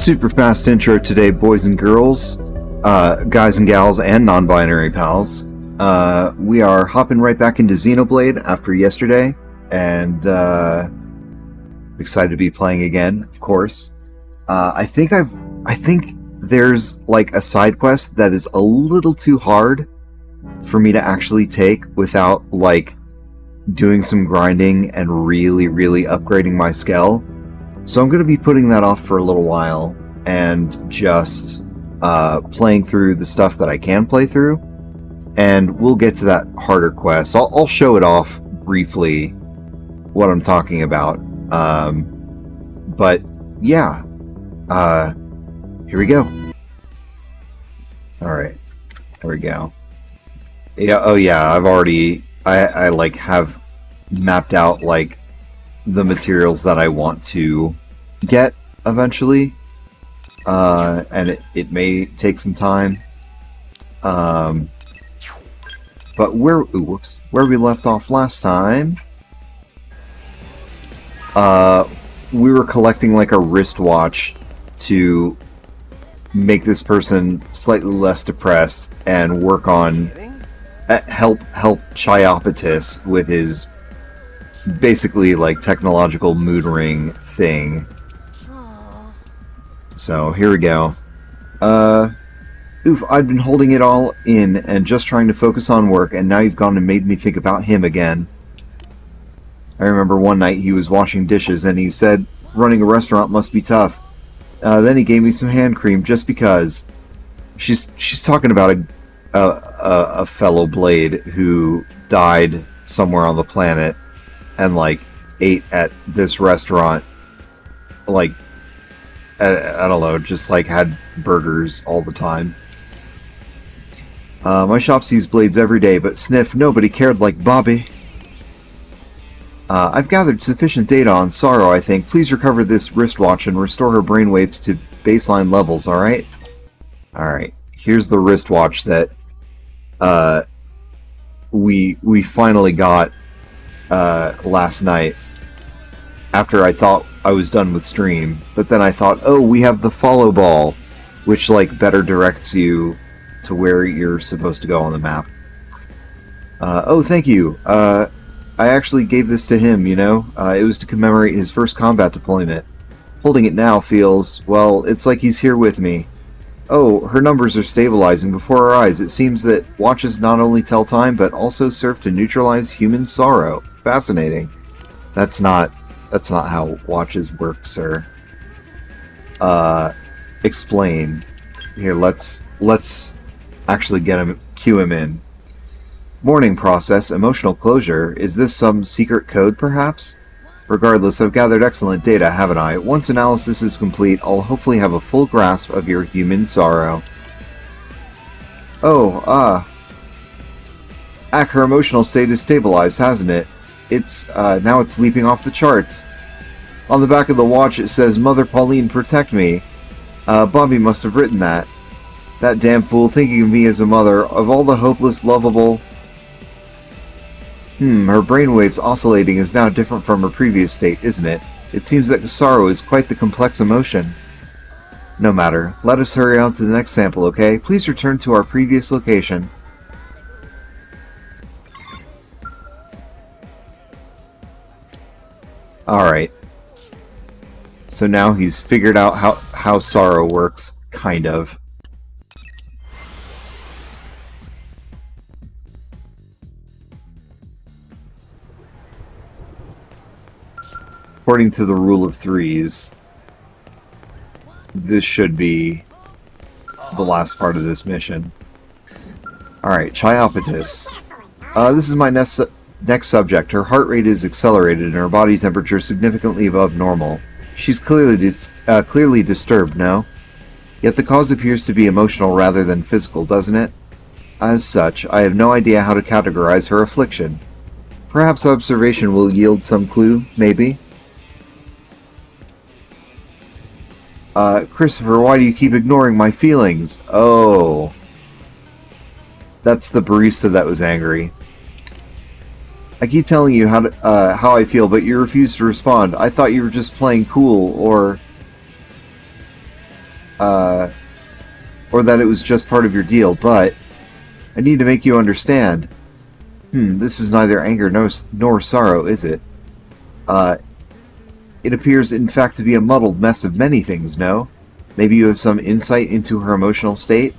Super fast intro today, boys and girls, guys and gals, and non-binary pals. We are hopping right back into Xenoblade after yesterday, and excited to be playing again, of course. I think there's like a side quest that is a little too hard for me to actually take without like doing some grinding and really upgrading my skill. So I'm going to be putting that off for a little while and just playing through the stuff that I can play through, and we'll get to that harder quest. I'll show it off briefly what I'm talking about, but yeah, here we go. Alright, there we go. Yeah, oh yeah, I like have mapped out like the materials that I want to get eventually, and it may take some time, but where we left off last time, we were collecting like a wristwatch to make this person slightly less depressed and work on help Chiopatis with his basically like technological mood ring thing. Aww. So here we go. Oof, I'd been holding it all in and just trying to focus on work, and now you've gone and made me think about him again. I remember one night he was washing dishes and he said running a restaurant must be tough. Then he gave me some hand cream just because. She's talking about a fellow blade who died somewhere on the planet and like ate at this restaurant, like I don't know, just like had burgers all the time. My shop sees blades every day, but sniff, nobody cared like Bobby. I've gathered sufficient data on Sorrow, I think. Please recover this wristwatch and restore her brainwaves to baseline levels, alright? Alright, here's the wristwatch that we finally got last night after I thought I was done with stream, but then I thought, oh, we have the follow ball, which like better directs you to where you're supposed to go on the map. Oh, thank you. I actually gave this to him, you know? It was to commemorate his first combat deployment. Holding it now feels, well, it's like he's here with me. Oh, her numbers are stabilizing before our eyes. It seems that watches not only tell time, but also serve to neutralize human sorrow. Fascinating. That's not how watches work, sir. Explain. Here, let's actually cue him in. Mourning process, emotional closure. Is this some secret code, perhaps? Regardless, I've gathered excellent data, haven't I? Once analysis is complete, I'll hopefully have a full grasp of your human sorrow. Oh, her emotional state is stabilized, hasn't it? Now it's leaping off the charts. On the back of the watch it says, Mother Pauline, protect me. Bobby must have written that. That damn fool thinking of me as a mother, of all the hopeless, lovable... her brainwaves oscillating is now different from her previous state, isn't it? It seems that sorrow is quite the complex emotion. No matter. Let us hurry on to the next sample, okay? Please return to our previous location. Alright. So now he's figured out how sorrow works, kind of. According to the rule of threes, this should be the last part of this mission. Alright, Chiopatis. This is my next subject. Her heart rate is accelerated and her body temperature significantly above normal. She's clearly disturbed, no? Yet the cause appears to be emotional rather than physical, doesn't it? As such, I have no idea how to categorize her affliction. Perhaps observation will yield some clue, maybe? Christopher, why do you keep ignoring my feelings? Oh. That's the barista that was angry. I keep telling you how I feel, but you refuse to respond. I thought you were just playing cool, or... or that it was just part of your deal, but I need to make you understand. This is neither anger nor sorrow, is it? It appears, in fact, to be a muddled mess of many things, no? Maybe you have some insight into her emotional state?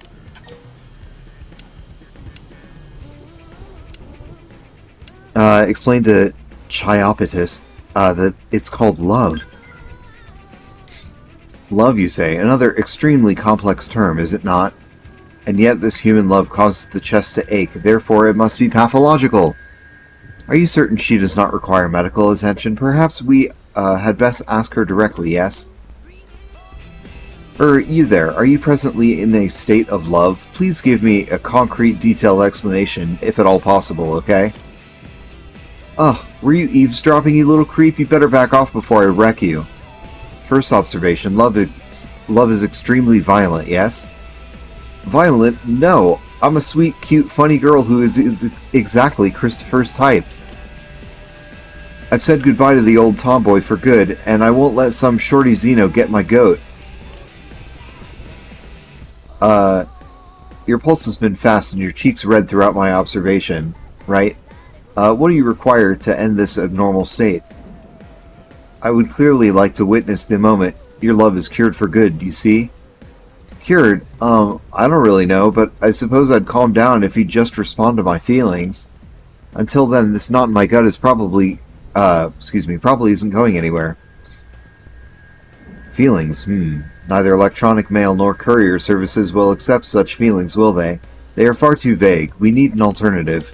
Explain to Chiopatis that it's called love. Love, you say? Another extremely complex term, is it not? And yet this human love causes the chest to ache, therefore it must be pathological. Are you certain she does not require medical attention? Perhaps we had best ask her directly, yes? You there, are you presently in a state of love? Please give me a concrete, detailed explanation, if at all possible, okay? Were you eavesdropping, you little creep? You better back off before I wreck you. First observation, love is extremely violent, yes? Violent? No. I'm a sweet, cute, funny girl who is exactly Christopher's type. I've said goodbye to the old tomboy for good, and I won't let some shorty Xeno get my goat. Your pulse has been fast and your cheeks red throughout my observation, right? What do you require to end this abnormal state? I would clearly like to witness the moment your love is cured for good, you see? Cured? I don't really know, but I suppose I'd calm down if he'd just respond to my feelings. Until then, this knot in my gut is probably isn't going anywhere. Feelings, Neither electronic mail nor courier services will accept such feelings, will they? They are far too vague. We need an alternative.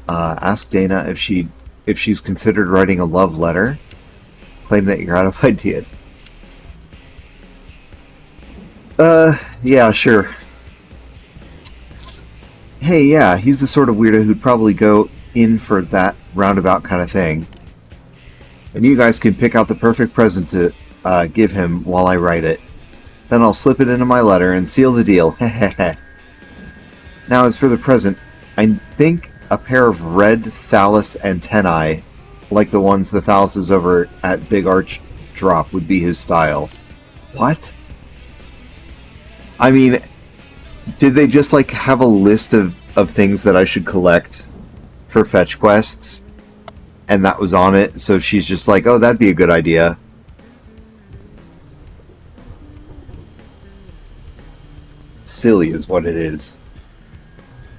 Ask Dana if she's considered writing a love letter. Claim that you're out of ideas. Yeah, sure. Hey, yeah, he's the sort of weirdo who'd probably go in for that roundabout kind of thing. And you guys can pick out the perfect present to give him while I write it. Then I'll slip it into my letter and seal the deal. Hehehe. Now, as for the present, I think a pair of red thallus antennae, like the ones the thalluses over at Big Arch drop, would be his style. What? I mean, did they just, like, have a list of things that I should collect for fetch quests? And that was on it, so she's just like, oh, that'd be a good idea. Silly is what it is.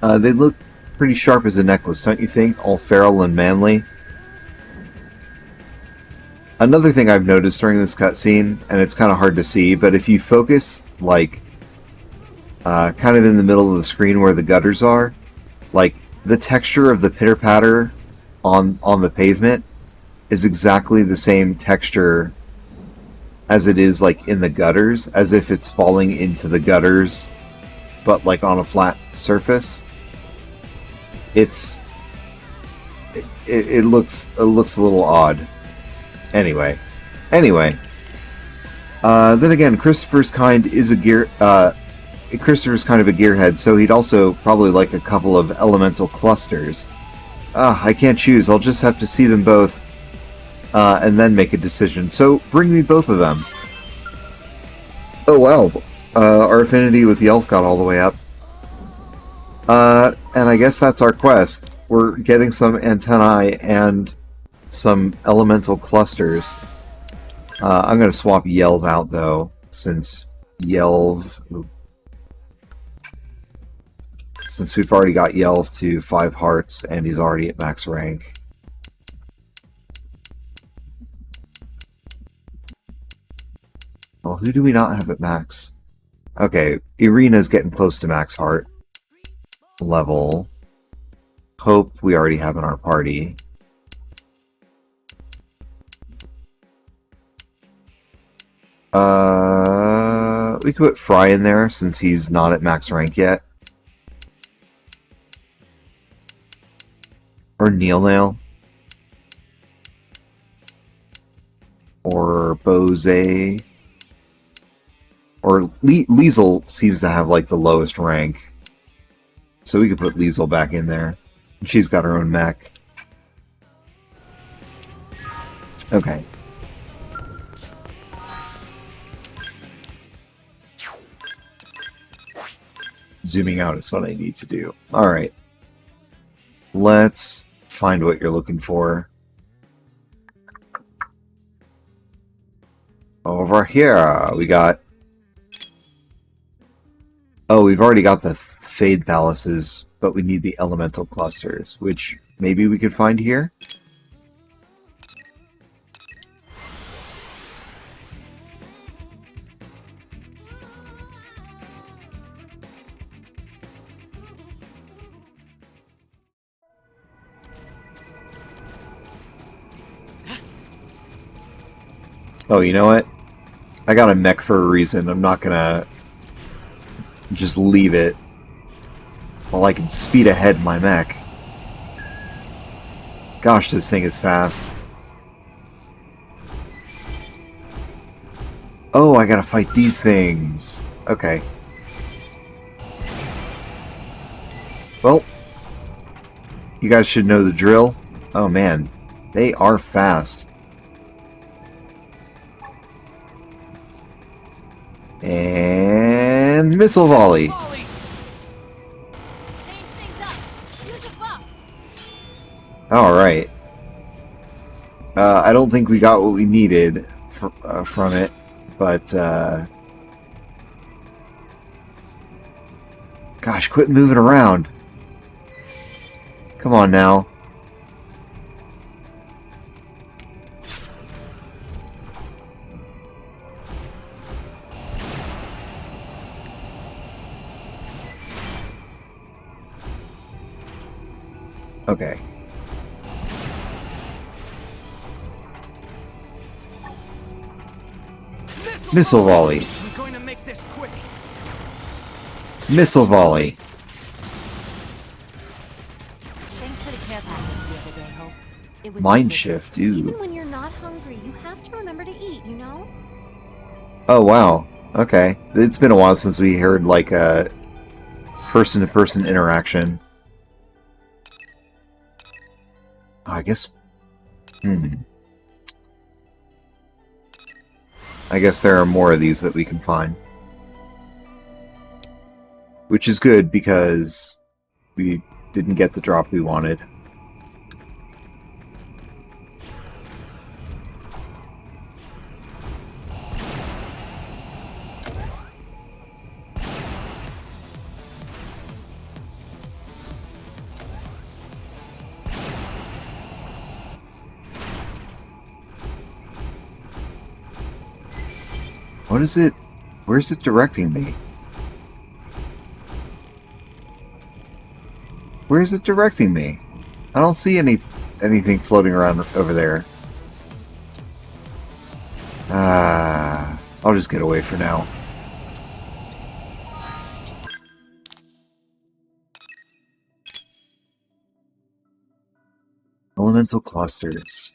They look pretty sharp as a necklace, don't you think? All feral and manly. Another thing I've noticed during this cutscene, and it's kind of hard to see, but if you focus, like, kind of in the middle of the screen where the gutters are, like, the texture of the pitter-patter on the pavement is exactly the same texture as it is, like, in the gutters, as if it's falling into the gutters, but, like, on a flat surface. It looks a little odd. Anyway. Then again, Christopher's kind of a gearhead, so he'd also probably like a couple of elemental clusters. I can't choose. I'll just have to see them both, and then make a decision. So, bring me both of them. Oh wow, our affinity with the elf got all the way up. And I guess that's our quest. We're getting some antennae and some elemental clusters. I'm going to swap Yelv out, though, since Yelv... Since we've already got Yelv to 5 hearts, and he's already at max rank. Well, who do we not have at max? Okay, Irina's getting close to max heart level. Hope we already have in our party. We could put Fry in there since he's not at max rank yet. Or Nail. Or Bose. Or Liesel seems to have like the lowest rank. So we could put Liesel back in there. And she's got her own mech. Okay. Zooming out is what I need to do. Alright. Let's find what you're looking for. Over here, we got... Oh, we've already got the Fade Thaluses, but we need the Elemental Clusters, which maybe we could find here? Oh, you know what? I got a mech for a reason. I'm not gonna just leave it while I can speed ahead my mech. Gosh, this thing is fast. Oh, I gotta fight these things. Okay. Well, you guys should know the drill. Oh man, they are fast. And missile volley. Alright. I don't think we got what we needed from it, but gosh, quit moving around. Come on now. Okay. Missile volley. I'm going to make this quick. Missile volley. Thanks for the care package the other day, Hope. It was Mind delicious. shift, ooh. Even when you're not hungry, you have to remember to eat, you know? Oh wow. Okay. It's been a while since we heard like a person-to-person interaction. I guess... I guess there are more of these that we can find. Which is good, because we didn't get the drop we wanted. What is it? Where's it directing me? Where is it directing me? I don't see anything floating around over there. I'll just get away for now. Elemental clusters.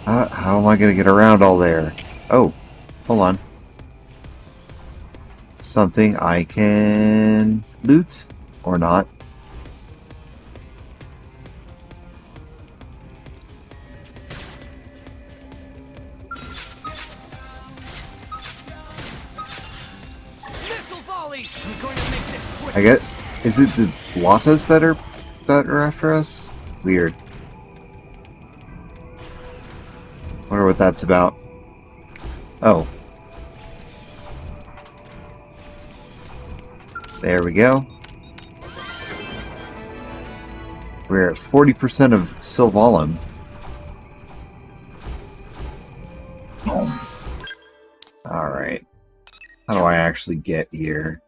How am I gonna get around all there? Oh, hold on. Something I can loot? Or not? Missile volley. I'm going to make this quick. I get. Is it the Latas that are after us? Weird. Wonder what that's about. Oh. There we go. We're at 40% of Sylvalum. Alright. How do I actually get here?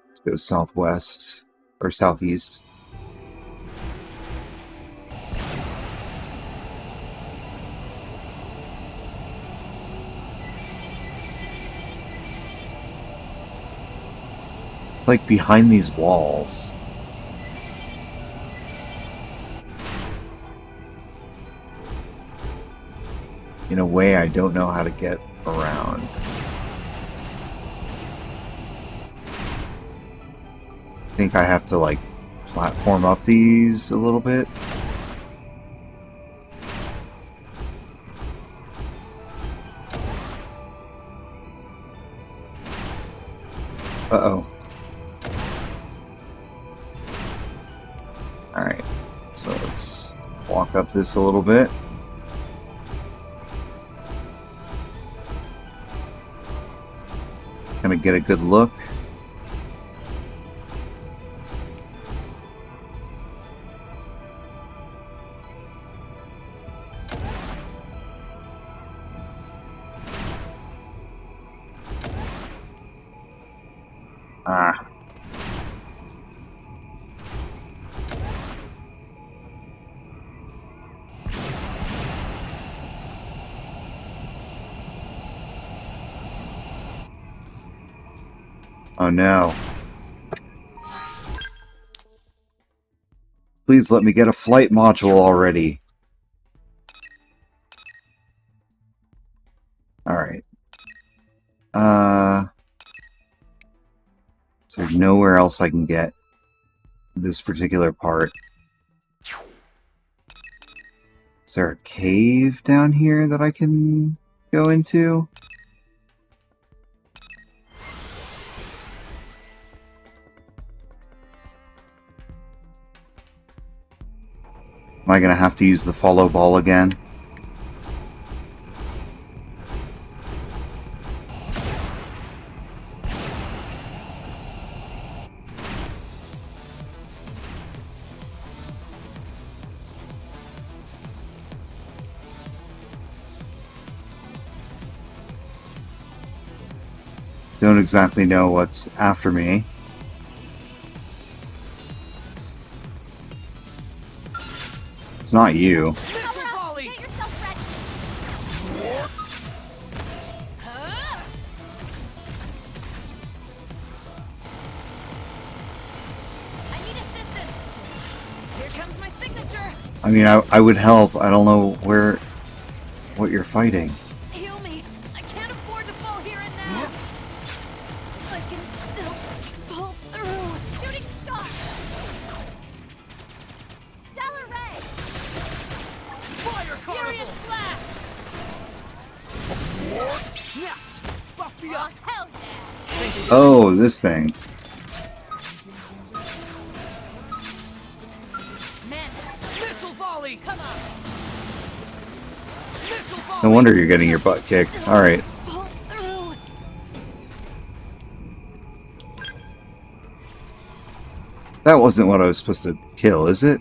Let's go southwest. Or southeast. It's like behind these walls. In a way I don't know how to get around. I think I have to, like, platform up these a little bit. Uh-oh. Alright, so let's walk up this a little bit. Gonna get a good look. Ah. Oh no. Please let me get a flight module already. Alright. So nowhere else I can get this particular part. Is there a cave down here that I can go into? Am I gonna have to use the follow ball again? Don't exactly know what's after me. It's not you. Missile volley! Get yourself ready. Huh? I need assistance. Here comes my signature. I mean, I would help. I don't know what you're fighting. Heal me. I can't afford to fall here and now. I can still pull through. Shooting star. Stellar ray. Fire Furious carnival! flash. Next! Buff me Oh, up! hell yeah. Thank you. Oh, this thing. Men, Missile volley! come on. Missile volley! No wonder you're getting your butt kicked. Alright. Pull through. That wasn't what I was supposed to kill, is it?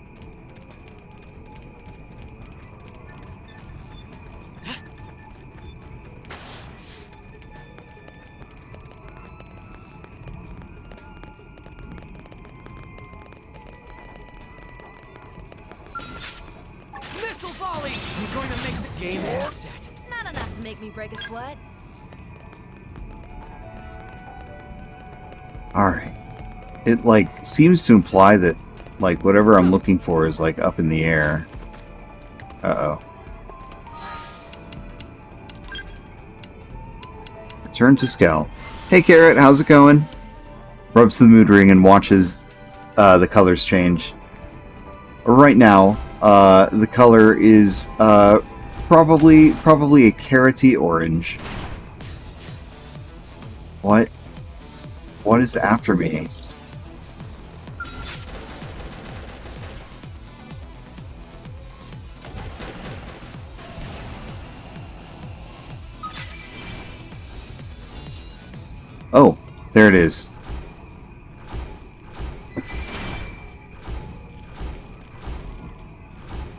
Missile volley! I'm going to make the game end set. Not enough to make me break a sweat. Alright. It, like, seems to imply that, like, whatever I'm looking for is, like, up in the air. Uh-oh. Return to Skel. Hey, Carrot, how's it going? Rubs the mood ring and watches the colors change. Right now, the color is probably a carroty orange. What? What is after me? Oh, there it is.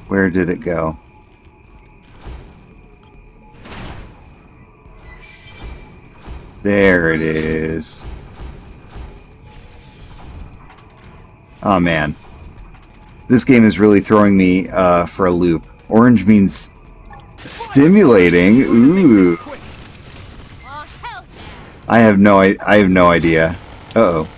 Where did it go? There it is. Oh man. This game is really throwing me for a loop. Orange means stimulating. Ooh. Oh, hell yeah. I have no idea. Uh-oh.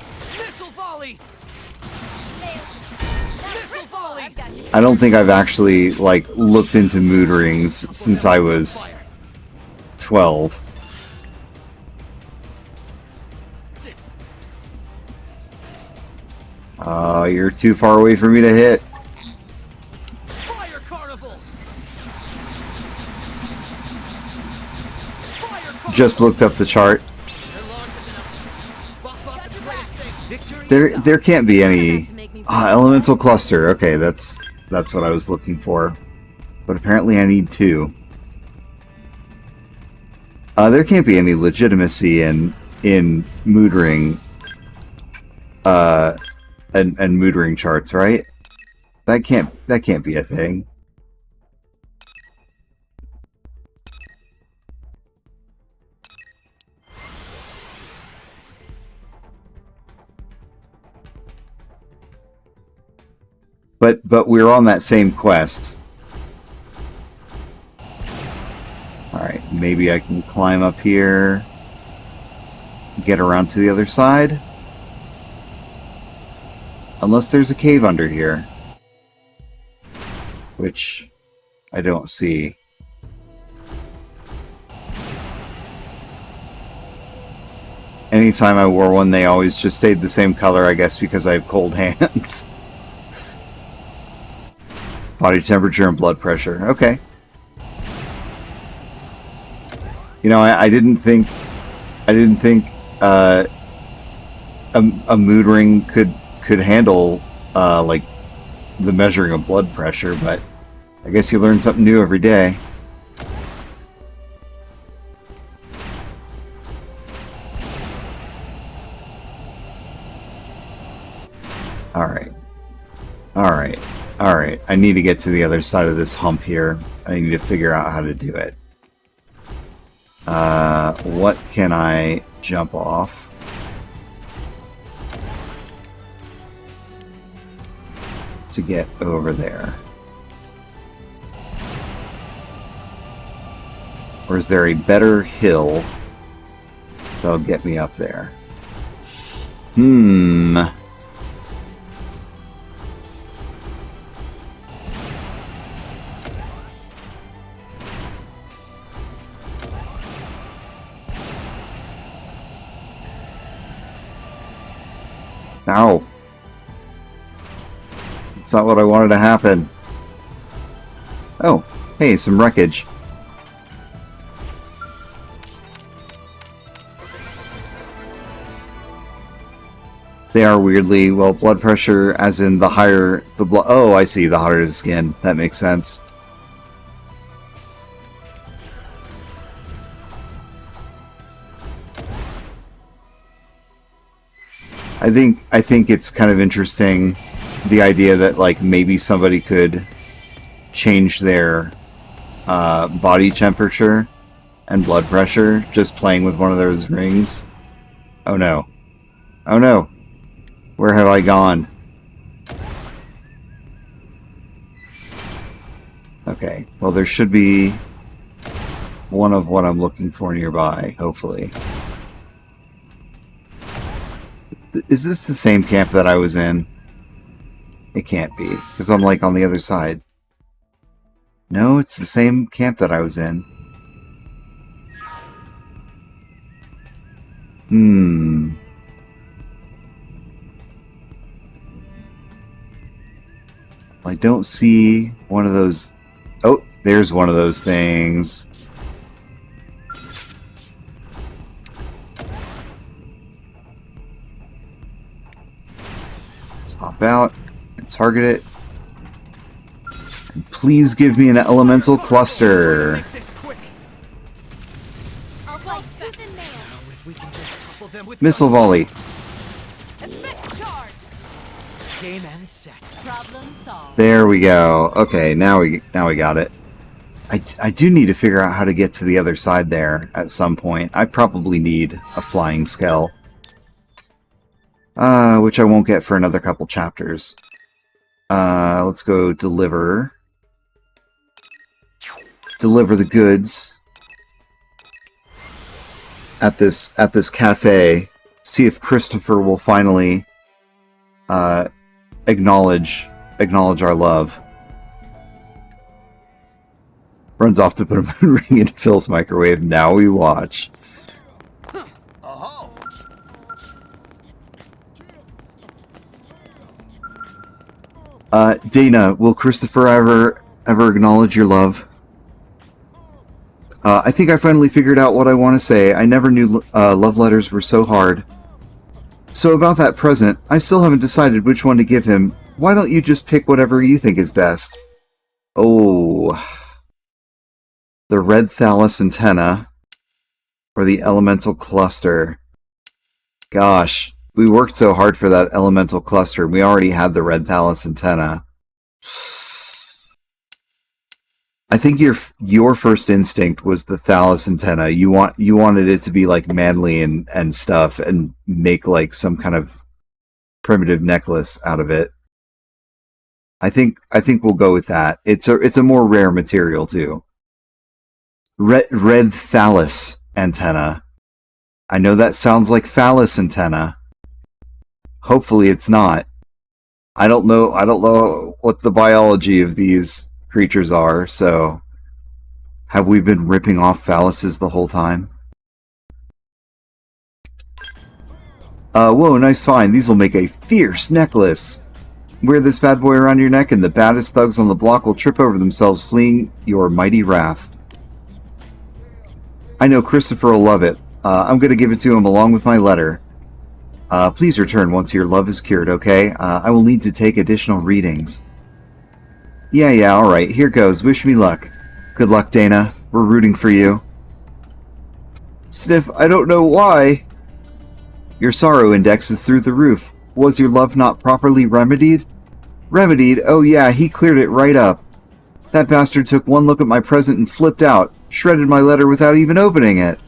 I don't think I've actually, like, looked into mood rings since I was 12. You're too far away for me to hit. Fire carnival. Fire carnival. Just looked up the chart. They're larger than us. Buff up and play it safe. Victory. There can't be any elemental cluster. Okay, that's what I was looking for. But apparently I need 2. There can't be any legitimacy in mood ring and mood ring charts, right? That can't be a thing. But we're on that same quest. Alright, maybe I can climb up here, get around to the other side. Unless there's a cave under here. Which I don't see. Anytime I wore one, they always just stayed the same color, I guess because I have cold hands. Body temperature and blood pressure. Okay. You know, I didn't think a mood ring could handle like the measuring of blood pressure, but I guess you learn something new every day. Alright. I need to get to the other side of this hump here. I need to figure out how to do it. What can I jump off? To get over there? Or is there a better hill that'll get me up there? Ow. That's not what I wanted to happen. Oh, hey, some wreckage. They are weirdly, well, blood pressure, as in the higher the blood. Oh, I see, the hotter the skin. That makes sense. I think it's kind of interesting, the idea that, like, maybe somebody could change their body temperature and blood pressure just playing with one of those rings. Oh no. Oh no. Where have I gone? Okay, well, there should be one of what I'm looking for nearby, hopefully. Is this the same camp that I was in? It can't be, because I'm, like, on the other side. No, it's the same camp that I was in. I don't see one of those. Oh, there's one of those things. Let's hop out and target it. And please give me an elemental cluster. Make this quick. I'll fight tooth and nail. Oh, if we can just topple them with Missile volley. Effect charge. game and set. Problem solved. There we go. Okay, now we got it. I do need to figure out how to get to the other side there at some point. I probably need a flying skull. Which I won't get for another couple chapters. Let's go deliver. Deliver the goods at this cafe. See if Christopher will finally acknowledge our love. Runs off to put a moon ring in Phil's microwave. Now we watch. Oh. Dana, will Christopher ever acknowledge your love? I think I finally figured out what I want to say. I never knew love letters were so hard. So about that present, I still haven't decided which one to give him. Why don't you just pick whatever you think is best? Oh. The red thallus antenna. Or the elemental cluster. Gosh, we worked so hard for that elemental cluster. We already had the red thallus antenna. I think your first instinct was the thallus antenna. You wanted it to be like manly and stuff, and make like some kind of primitive necklace out of it. I think we'll go with that. It's a more rare material too. Red thallus antenna. I know that sounds like phallus antenna. Hopefully it's not. I don't know what the biology of these creatures are, so have we been ripping off phalluses the whole time? Whoa, nice find. These will make a fierce necklace. Wear this bad boy around your neck and the baddest thugs on the block will trip over themselves fleeing your mighty wrath. I know Christopher will love it. I'm gonna give it to him along with my letter. Please return once your love is cured, okay? I will need to take additional readings. Yeah, alright. Here goes. Wish me luck. Good luck, Dana. We're rooting for you. Sniff, I don't know why. Your sorrow index is through the roof. Was your love not properly remedied? Remedied? Oh yeah, he cleared it right up. That bastard took one look at my present and flipped out. Shredded my letter without even opening it.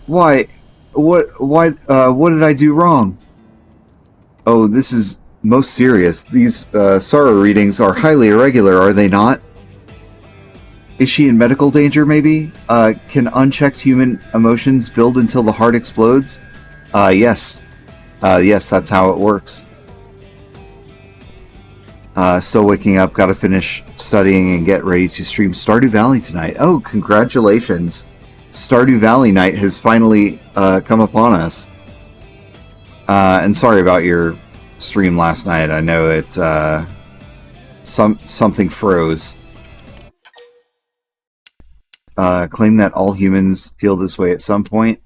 Why? What did I do wrong? Oh, this is most serious. These sorrow readings are highly irregular, are they not? Is she in medical danger, maybe? Can unchecked human emotions build until the heart explodes? Yes. Yes, that's how it works. Still waking up, gotta finish studying and get ready to stream Stardew Valley tonight. Oh, congratulations. Stardew Valley night has finally come upon us. And sorry about your stream last night. I know it something froze. Claim that all humans feel this way at some point.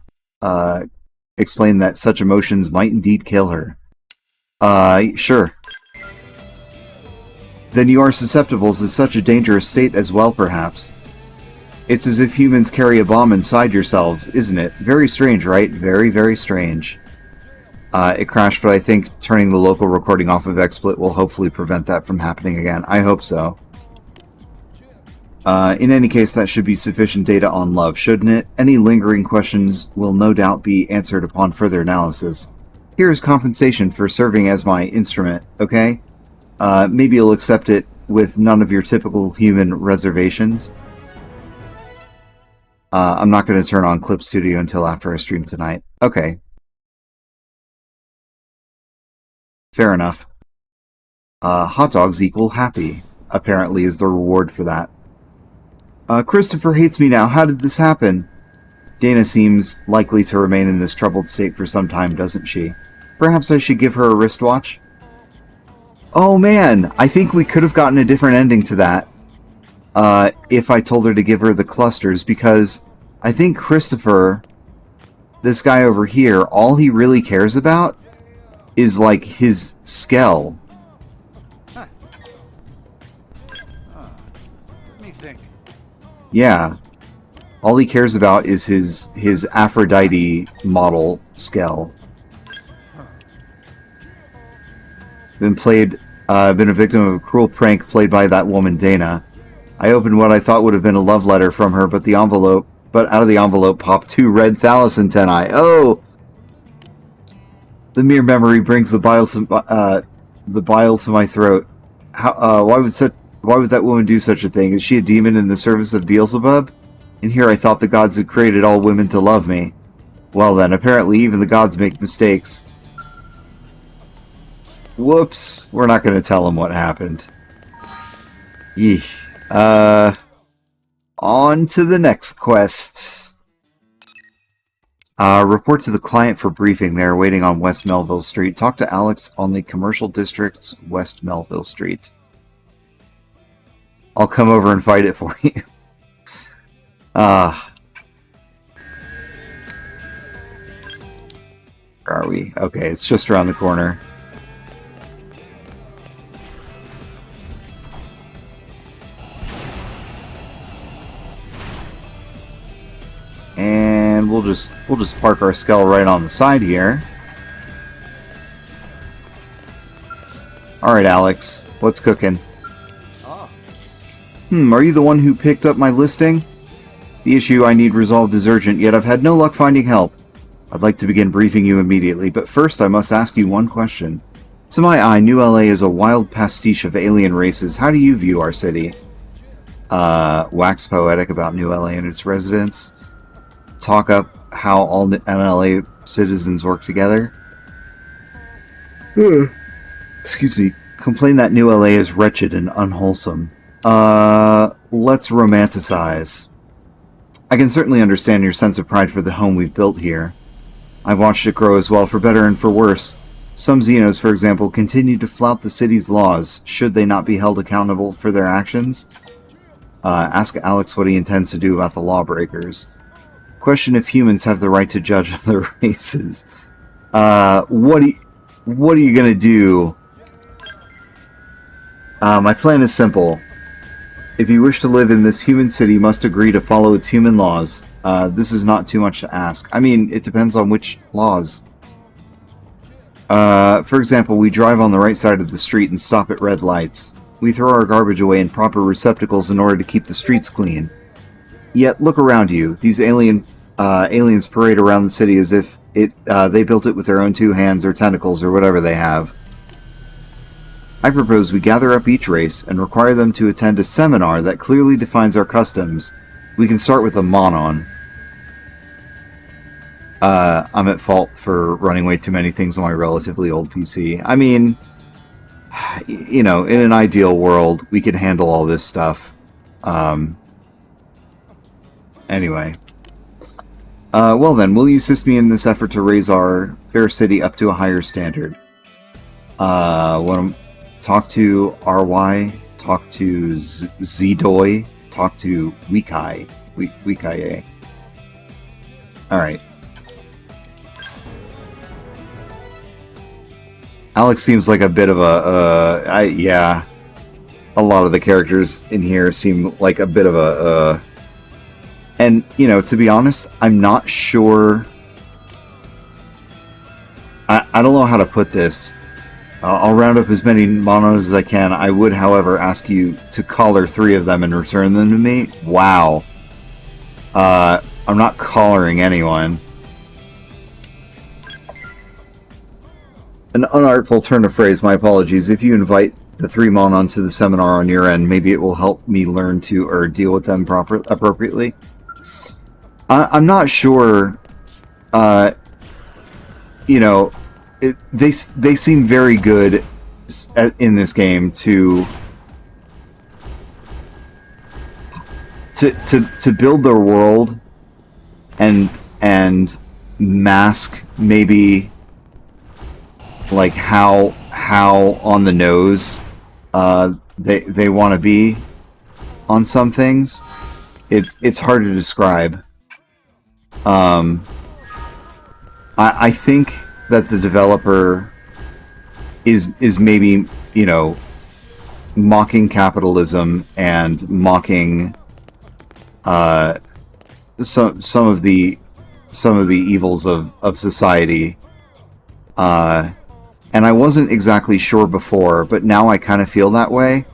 Explain that such emotions might indeed kill her. Sure. Then you are susceptible to such a dangerous state as well, perhaps. It's as if humans carry a bomb inside yourselves, isn't it? Very strange, right? Very, very strange. It crashed, but I think turning the local recording off of XSplit will hopefully prevent that from happening again. I hope so. In any case, that should be sufficient data on love, shouldn't it? Any lingering questions will no doubt be answered upon further analysis. Here is compensation for serving as my instrument, okay? Maybe you'll accept it with none of your typical human reservations. I'm not going to turn on Clip Studio until after I stream tonight. Okay. Fair enough. Hot dogs equal happy, apparently is the reward for that. Christopher hates me now. How did this happen? Dana seems likely to remain in this troubled state for some time, doesn't she? Perhaps I should give her a wristwatch? Oh man, I think we could have gotten a different ending to that. If I told her to give her the clusters, because I think Christopher, this guy over here, all he really cares about is like his skell. Huh. Let me think. Yeah. All he cares about is his Aphrodite model skell. Been a victim of a cruel prank played by that woman Dana. I opened what I thought would have been a love letter from her, but out of the envelope popped 2 red thallus antennae. Oh! The mere memory brings the bile to my throat. How? Why would that woman do such a thing? Is she a demon in the service of Beelzebub? And here I thought the gods had created all women to love me. Well then, apparently even the gods make mistakes. Whoops. We're not going to tell him what happened. Yeesh. On to the next quest. Report to the client for briefing. They are waiting on West Melville Street. Talk to Alex on the Commercial District's West Melville Street. I'll come over and fight it for you. Where are we? Okay, it's just around the corner. And we'll just park our Skell right on the side here. Alright, Alex, what's cooking? Are you the one who picked up my listing? The issue I need resolved is urgent, yet I've had no luck finding help. I'd like to begin briefing you immediately, but first I must ask you one question. To my eye, New LA is a wild pastiche of alien races. How do you view our city? Wax poetic about New LA and its residents. Talk up how all NLA citizens work together. Excuse me. Complain that New LA is wretched and unwholesome. Let's romanticize. I can certainly understand your sense of pride for the home we've built here. I've watched it grow as well, for better and for worse. Some Xenos, for example, continue to flout the city's laws. Should they not be held accountable for their actions? Ask Alex what he intends to do about the lawbreakers. Question if humans have the right to judge other races. What are you gonna do? My plan is simple. If you wish to live in this human city, you must agree to follow its human laws. This is not too much to ask. I mean, it depends on which laws. For example, we drive on the right side of the street and stop at red lights. We throw our garbage away in proper receptacles in order to keep the streets clean. Yet, look around you. These aliens parade around the city as if they built it with their own 2 hands or tentacles or whatever they have. I propose we gather up each race and require them to attend a seminar that clearly defines our customs. We can start with the Monon. I'm at fault for running way too many things on my relatively old PC. I mean, you know, in an ideal world, we could handle all this stuff. Anyway. Well then, will you assist me in this effort to raise our fair city up to a higher standard? Talk to RY, talk to Zdoi, talk to Wikai. Wikaye. Alright. Alex seems like a bit of yeah. A lot of the characters in here seem like a bit of a, and, you know, to be honest, I'm not sure. I don't know how to put this. I'll round up as many monos as I can. I would, however, ask you to collar 3 of them and return them to me. Wow. I'm not collaring anyone. An unartful turn of phrase, my apologies. If you invite the 3 monon to the seminar on your end, maybe it will help me learn to, or deal with them appropriately. I'm not sure, you know, they seem very good in this game to build their world and mask maybe like how on the nose they want to be on some things. It's hard to describe. I think that the developer is maybe, you know, mocking capitalism and mocking some of the evils of society. And I wasn't exactly sure before, but now I kind of feel that way,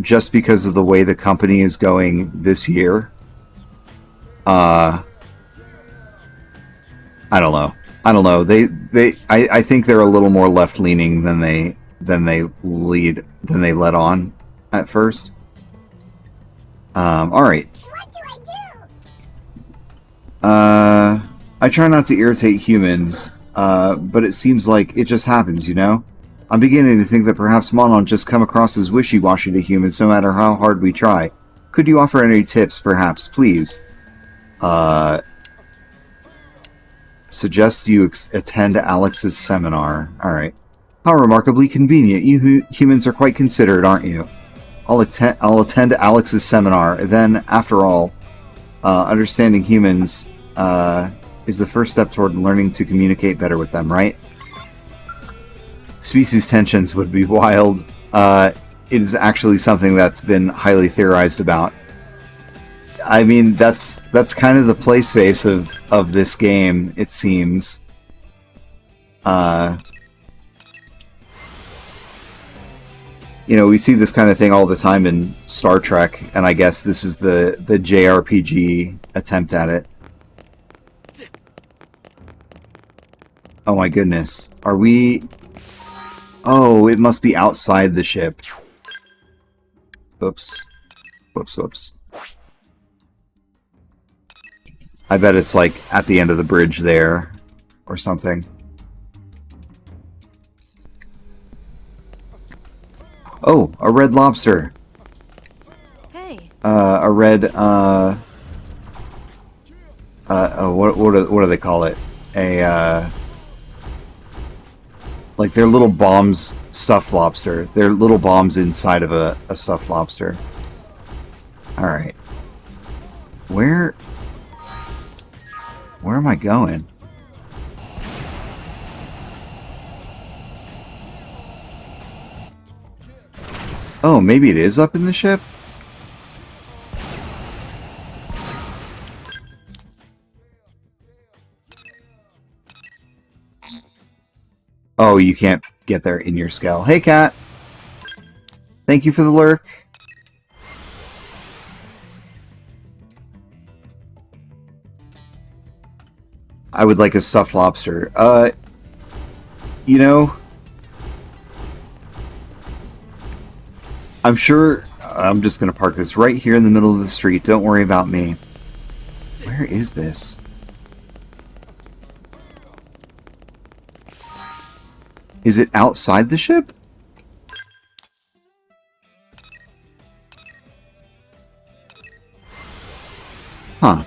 just because of the way the company is going this year. I don't know. I think they're a little more left leaning than they let on at first. All right. What do I do? I try not to irritate humans, but it seems like it just happens, you know? I'm beginning to think that perhaps Monon just come across as wishy-washy to humans no matter how hard we try. Could you offer any tips, perhaps, please? Suggest you attend Alex's seminar. Alright. How remarkably convenient. You humans are quite considerate, aren't you? I'll attend Alex's seminar. Then, after all, understanding humans is the first step toward learning to communicate better with them, right? Species tensions would be wild. It is actually something that's been highly theorized about. I mean, that's kind of the play space of this game, it seems. You know, we see this kind of thing all the time in Star Trek, and I guess this is the JRPG attempt at it. Oh my goodness. Are we... Oh, it must be outside the ship. Oops. Whoops, whoops. I bet it's like at the end of the bridge there, or something. Oh, a red lobster. Hey. A red, what do they call it? Like they're little bombs, stuffed lobster. They're little bombs inside of a stuffed lobster. Alright. Where am I going? Oh, maybe it is up in the ship? Oh, you can't get there in your skull. Hey, cat! Thank you for the lurk. I would like a stuffed lobster. You know... I'm sure... I'm just gonna park this right here in the middle of the street. Don't worry about me. Where is this? Is it outside the ship? Huh.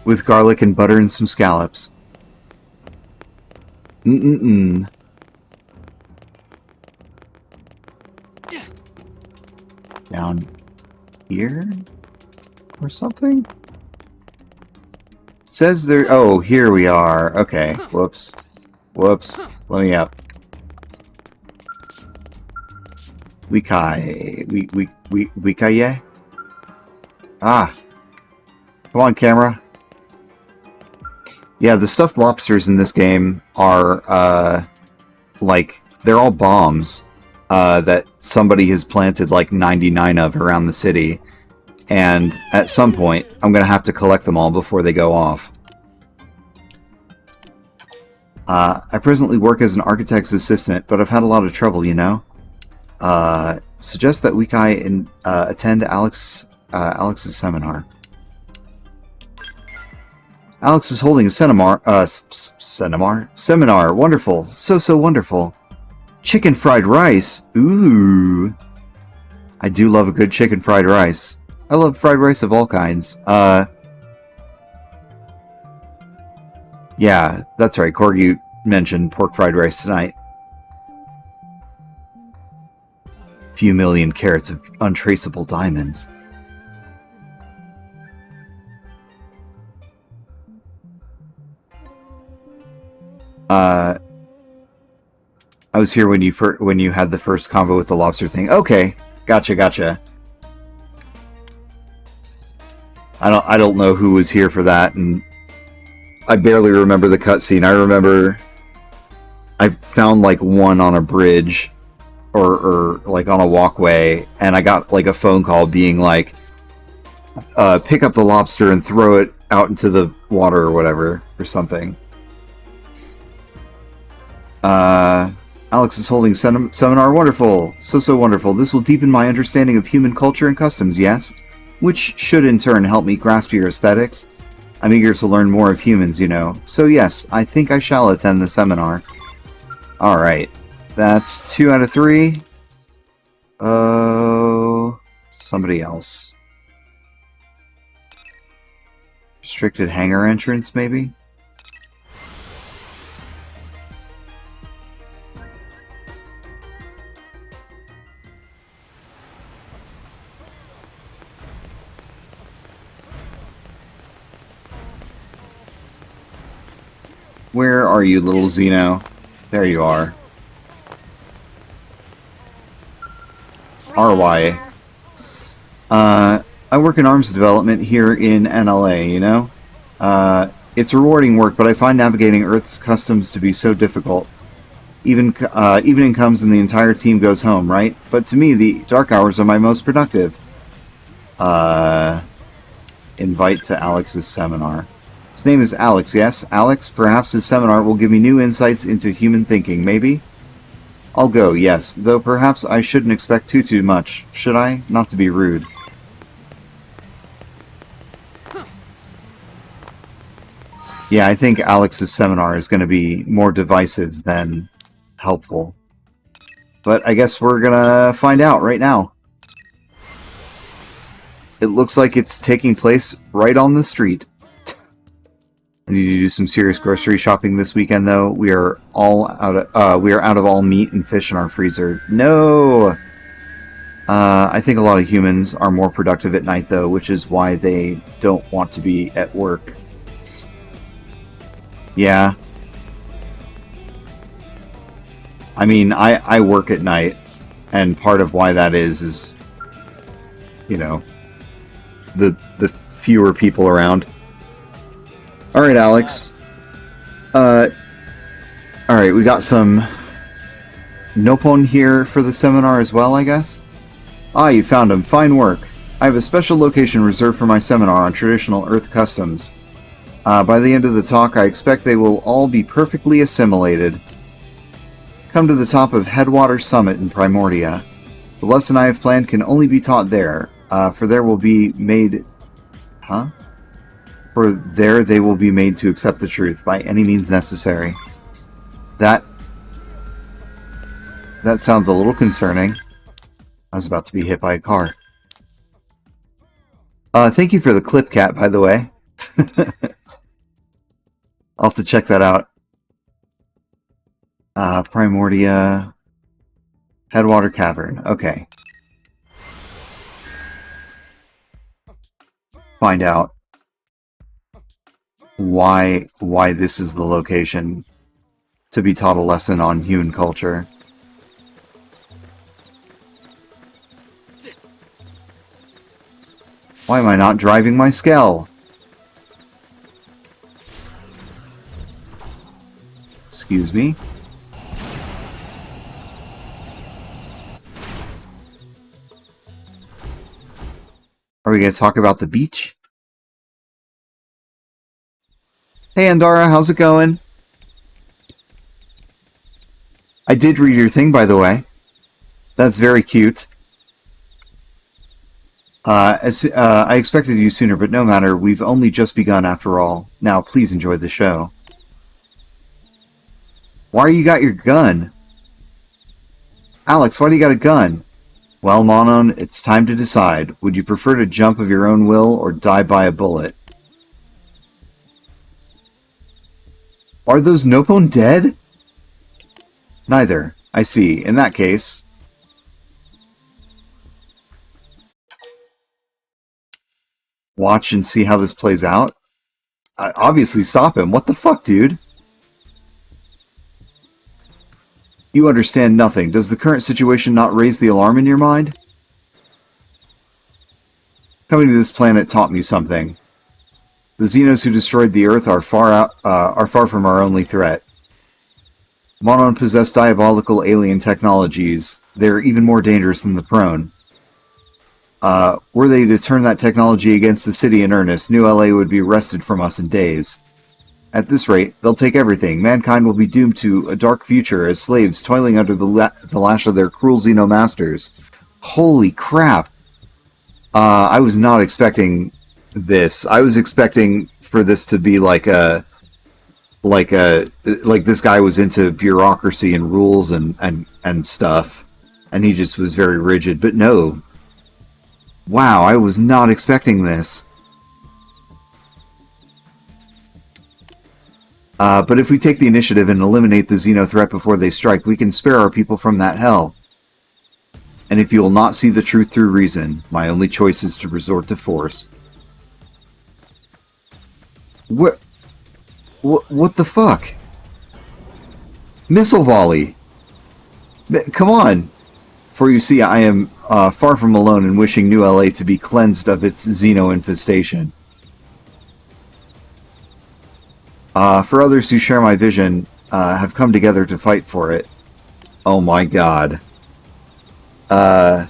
With garlic and butter and some scallops. Mm-mm-mm. Down here? Or something? It says there... Oh, here we are. Okay. Whoops. Whoops. Let me up. Wikaye? Ah. Come on, camera. Yeah, the stuffed lobsters in this game are, like, they're all bombs, that somebody has planted, like, 99 of around the city. And at some point, I'm gonna have to collect them all before they go off. I presently work as an architect's assistant, but I've had a lot of trouble, you know? Suggest that Wikai attend Alex's seminar. Alex is holding a seminar. Wonderful. So wonderful. Chicken fried rice. Ooh. I do love a good chicken fried rice. I love fried rice of all kinds. Yeah, that's right. Corgi mentioned pork fried rice tonight. Few million carats of untraceable diamonds. I was here when you had the first convo with the lobster thing. Okay, gotcha. I don't know who was here for that, and I barely remember the cutscene. I remember I found like one on a bridge or like on a walkway, and I got like a phone call being like, pick up the lobster and throw it out into the water or whatever, or something. Alex is holding seminar. Wonderful. So wonderful. This will deepen my understanding of human culture and customs, yes? Which should in turn help me grasp your aesthetics. I'm eager to learn more of humans, you know. So yes, I think I shall attend the seminar. Alright. That's 2 out of 3. Oh... Somebody else. Restricted hangar entrance, maybe? Where are you, little Xeno? There you are. RY. I work in arms development here in NLA, you know? It's rewarding work, but I find navigating Earth's customs to be so difficult. Evening comes and the entire team goes home, right? But to me, the dark hours are my most productive. Invite to Alex's seminar. His name is Alex, yes? Alex, perhaps his seminar will give me new insights into human thinking, maybe? I'll go, yes, though perhaps I shouldn't expect too much, should I? Not to be rude. Yeah, I think Alex's seminar is going to be more divisive than helpful. But I guess we're going to find out right now. It looks like it's taking place right on the street. I need to do some serious grocery shopping this weekend, though. We are out of all meat and fish in our freezer. No! I think a lot of humans are more productive at night, though, which is why they don't want to be at work. Yeah. I mean, I work at night, and part of why that is, you know, the fewer people around. Alright, Alex. Alright, we got some Nopon here for the seminar as well, I guess? Ah, you found him. Fine work. I have a special location reserved for my seminar on traditional Earth customs. By the end of the talk, I expect they will all be perfectly assimilated. Come to the top of Headwater Summit in Primordia. The lesson I have planned can only be taught there, for there will be made... Huh? For there they will be made to accept the truth by any means necessary. That sounds a little concerning. I was about to be hit by a car. Thank you for the clip, Cat, by the way. I'll have to check that out. Primordia... Headwater Cavern. Okay. Find out why this is the location to be taught a lesson on human culture. Why am I not driving my Skell? Excuse me? Are we going to talk about the beach? Hey Andara, how's it going? I did read your thing, by the way. That's very cute. I expected you sooner, but no matter. We've only just begun after all. Now, please enjoy the show. Why you got your gun? Alex, why do you got a gun? Well, Monon, it's time to decide. Would you prefer to jump of your own will or die by a bullet? Are those Nopon dead? Neither. I see. In that case... Watch and see how this plays out? Obviously stop him. What the fuck, dude? You understand nothing. Does the current situation not raise the alarm in your mind? Coming to this planet taught me something. The Xenos who destroyed the Earth are far from our only threat. Monon possess diabolical alien technologies. They're even more dangerous than the Prone. Were they to turn that technology against the city in earnest, New LA would be wrested from us in days. At this rate, they'll take everything. Mankind will be doomed to a dark future as slaves toiling under the lash of their cruel Xeno masters. Holy crap! I was not expecting this. I was expecting for this to be like this guy was into bureaucracy and rules and stuff, and he just was very rigid. But no, Wow, I was not expecting this. But if we take the initiative and eliminate the Xeno threat before they strike, we can spare our people from that hell. And if you will not see the truth through reason, my only choice is to resort to force. What the fuck? Missile volley! Come on! For you see, I am far from alone in wishing New LA to be cleansed of its Xeno infestation. For others who share my vision, have come together to fight for it. Oh my god. And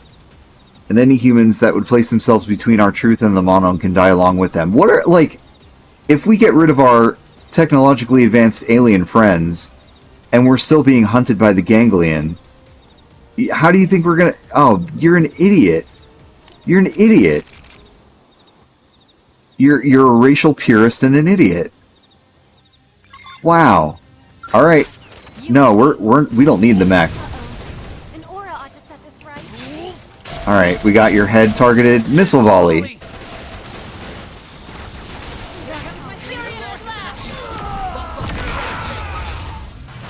any humans that would place themselves between our truth and the Monon can die along with them. What are, like, if we get rid of our technologically advanced alien friends, and we're still being hunted by the ganglion, how do you think we're gonna... Oh, you're an idiot. You're an idiot. You're a racial purist and an idiot. Wow. Alright. No, we don't need the mech. An aura ought to set this right. Alright, we got your head targeted. Missile volley.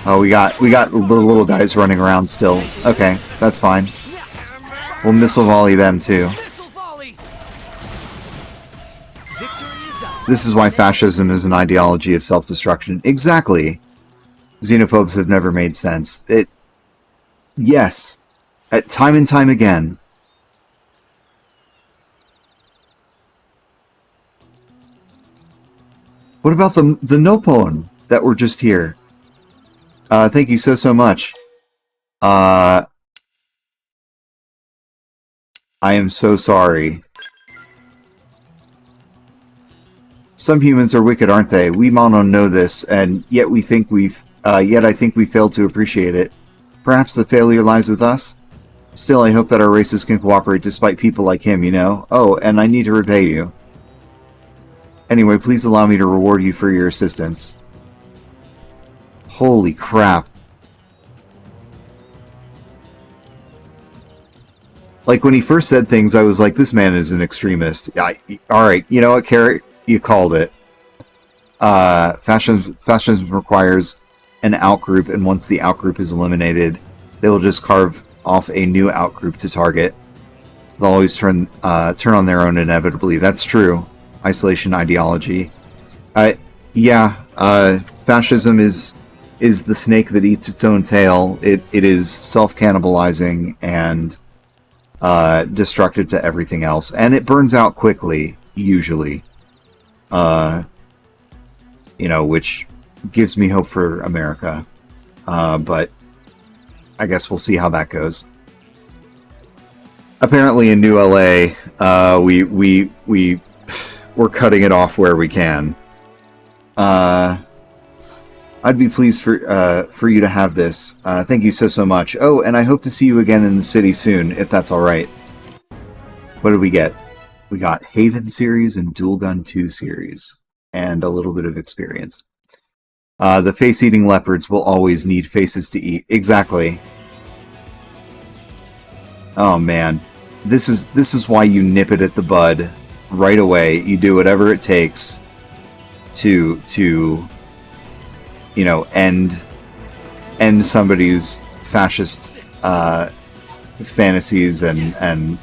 Oh, we got the little guys running around still. Okay, that's fine. We'll missile volley them too. This is why fascism is an ideology of self-destruction. Exactly. Xenophobes have never made sense. Yes. At time and time again. What about the Nopon that were just here? Thank you so much. I am so sorry. Some humans are wicked, aren't they? We Monon know this, and yet I think we failed to appreciate it. Perhaps the failure lies with us? Still, I hope that our races can cooperate despite people like him, you know? Oh, and I need to repay you. Anyway, please allow me to reward you for your assistance. Holy crap. Like, when he first said things, I was like, this man is an extremist. Alright, you know what, Carrot? You called it. Fascism requires an outgroup, and once the outgroup is eliminated, they will just carve off a new outgroup to target. They'll always turn on their own inevitably. That's true. Isolation ideology. Fascism is the snake that eats its own tail. It is self-cannibalizing and destructive to everything else, and it burns out quickly, usually. Which gives me hope for America. But I guess we'll see how that goes. Apparently in New LA, we're cutting it off where we can. I'd be pleased for you to have this. Thank you so much. Oh, and I hope to see you again in the city soon, if that's alright. What did we get? We got Haven series and Dual Gun 2 series. And a little bit of experience. The face-eating leopards will always need faces to eat. Exactly. Oh man. This is why you nip it at the bud right away. You do whatever it takes to end somebody's fascist fantasies and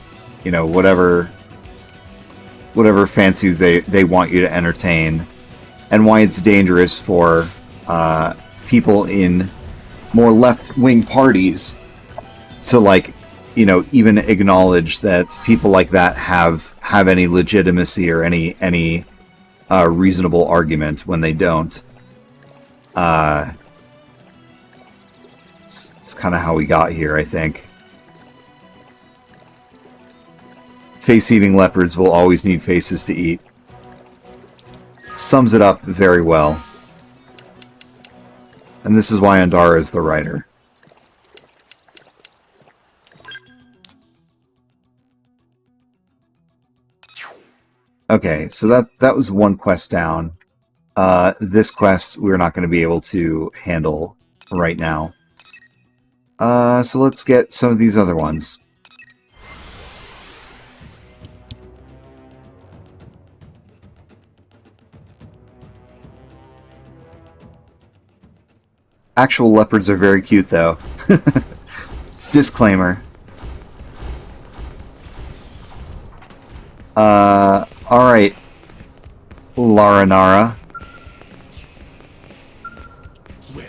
whatever fancies they want you to entertain, and why it's dangerous for people in more left-wing parties to even acknowledge that people like that have any legitimacy or any reasonable argument when they don't. It's kind of how we got here, I think. Face-eating leopards will always need faces to eat. Sums it up very well. And this is why Andara is the writer. Okay, so that was one quest down. This quest we're not going to be able to handle right now. So let's get some of these other ones. Actual leopards are very cute, though. Disclaimer. Alright. Laranara. Well,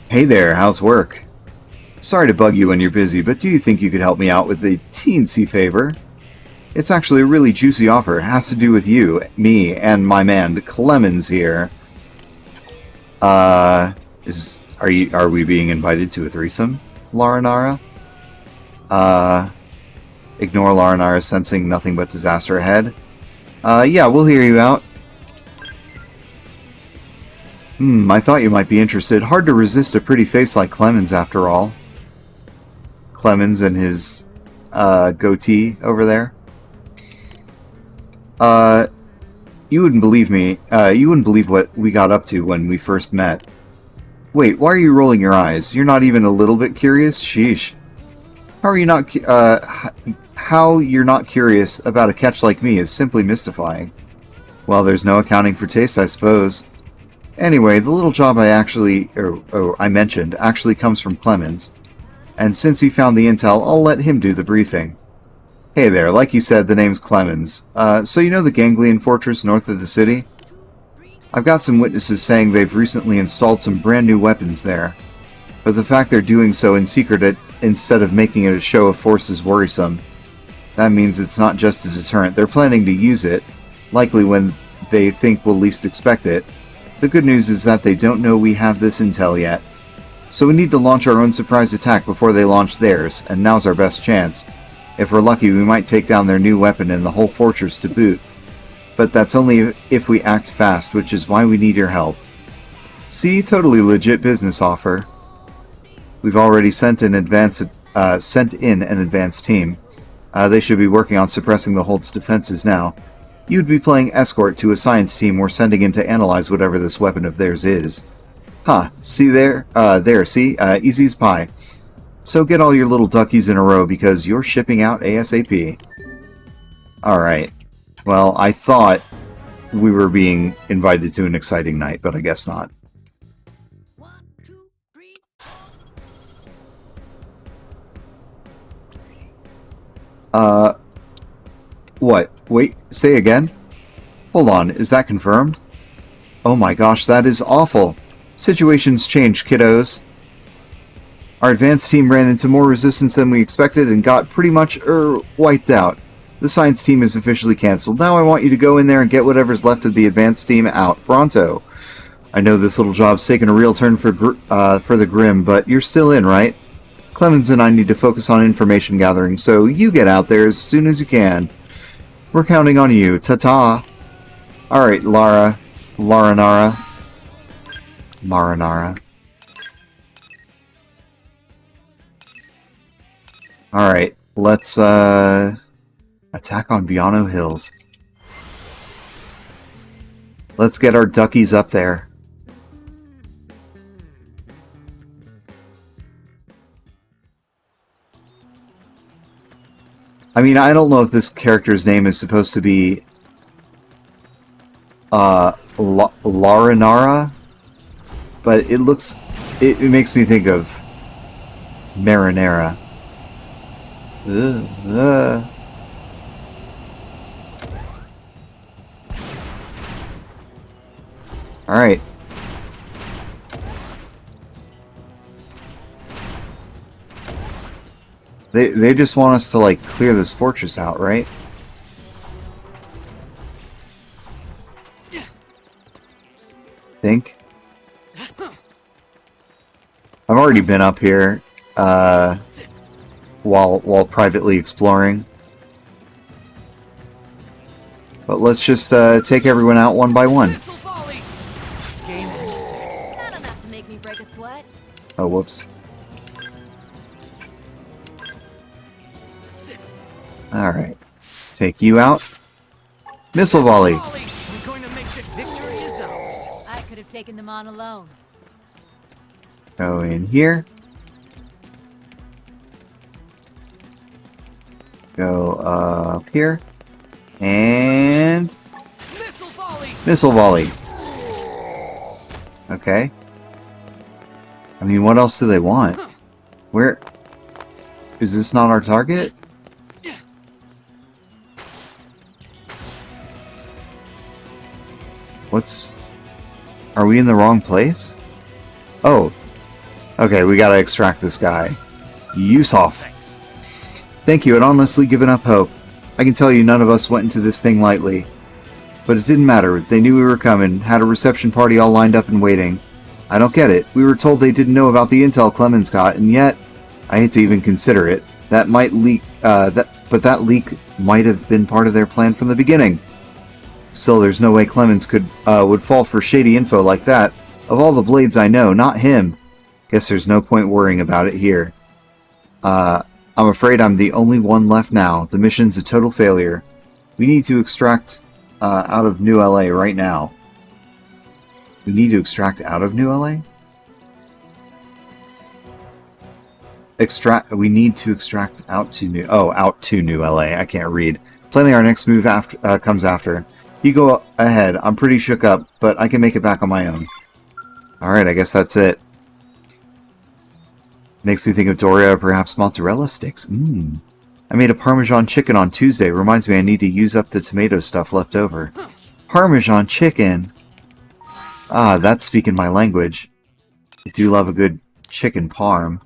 Hey there, how's work? Sorry to bug you when you're busy, but do you think you could help me out with a teensy favor? It's actually a really juicy offer. It has to do with you, me, and my man, Clemens here. Are we being invited to a threesome, Laranara? Ignore Laranara, sensing nothing but disaster ahead. Yeah, we'll hear you out. I thought you might be interested. Hard to resist a pretty face like Clemens, after all. Clemens and his, goatee over there. You wouldn't believe me. You wouldn't believe what we got up to when we first met. Wait, why are you rolling your eyes? You're not even a little bit curious? Sheesh. How are you not, how you're not curious about a catch like me is simply mystifying. Well, there's no accounting for taste, I suppose. Anyway, the little job I mentioned actually comes from Clemens. And since he found the intel, I'll let him do the briefing. Hey there, like you said, the name's Clemens. So you know the Ganglion Fortress north of the city? I've got some witnesses saying they've recently installed some brand new weapons there. But the fact they're doing so in secret instead of making it a show of force is worrisome. That means it's not just a deterrent. They're planning to use it, likely when they think we'll least expect it. The good news is that they don't know we have this intel yet. So we need to launch our own surprise attack before they launch theirs, and now's our best chance. If we're lucky, we might take down their new weapon and the whole fortress to boot. But that's only if we act fast, which is why we need your help. See, totally legit business offer. We've already sent in an advanced team. They should be working on suppressing the Hold's defenses now. You'd be playing escort to a science team we're sending in to analyze whatever this weapon of theirs is. Huh, see there? See? Easy as pie. So get all your little duckies in a row because you're shipping out ASAP. Alright. Well, I thought we were being invited to an exciting night, but I guess not. 1, 2, 3. What? Wait, say again? Hold on, is that confirmed? Oh my gosh, that is awful. Situations change, kiddos. Our advanced team ran into more resistance than we expected and got pretty much, wiped out. The science team is officially cancelled. Now I want you to go in there and get whatever's left of the advanced team out. Pronto. I know this little job's taken a real turn for the grim, but you're still in, right? Clemens and I need to focus on information gathering, so you get out there as soon as you can. We're counting on you. Ta-ta. Alright, Laranara. Alright, let's, attack on Biano Hills. Let's get our duckies up there. I mean, I don't know if this character's name is supposed to be Laranara, but it makes me think of Marinara. Alright. They just want us to, like, clear this fortress out, right? Think? I've already been up here, while privately exploring. But let's just, take everyone out one by one. missile volley. Game and set. Not enough to make me break a sweat. Oh, whoops. Alright. Take you out. Missile volley. We're going to make the victory is ours. I could have taken them on alone. Go in here. Go up here. And Missile volley. missile volley. Okay. I mean, what else do they want? Where... Is this not our target? What's... Are we in the wrong place? Oh. Okay, we gotta extract this guy. Yusof. Thanks. Thank you, I'd honestly given up hope. I can tell you none of us went into this thing lightly. But it didn't matter. They knew we were coming, had a reception party all lined up and waiting. I don't get it. We were told they didn't know about the intel Clemens got, and yet... I hate to even consider it. That might leak... But that leak might have been part of their plan from the beginning. Still, there's no way Clemens would fall for shady info like that. Of all the Blades I know, not him. Guess there's no point worrying about it here. I'm afraid I'm the only one left now. The mission's a total failure. We need to extract out of New LA right now. We need to extract out of New LA? We need to extract out to New... Oh, out to New LA. I can't read. Planning our next move comes after. You go ahead. I'm pretty shook up, but I can make it back on my own. Alright, I guess that's it. Makes me think of Doria or perhaps mozzarella sticks. I made a Parmesan chicken on Tuesday. Reminds me I need to use up the tomato stuff left over. Parmesan chicken! Ah, that's speaking my language. I do love a good chicken parm.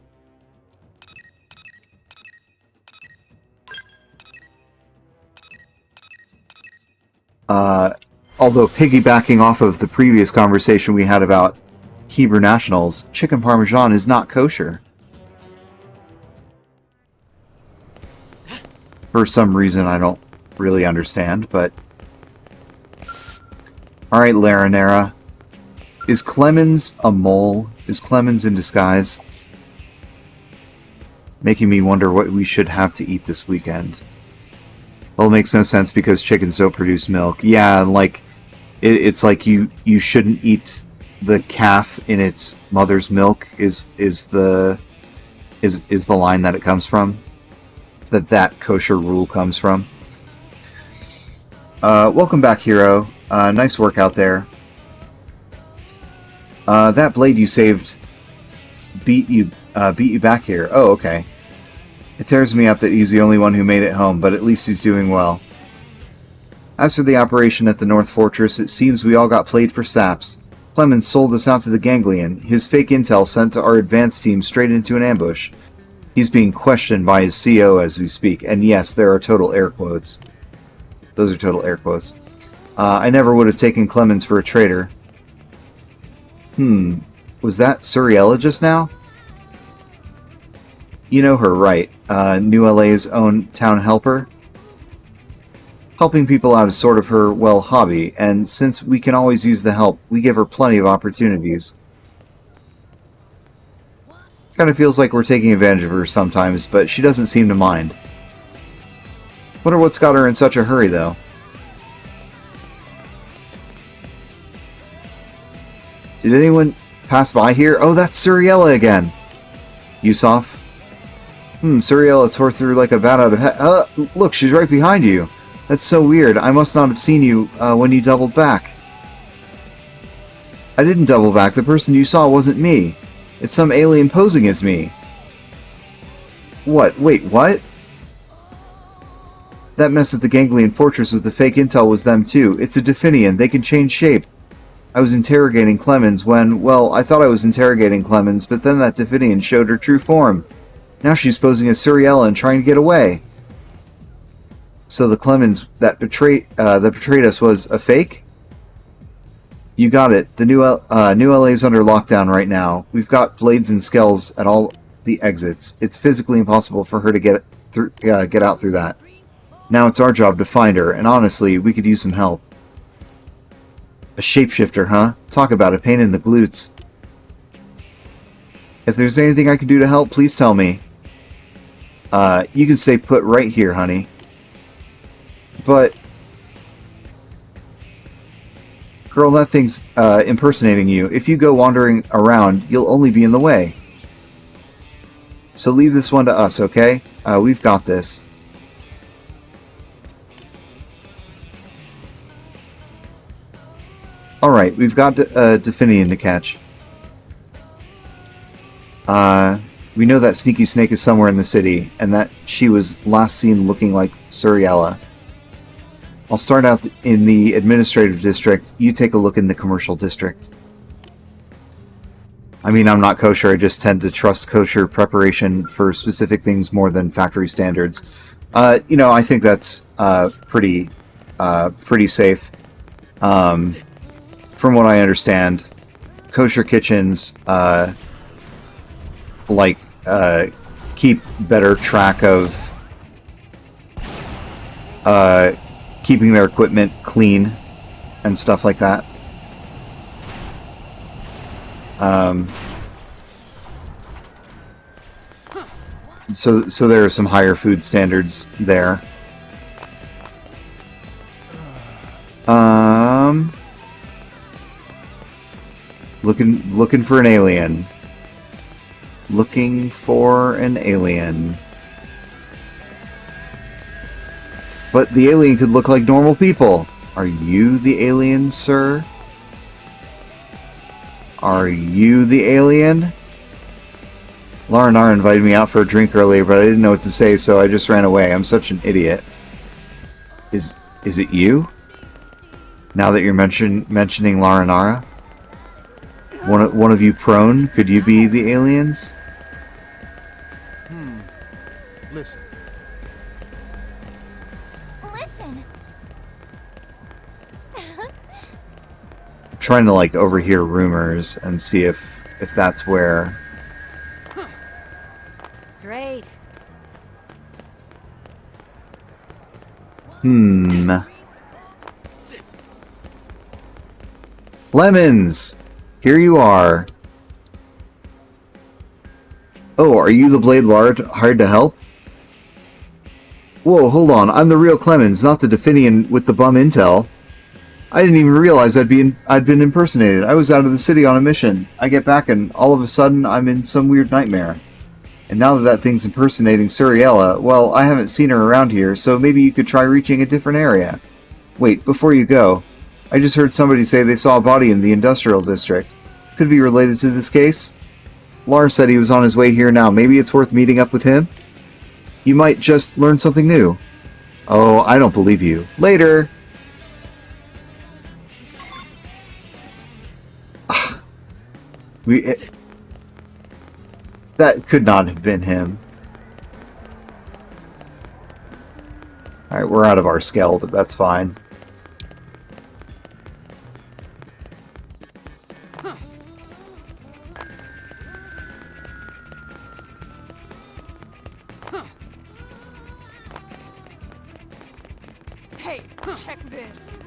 Although piggybacking off of the previous conversation we had about Hebrew nationals, chicken parmesan is not kosher. For some reason I don't really understand, but... Alright, Laranera. Is Clemens a mole? Is Clemens in disguise? Making me wonder what we should have to eat this weekend. Well, it makes no sense because chickens don't produce milk. Yeah, like, it's like you shouldn't eat the calf in its mother's milk is the line that it comes from. That kosher rule comes from. Welcome back, hero. Nice work out there. That blade you saved beat you back here. Oh, okay. It tears me up that he's the only one who made it home, but at least he's doing well. As for the operation at the North Fortress, it seems we all got played for saps. Clemens sold us out to the Ganglion. His fake intel sent our advance team straight into an ambush. He's being questioned by his CO as we speak, and yes, there are total air quotes. Those are total air quotes. I never would have taken Clemens for a traitor. Was that Suriella just now? You know her, right? New LA's own town helper? Helping people out is sort of her, well, hobby, and since we can always use the help, we give her plenty of opportunities. Kind of feels like we're taking advantage of her sometimes, but she doesn't seem to mind. Wonder what's got her in such a hurry, though. Did anyone pass by here? Oh, that's Suriella again! Yusof? Suriella tore through like a bat out of heck. Look, she's right behind you. That's so weird. I must not have seen you when you doubled back. I didn't double back. The person you saw wasn't me. It's some alien posing as me. What? Wait, what? That mess at the Ganglion Fortress with the fake intel was them too. It's a Definian. They can change shape. I was interrogating Clemens when, well, I thought I was interrogating Clemens, but then that Definian showed her true form. Now she's posing as Suriella and trying to get away. So the Clemens that betrayed us was a fake? You got it. The new LA is under lockdown right now. We've got blades and skells at all the exits. It's physically impossible for her to get out through that. Now it's our job to find her, and honestly, we could use some help. A shapeshifter, huh? Talk about a pain in the glutes. If there's anything I can do to help, please tell me. You can stay put right here, honey. But... Girl, that thing's impersonating you. If you go wandering around, you'll only be in the way. So leave this one to us, okay? We've got this. Alright, we've got Definian to catch. We know that Sneaky Snake is somewhere in the city, and that she was last seen looking like Suriella. I'll start out in the administrative district. You take a look in the commercial district. I mean, I'm not kosher. I just tend to trust kosher preparation for specific things more than factory standards. You know, I think that's pretty safe. From what I understand, kosher kitchens keep better track of keeping their equipment clean and stuff like that. So there are some higher food standards there. Looking for an alien. Looking for an alien. But the alien could look like normal people. Are you the alien, sir? Are you the alien? Laranara invited me out for a drink earlier, but I didn't know what to say, so I just ran away. I'm such an idiot. Is it you? Now that you're mentioning Laranara? One of you prone? Could you be the aliens? Listen. Listen. I'm trying to like overhear rumors and see if that's where. Great. Lemons! Here you are. Oh, are you the Blade Lord hired to help? Whoa, hold on. I'm the real Clemens, not the Definian with the bum intel. I didn't even realize I'd been impersonated. I was out of the city on a mission. I get back and all of a sudden I'm in some weird nightmare. And now that thing's impersonating Suriella, well, I haven't seen her around here, so maybe you could try reaching a different area. Wait, before you go, I just heard somebody say they saw a body in the industrial district. Could it be related to this case? Lars said he was on his way here now. Maybe it's worth meeting up with him? You might just learn something new. Oh, I don't believe you. Later! That could not have been him. Alright, we're out of our scale, but that's fine. Hey, check this.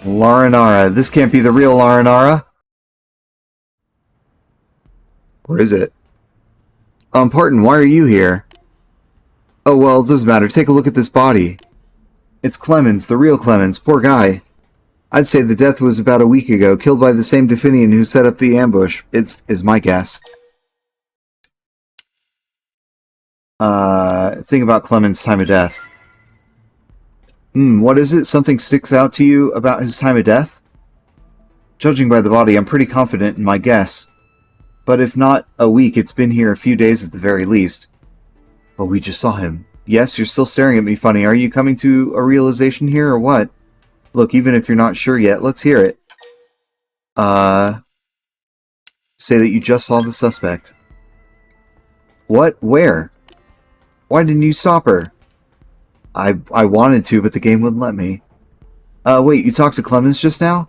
Laranara. This can't be the real Laranara. Or is it? Pardon, why are you here? Oh, well, it doesn't matter. Take a look at this body. It's Clemens, the real Clemens. Poor guy. I'd say the death was about a week ago, killed by the same Definian who set up the ambush. Is my guess. Think about Clemens' time of death. What is it? Something sticks out to you about his time of death? Judging by the body, I'm pretty confident in my guess. But if not a week, it's been here a few days at the very least. But we just saw him. Yes, you're still staring at me funny. Are you coming to a realization here or what? Look, even if you're not sure yet, let's hear it. Say that you just saw the suspect. What? Where? Why didn't you stop her? I wanted to, but the game wouldn't let me. Wait, you talked to Clemens just now?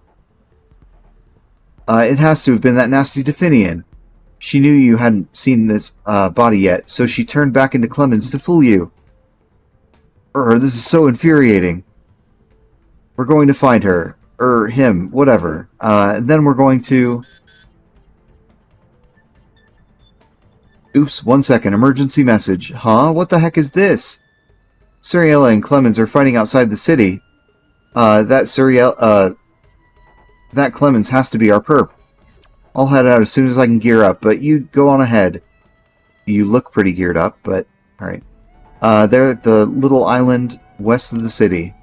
It has to have been that nasty Definian. She knew you hadn't seen this body yet, so she turned back into Clemens to fool you. This is so infuriating. We're going to find her. Him, whatever. And then we're going to... Oops, 1 second. Emergency message. Huh? What the heck is this? Suriella and Clemens are fighting outside the city. That Clemens has to be our perp. I'll head out as soon as I can gear up, but you go on ahead. You look pretty geared up, but alright. They're at the little island west of the city.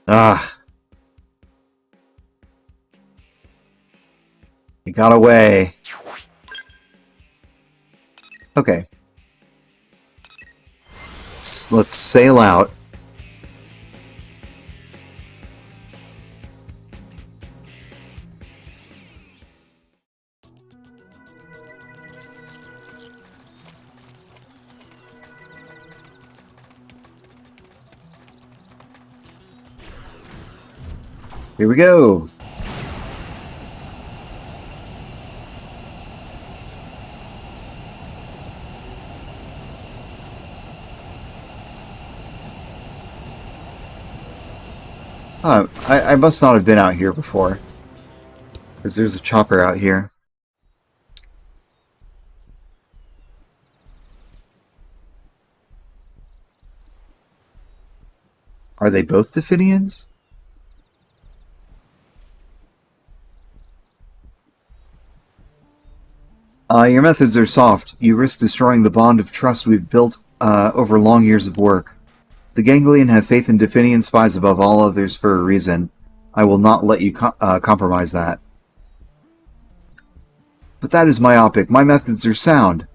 Ah. He got away. Okay. Let's sail out. Here we go. I must not have been out here before. Because there's a chopper out here. Are they both Definians? Your methods are soft. You risk destroying the bond of trust we've built over long years of work. The Ganglion have faith in Definian spies above all others for a reason. I will not let you compromise that. But that is myopic. My methods are sound.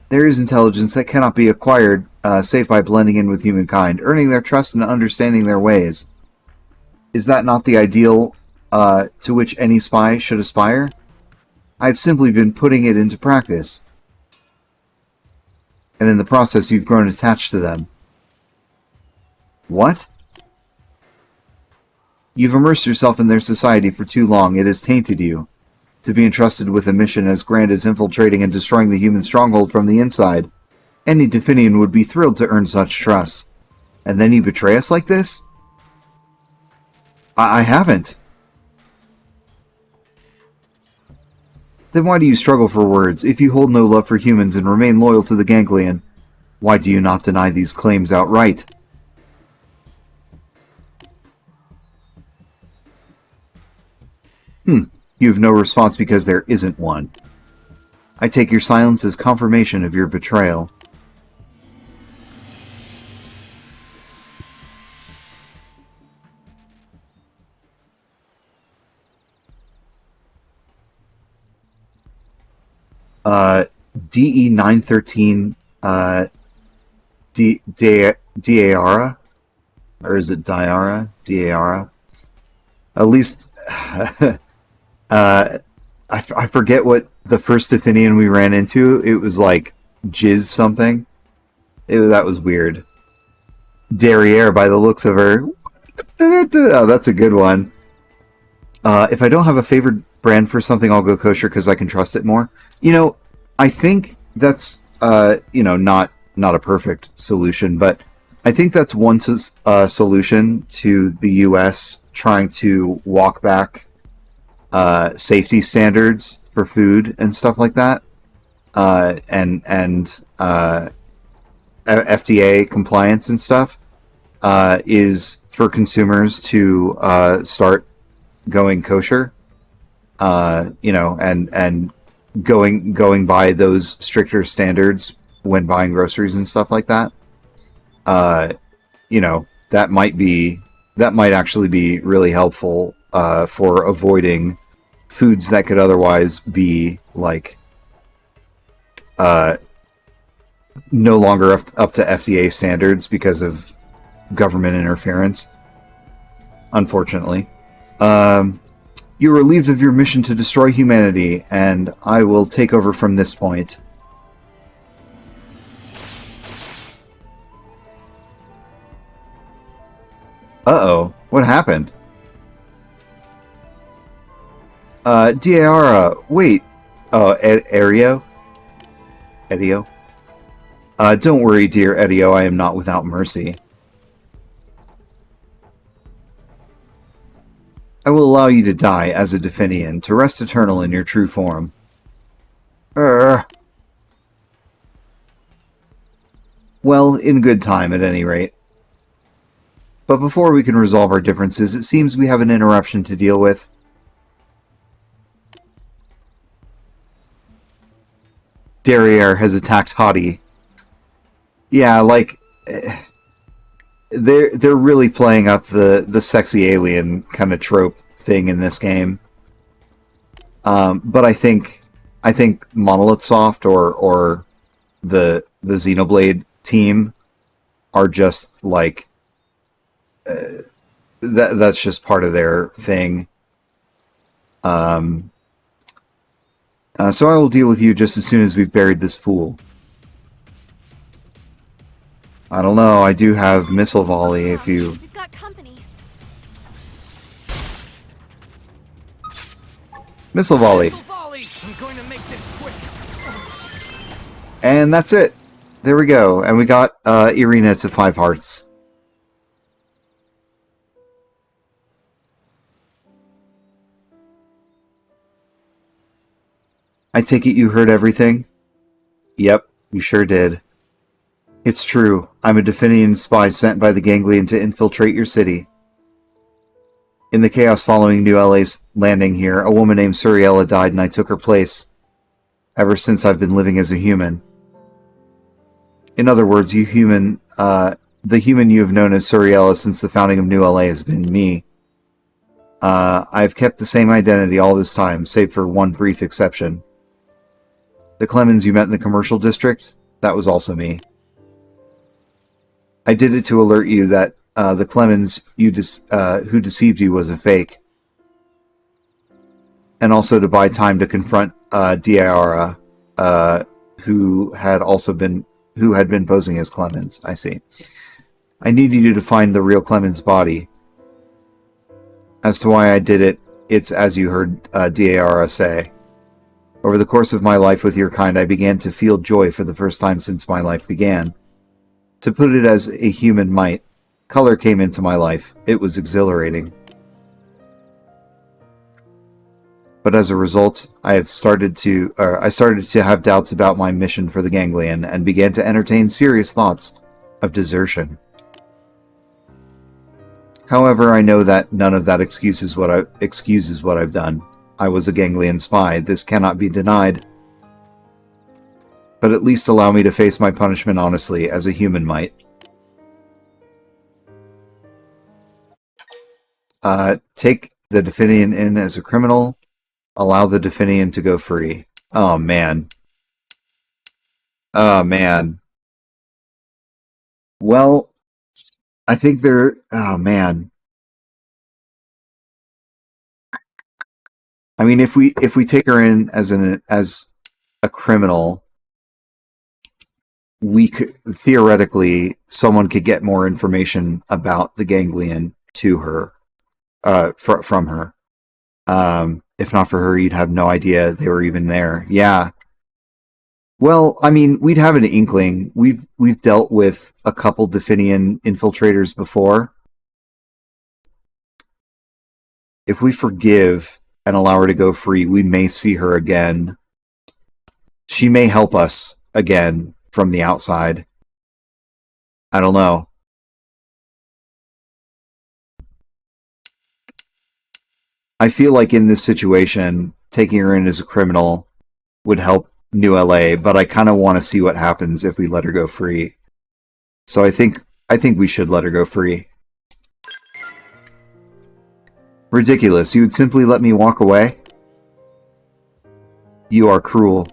There is intelligence that cannot be acquired save by blending in with humankind, earning their trust and understanding their ways. Is that not the ideal to which any spy should aspire? I've simply been putting it into practice. And in the process, you've grown attached to them. What? You've immersed yourself in their society for too long. It has tainted you. To be entrusted with a mission as grand as infiltrating and destroying the human stronghold from the inside. Any Definian would be thrilled to earn such trust. And then you betray us like this? I haven't. Then why do you struggle for words? If you hold no love for humans and remain loyal to the Ganglion, why do you not deny these claims outright? You have no response because there isn't one. I take your silence as confirmation of your betrayal. DE 913 Diara? Or is it Diara? Diara? At least I forget what the first Definian we ran into. It was like Jizz something. That was weird. Derriere by the looks of her. Oh, that's a good one. If I don't have a favorite brand for something, I'll go kosher because I can trust it more. You know, I think that's not a perfect solution, but I think that's one solution to the U.S. trying to walk back safety standards for food and stuff like that, and FDA compliance and stuff, is for consumers to start going kosher, and going by those stricter standards when buying groceries and stuff like that. That might actually be really helpful for avoiding foods that could otherwise be like no longer up to FDA standards because of government interference. Unfortunately. You are relieved of your mission to destroy humanity, and I will take over from this point. Uh-oh. What happened? Diara, wait. Oh, Erio? Edio? Don't worry, dear Edio, I am not without mercy. I will allow you to die as a Definian, to rest eternal in your true form. Well, in good time, at any rate. But before we can resolve our differences, it seems we have an interruption to deal with. Derriere has attacked Hottie. Yeah, like they're really playing up the sexy alien kind of trope thing in this game. But I think Monolith Soft or the Xenoblade team are just like that's just part of their thing. So I will deal with you just as soon as we've buried this fool. I don't know, I do have missile volley if you... We've got company. Missile volley. Missile volley! I'm going to make this quick. And that's it. There we go. And we got Irina to 5 hearts. I take it you heard everything? Yep, we sure did. It's true. I'm a Definian spy sent by the Ganglion to infiltrate your city. In the chaos following New LA's landing here, a woman named Suriella died and I took her place. Ever since I've been living as a human. In other words, the human you have known as Suriella since the founding of New LA has been me. I've kept the same identity all this time, save for one brief exception. The Clemens you met in the commercial district, that was also me. I did it to alert you that the Clemens who deceived you was a fake. And also to buy time to confront Diara, who had been posing as Clemens. I see. I needed you to find the real Clemens' body. As to why I did it, it's as you heard Diara say. Over the course of my life with your kind, I began to feel joy for the first time since my life began. To put it as a human might, color came into my life. It was exhilarating. But as a result, I started to have doubts about my mission for the Ganglion and began to entertain serious thoughts of desertion. However, I know that none of that excuses what I've done. I was a Ganglion spy. This cannot be denied. But at least allow me to face my punishment honestly, as a human might. Take the Definian in as a criminal. Allow the Definian to go free. Oh, man. Oh, man. Well, I think they're... Oh, man. I mean, if we take her in as a criminal... we could theoretically someone could get more information about the Ganglion to her, from her. If not for her, you'd have no idea they were even there. Yeah. Well, I mean, we'd have an inkling. We've dealt with a couple Definian infiltrators before. If we forgive and allow her to go free, we may see her again. She may help us again. From the outside. I don't know. I feel like in this situation, taking her in as a criminal would help New LA, but I kind of want to see what happens if we let her go free. So I think we should let her go free. Ridiculous. You would simply let me walk away? You are cruel.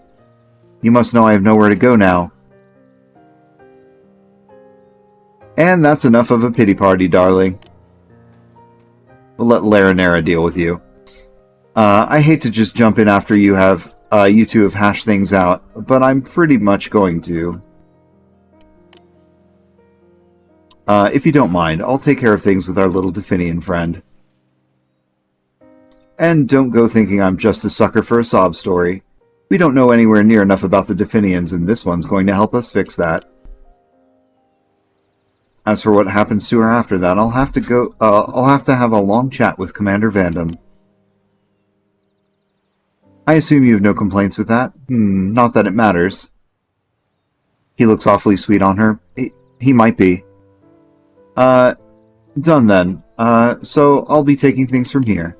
You must know I have nowhere to go now. And that's enough of a pity party, darling. We'll let Laranera deal with you. I hate to just jump in after you two have hashed things out, but I'm pretty much going to. If you don't mind, I'll take care of things with our little Definian friend. And don't go thinking I'm just a sucker for a sob story. We don't know anywhere near enough about the Definians, and this one's going to help us fix that. As for what happens to her after that, I'll have to have a long chat with Commander Vandam. I assume you have no complaints with that? Not that it matters. He looks awfully sweet on her. He might be. Done then. So I'll be taking things from here.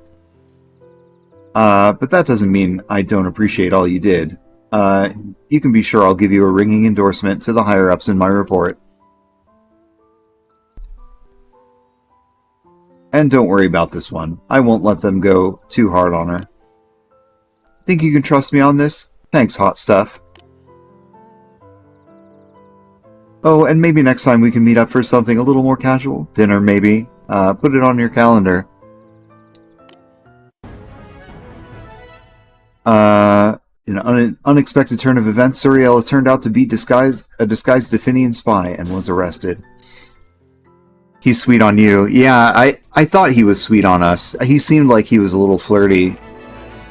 But that doesn't mean I don't appreciate all you did. you can be sure I'll give you a ringing endorsement to the higher-ups in my report. And don't worry about this one. I won't let them go too hard on her. Think you can trust me on this? Thanks, hot stuff. Oh, and maybe next time we can meet up for something a little more casual. Dinner, maybe. Put it on your calendar. In an unexpected turn of events, Suriel turned out to be a disguised Definian spy and was arrested. He's sweet on you. Yeah, I thought he was sweet on us. He seemed like he was a little flirty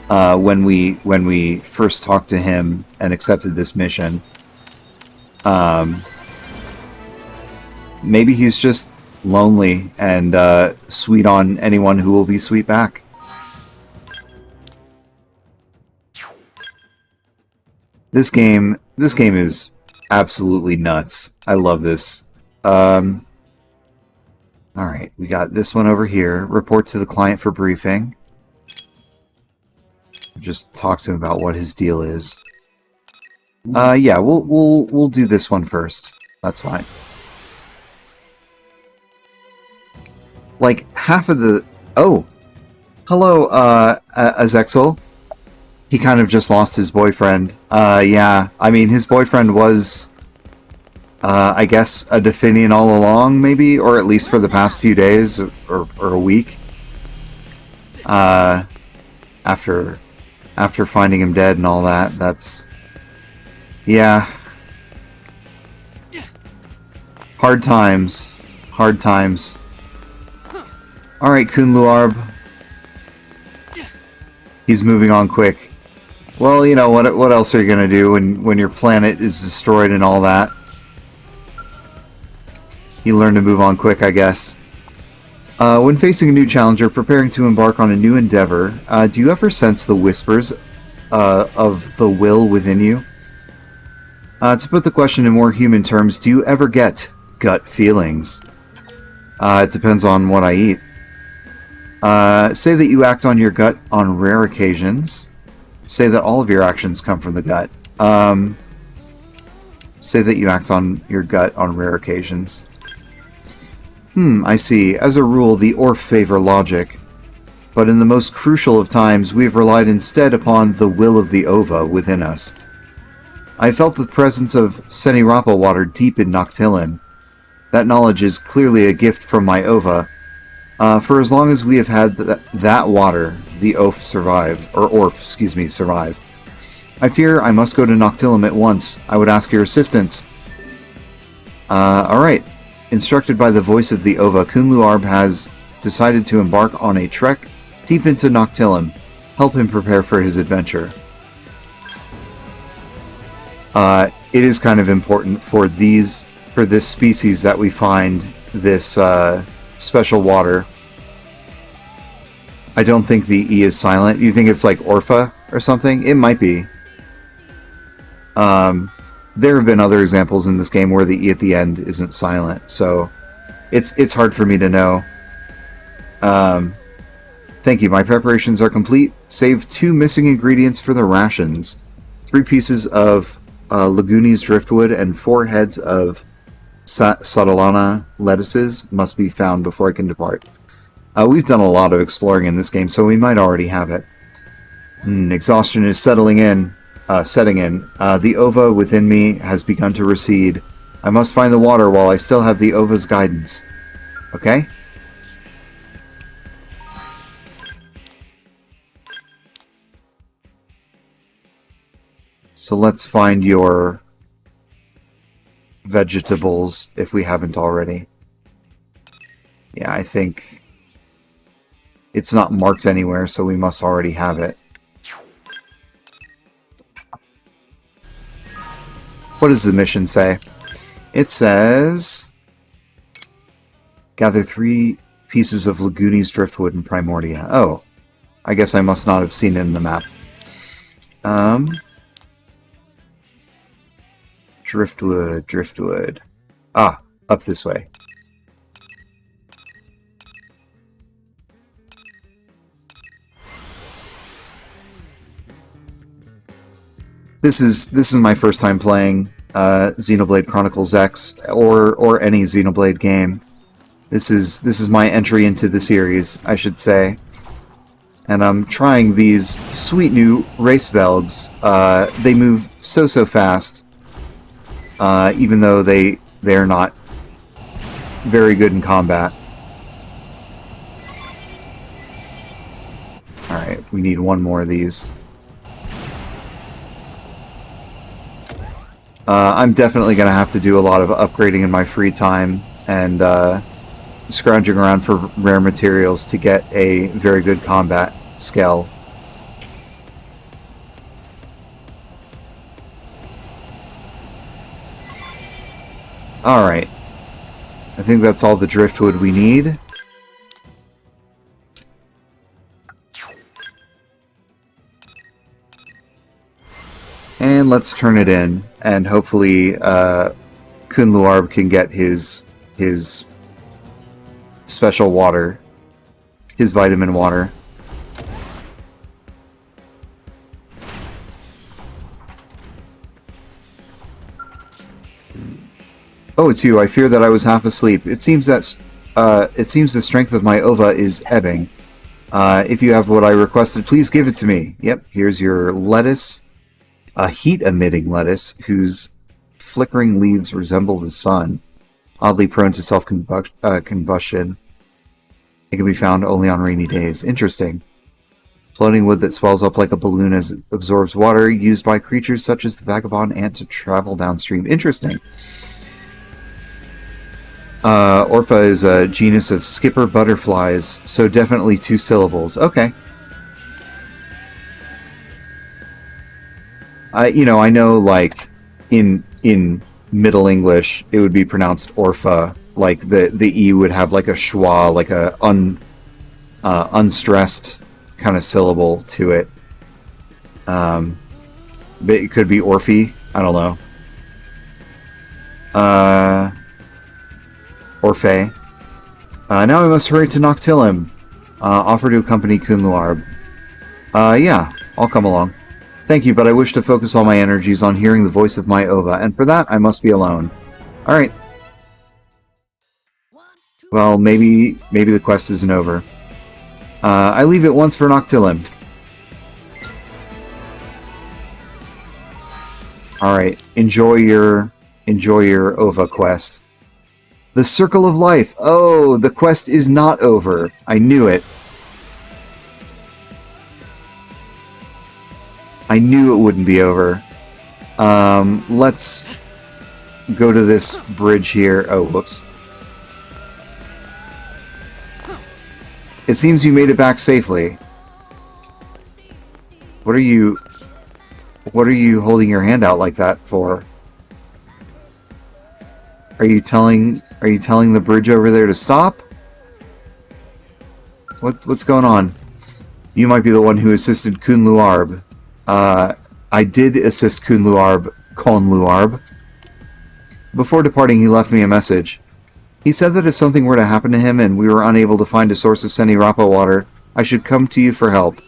when we first talked to him and accepted this mission. Maybe he's just lonely and sweet on anyone who will be sweet back. This game is absolutely nuts. I love this. Alright, we got this one over here. Report to the client for briefing. Just talk to him about what his deal is. Yeah, we'll do this one first. That's fine. Like, half of the... Oh! Hello, Azexel. He kind of just lost his boyfriend. Yeah, I mean, his boyfriend was, I guess, a Definian all along, maybe? Or at least for the past few days, or a week. After finding him dead and all that, that's... Yeah. Hard times. Hard times. Alright, Kunluarb. He's moving on quick. Well, you know, what else are you gonna do when your planet is destroyed and all that? You learn to move on quick, I guess. When facing a new challenge or preparing to embark on a new endeavor, do you ever sense the whispers of the will within you? To put the question in more human terms, do you ever get gut feelings? It depends on what I eat. Say that you act on your gut on rare occasions. Say that all of your actions come from the gut. Say that you act on your gut on rare occasions. I see. As a rule, the Orf favor logic. But in the most crucial of times, we have relied instead upon the will of the Ova within us. I felt the presence of Senirapa water deep in Noctilum. That knowledge is clearly a gift from my Ova. For as long as we have had that water, the Orf survive. I fear I must go to Noctilum at once. I would ask your assistance. Alright. Instructed by the voice of the Ova, Kunluarb has decided to embark on a trek deep into Noctilum. Help him prepare for his adventure. It is kind of important for this species that we find this special water. I don't think the E is silent. You think it's like Orpha or something? It might be. There have been other examples in this game where the E at the end isn't silent, so it's hard for me to know. Thank you. My preparations are complete. Save 2 missing ingredients for the rations. 3 pieces of Laguni's driftwood and 4 heads of Sodolana lettuces must be found before I can depart. We've done a lot of exploring in this game, so we might already have it. Exhaustion is setting in. The Ova within me has begun to recede. I must find the water while I still have the Ova's guidance. Okay? So let's find your vegetables, if we haven't already. Yeah, I think it's not marked anywhere, so we must already have it. What does the mission say? It says... Gather 3 pieces of Laguni's driftwood and Primordia. Oh. I guess I must not have seen it in the map. Driftwood. Ah, up this way. This is my first time playing Xenoblade Chronicles X or any Xenoblade game. This is my entry into the series, I should say. And I'm trying these sweet new race Velgs. They move so fast, even though they're not very good in combat. Alright, we need one more of these. I'm definitely going to have to do a lot of upgrading in my free time and scrounging around for rare materials to get a very good combat skill. Alright. I think that's all the driftwood we need. And let's turn it in, and hopefully Kunluarb can get his special water, his vitamin water. Oh, it's you. I fear that I was half asleep. It seems the strength of my ova is ebbing. If you have what I requested, please give it to me. Yep, here's your lettuce. A heat-emitting lettuce whose flickering leaves resemble the sun, oddly prone to self-combustion. It can be found only on rainy days. Interesting. Floating wood that swells up like a balloon as it absorbs water, used by creatures such as the vagabond ant to travel downstream. Interesting. Orpha is a genus of skipper butterflies, so definitely 2 syllables. Okay. I know, like, in Middle English, it would be pronounced Orpha. Like, the E would have, like, a schwa, like a unstressed kind of syllable to it. But it could be Orphe. I don't know. Orphe. Now we must hurry to Noctilum. Offer to accompany Kunluarb. Yeah, I'll come along. Thank you, but I wish to focus all my energies on hearing the voice of my ova, and for that, I must be alone. Alright. Well, maybe the quest isn't over. I leave it once for Noctilum. Alright, enjoy your ova quest. The Circle of Life! Oh, the quest is not over. I knew it. I knew it wouldn't be over. Let's go to this bridge here. Oh, whoops. It seems you made it back safely. What are you holding your hand out like that for? Are you telling the bridge over there to stop? What's going on? You might be the one who assisted Kunluarb. I did assist Konluarb. Before departing, he left me a message. He said that if something were to happen to him and we were unable to find a source of Senirapa water, I should come to you for help.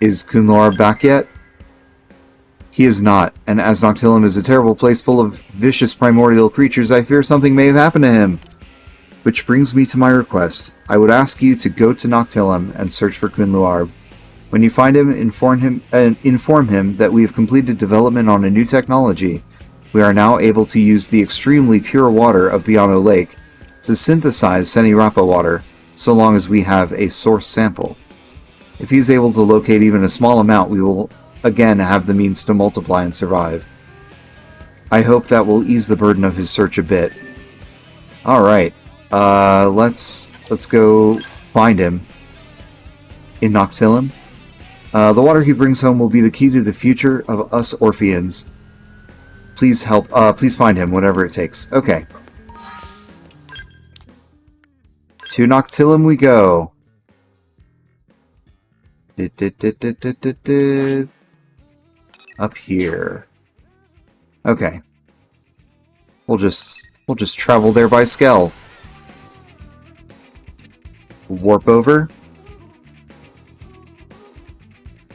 Is Kunluarb back yet? He is not, and as Noctilum is a terrible place full of vicious primordial creatures, I fear something may have happened to him. Which brings me to my request. I would ask you to go to Noctilum and search for Kunluarb. When you find him, inform him that we have completed development on a new technology. We are now able to use the extremely pure water of Biano Lake to synthesize Senirapa water, so long as we have a source sample. If he is able to locate even a small amount, we will again have the means to multiply and survive. I hope that will ease the burden of his search a bit. Alright. Let's go find him in Noctilum. The water he brings home will be the key to the future of us Orpheans. Please help. Please find him, whatever it takes. Okay. To Noctilum we go. Up here. Okay. We'll just travel there by Skell. Warp over.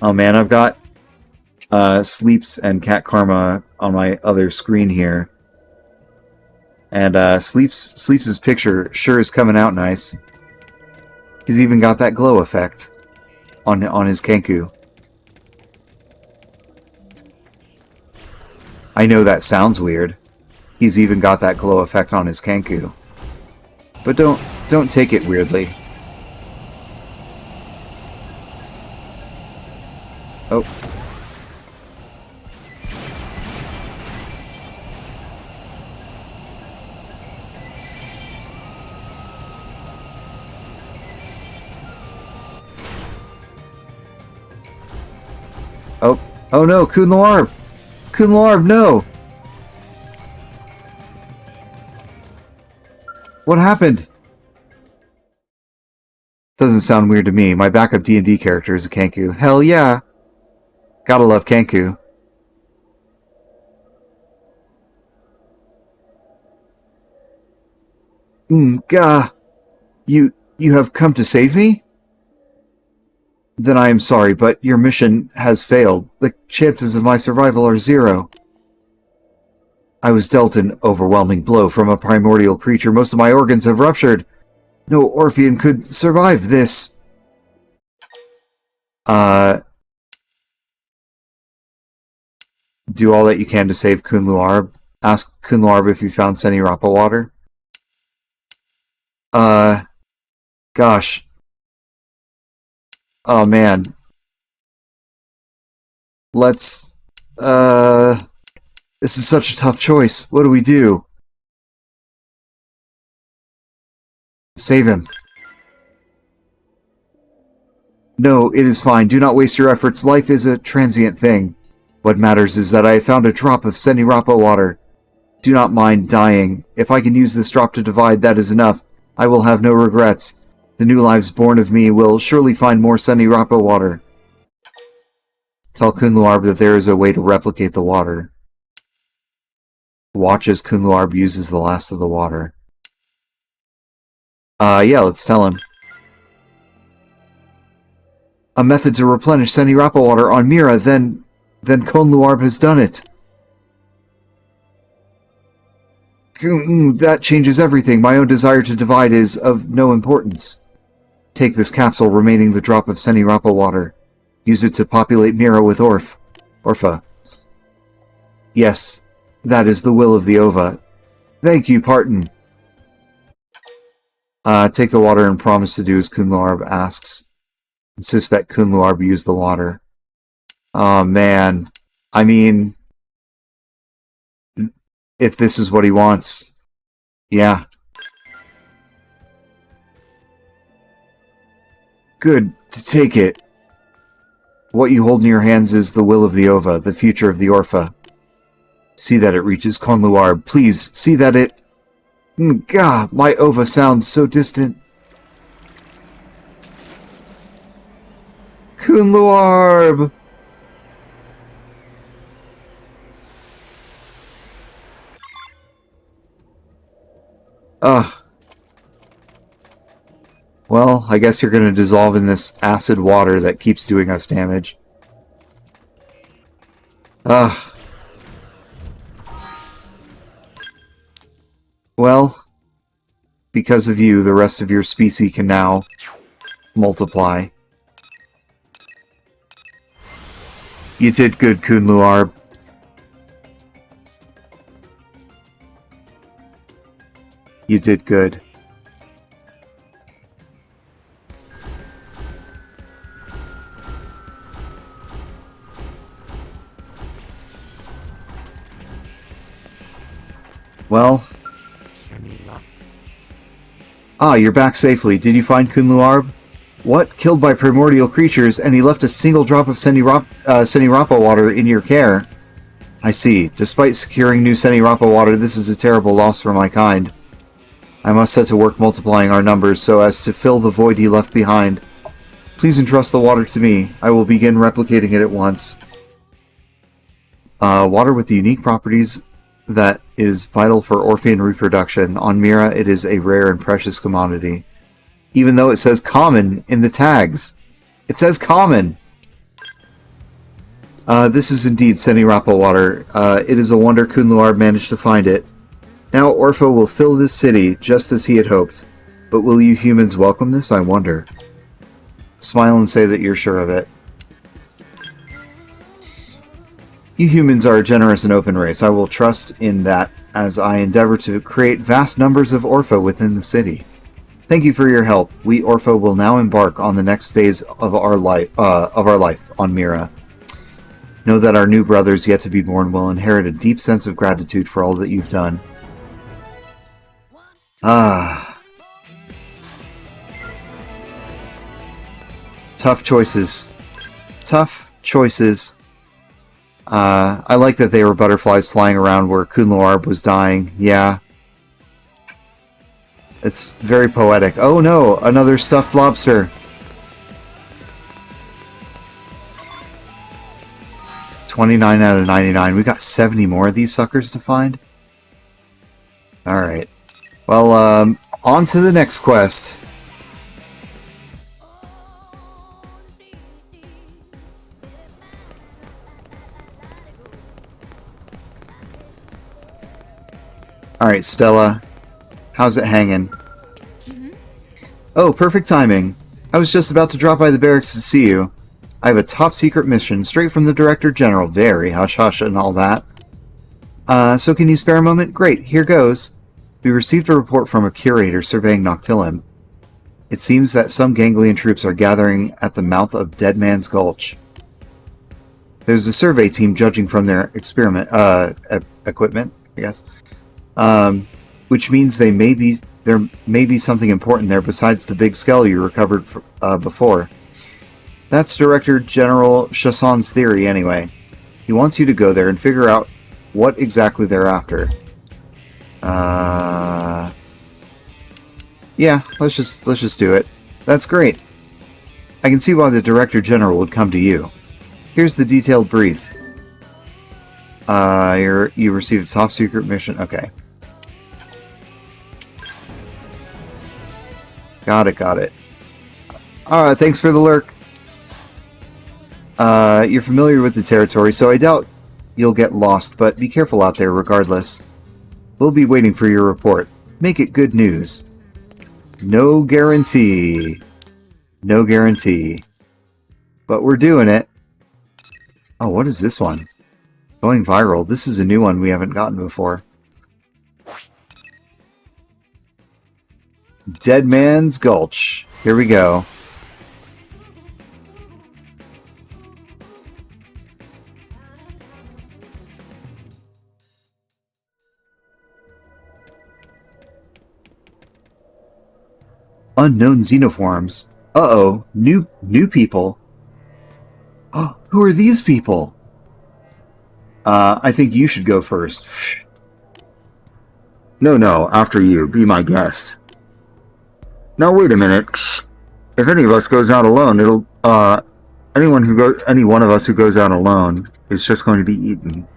Oh man, I've got Sleeps and Cat Karma on my other screen here. And Sleeps' picture sure is coming out nice. He's even got that glow effect on his Kenku. I know that sounds weird. He's even got that glow effect on his Kenku. But don't take it weirdly. Oh. Oh. Oh no, Kun Loarb! Kun Loarb, no! What happened? Doesn't sound weird to me. My backup D&D character is a Kenku. Hell yeah! Gotta love Kenku. Gah! You have come to save me? Then I am sorry, but your mission has failed. The chances of my survival are 0. I was dealt an overwhelming blow from a primordial creature. Most of my organs have ruptured. No Orphean could survive this. Do all that you can to save Kun Loarb. Ask Kun Loarb if you found Senirapa water. Gosh. Oh man. Let's, this is such a tough choice. What do we do? Save him. No, it is fine. Do not waste your efforts. Life is a transient thing. What matters is that I have found a drop of Senirapa water. Do not mind dying. If I can use this drop to divide, that is enough. I will have no regrets. The new lives born of me will surely find more Senirapa water. Tell Kun Loarb that there is a way to replicate the water. Watch as Kun Loarb uses the last of the water. Yeah, let's tell him. A method to replenish Senirapa water on Mira, then Kun Loarb has done it. That changes everything. My own desire to divide is of no importance. Take this capsule remaining the drop of Senirapa water. Use it to populate Mira with Orpha. Yes, that is the will of the Ova. Thank you, Parton. Take the water and promise to do as Kun Loarb asks. Insist that Kun Loarb use the water. Oh man. I mean, if this is what he wants, yeah. Good, to take it. What you hold in your hands is the will of the Ova, the future of the Orpha. See that it reaches Kun Loarb. Please, see that it... Gah, my Ova sounds so distant. Kun Loarb! Well, I guess you're gonna dissolve in this acid water that keeps doing us damage. Well, because of you, the rest of your species can now multiply. You did good, Kun Loarb. You did good. Well... Ah, you're back safely. Did you find Kun Loarb? What? Killed by primordial creatures, and he left a single drop of Senirapa water in your care. I see. Despite securing new Senirapa water, this is a terrible loss for my kind. I must set to work multiplying our numbers so as to fill the void he left behind. Please entrust the water to me. I will begin replicating it at once. Water with the unique properties that is vital for Orphean reproduction. On Mira, it is a rare and precious commodity. Even though it says common in the tags. It says common! This is indeed Seni-Rappa water. It is a wonder Kunluar managed to find it. Now Orpho will fill this city, just as he had hoped. But will you humans welcome this, I wonder? Smile and say that you're sure of it. You humans are a generous and open race. I will trust in that as I endeavor to create vast numbers of Orpho within the city. Thank you for your help. We Orpho will now embark on the next phase of our life on Mira. Know that our new brothers yet to be born will inherit a deep sense of gratitude for all that you've done. Tough choices. Tough choices. I like that they were butterflies flying around where Kunluar was dying. Yeah. It's very poetic. Oh no, another stuffed lobster. 29 out of 99. We got 70 more of these suckers to find. Alright. Well, on to the next quest. Alright, Stella. How's it hanging? Oh, perfect timing. I was just about to drop by the barracks to see you. I have a top-secret mission, straight from the Director General. Very hush-hush and all that. So can you spare a moment? Great, here goes. We received a report from a curator surveying Noctilum. It seems that some Ganglion troops are gathering at the mouth of Dead Man's Gulch. There's a survey team judging from their equipment, I guess. Which means there may be something important there besides the big skull you recovered before. That's Director General Chassan's theory, anyway. He wants you to go there and figure out what exactly they're after. Yeah, let's just do it. That's great. I can see why the Director General would come to you. Here's the detailed brief. You received a top secret mission. Okay. Got it. Thanks for the lurk. You're familiar with the territory, so I doubt you'll get lost, but be careful out there regardless. We'll be waiting for your report. Make it good news. No guarantee. No guarantee. But we're doing it. Oh, what is this one? Going viral. This is a new one we haven't gotten before. Dead Man's Gulch. Here we go. Unknown xenoforms. Uh-oh. New people. Oh, who are these people? I think you should go first. No, after you. Be my guest. Now wait a minute. If any of us goes out alone, it'll any one of us who goes out alone is just going to be eaten.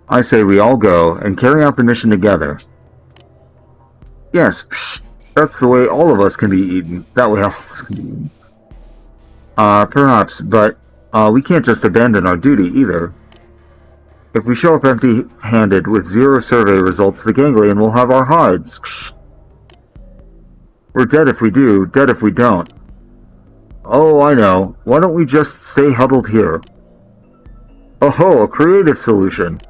I say we all go and carry out the mission together. Yes, that's the way all of us can be eaten. That way all of us can be eaten. Perhaps, but we can't just abandon our duty either. If we show up empty-handed with 0 survey results, the Ganglion will have our hides. We're dead if we do, dead if we don't. Oh, I know. Why don't we just stay huddled here? Oh-ho, a creative solution.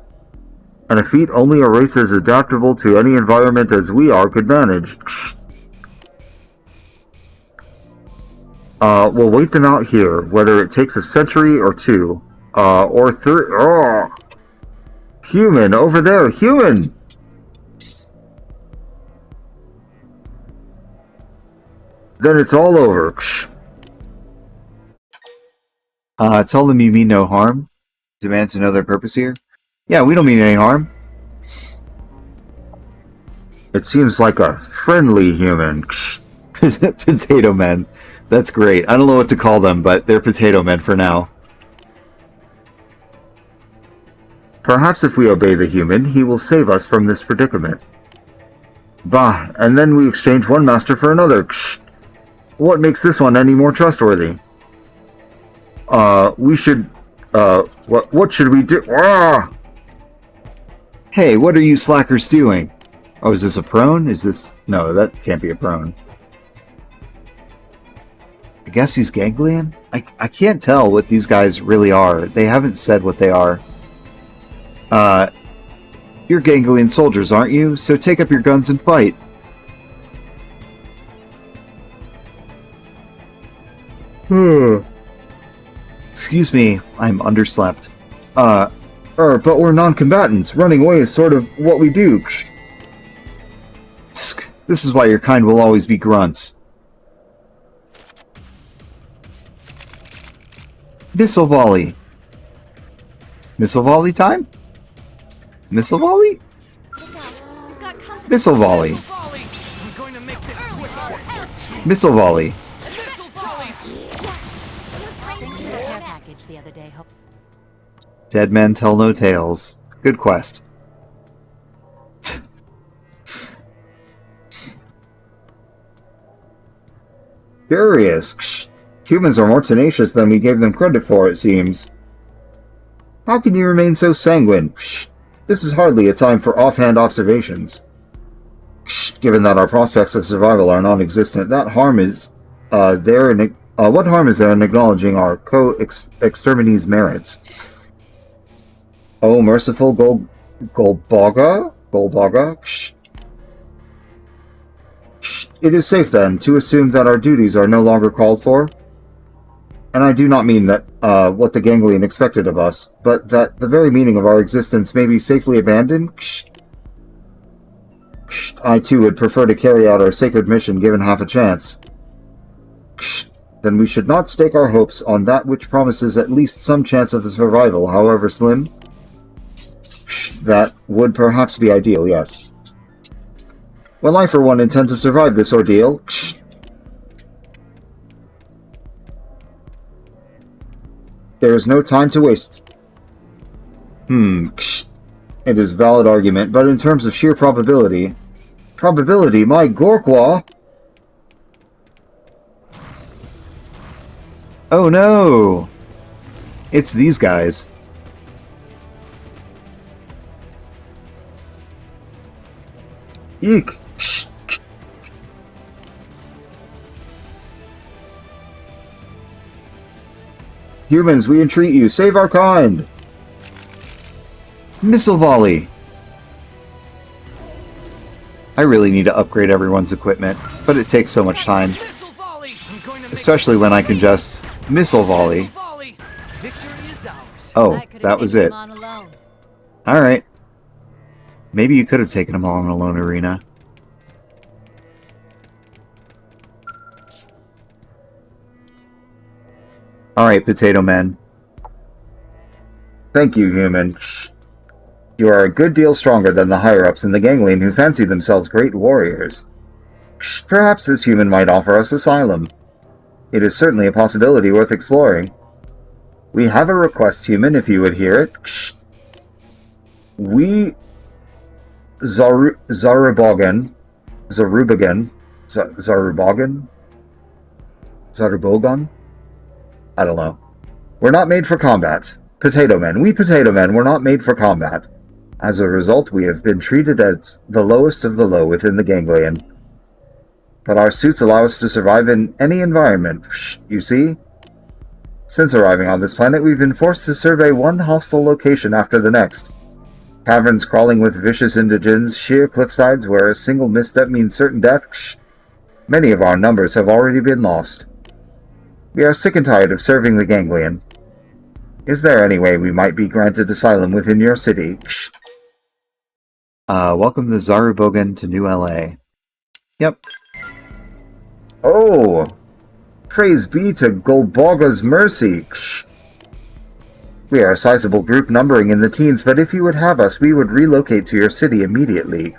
And a feat only a race as adaptable to any environment as we are could manage. We'll wait them out here, whether it takes a century or 2. Or 3. Oh! Human, over there, human! Then it's all over. Tell them you mean no harm. Demand to know their purpose here. Yeah, we don't mean any harm. It seems like a friendly human. Potato men. That's great. I don't know what to call them, but they're potato men for now. Perhaps if we obey the human, he will save us from this predicament. Bah, and then we exchange one master for another. What makes this one any more trustworthy? We should What should we do? Ah! Hey, what are you slackers doing? Oh, is this a prone? Is this... No, that can't be a prone. I guess he's ganglion? I can't tell what these guys really are. They haven't said what they are. You're ganglion soldiers, aren't you? So take up your guns and fight. Excuse me, I'm underslept. But we're non-combatants. Running away is sort of what we do. This is why your kind will always be grunts. Missile volley. Missile volley time? Missile volley? You've got company. Missile volley. Missile volley! I'm going to make this quick. Missile volley. Missile volley! Thanks for the care package the other day. Dead men tell no tales. Good quest. Curious. Humans are more tenacious than we gave them credit for, it seems. How can you remain so sanguine? This is hardly a time for offhand observations. Given that our prospects of survival are non-existent, what harm is there in acknowledging our co-exterminee's merits? Oh, merciful Golbaga? It is safe, then, to assume that our duties are no longer called for? And I do not mean that, what the ganglion expected of us, but that the very meaning of our existence may be safely abandoned? I, too, would prefer to carry out our sacred mission given half a chance. Then we should not stake our hopes on that which promises at least some chance of survival, however slim. That would perhaps be ideal, yes. Well, I for one intend to survive this ordeal. There is no time to waste. It is a valid argument, but in terms of sheer probability... Probability, my Gorkwa! Oh no! It's these guys. Eek! Humans, we entreat you, save our kind! Missile volley! I really need to upgrade everyone's equipment, but it takes so much time. Missile volley! I'm going to make Especially when I can just missile volley. Missile volley! Victory is ours. Oh, that was it. Alright. Maybe you could have taken him on Alone Arena. Alright, Potato Men. Thank you, human. You are a good deal stronger than the higher-ups in the ganglion who fancy themselves great warriors. Perhaps this human might offer us asylum. It is certainly a possibility worth exploring. We have a request, human, if you would hear it. We... Zarubogan? I don't know. We're not made for combat. Potato Men. We Potato Men were not made for combat. As a result, we have been treated as the lowest of the low within the ganglion. But our suits allow us to survive in any environment, you see? Since arriving on this planet, we've been forced to survey one hostile location after the next. Caverns crawling with vicious indigents, sheer cliffsides where a single misstep means certain death. Many of our numbers have already been lost. We are sick and tired of serving the ganglion. Is there any way we might be granted asylum within your city? Welcome the Zarubogan to New LA. Yep. Oh! Praise be to Golbaga's mercy! We are a sizable group numbering in the teens, but if you would have us, we would relocate to your city immediately.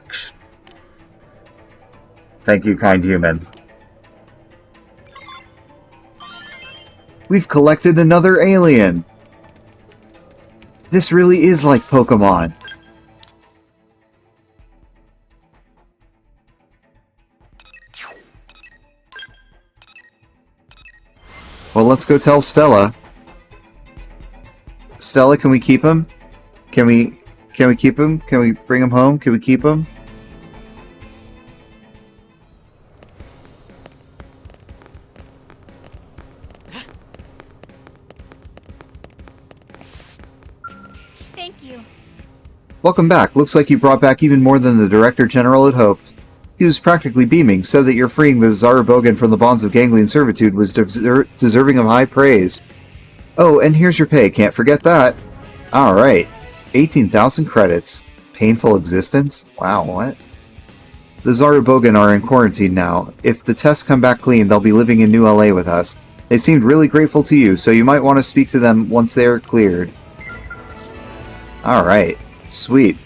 Thank you, kind human. We've collected another alien! This really is like Pokemon. Well, let's go tell Stella. Stella, can we keep him? Can we keep him? Can we bring him home? Can we keep him? Thank you. Welcome back. Looks like you brought back even more than the Director General had hoped. He was practically beaming, said that your freeing the Zarubogan from the bonds of ganglion servitude was deserving of high praise. Oh, and here's your pay, can't forget that. Alright. 18,000 credits. Painful existence? Wow, what? The Zarubogan are in quarantine now. If the tests come back clean, they'll be living in New LA with us. They seemed really grateful to you, so you might want to speak to them once they are cleared. Alright. Sweet.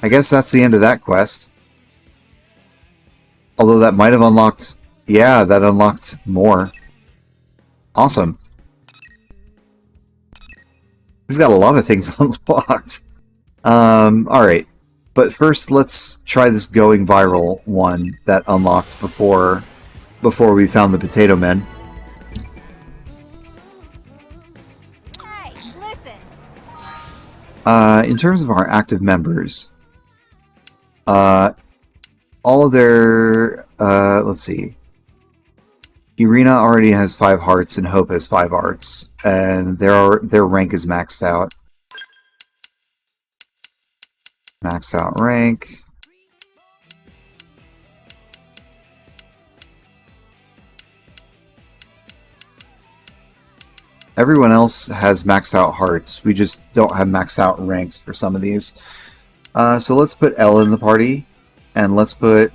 I guess that's the end of that quest. Although that might have unlocked... Yeah, that unlocked more. Awesome. We've got a lot of things unlocked. Alright. But first, let's try this going viral one that unlocked before we found the Potato Men. Hey, listen. In terms of our active members, all of their, let's see. Irina already has 5 hearts and Hope has 5 hearts, and their rank is maxed out. Maxed out rank. Everyone else has maxed out hearts. We just don't have maxed out ranks for some of these. So let's put Elle in the party, and let's put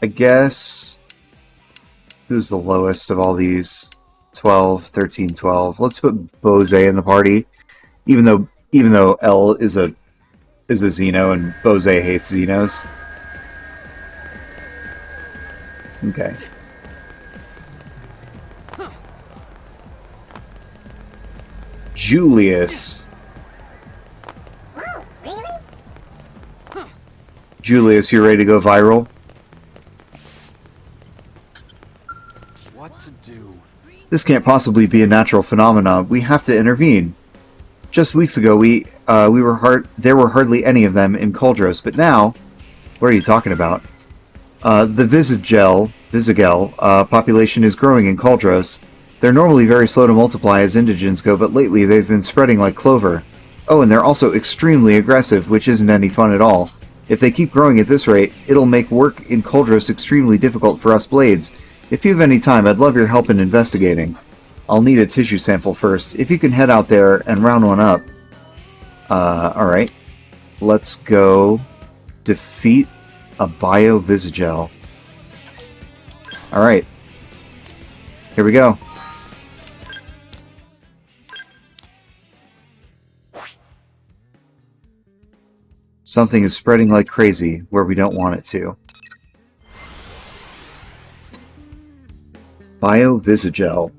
I guess who's the lowest of all these? 12, 13, 12. Let's put Bose in the party. Even though Elle is a Xeno and Bose hates Xenos. Okay. Julius. Julius, you ready to go viral? What to do? This can't possibly be a natural phenomenon. We have to intervene. Just weeks ago, there were hardly any of them in Koldros, but now, what are you talking about? The Visigel population is growing in Koldros. They're normally very slow to multiply as indigents go, but lately they've been spreading like clover. Oh, and they're also extremely aggressive, which isn't any fun at all. If they keep growing at this rate, it'll make work in Koldros extremely difficult for us blades. If you have any time, I'd love your help in investigating. I'll need a tissue sample first. If you can head out there and round one up. Alright. Let's go defeat a Biovisigel. Alright. Here we go. Something is spreading like crazy where we don't want it to. Biovisigel.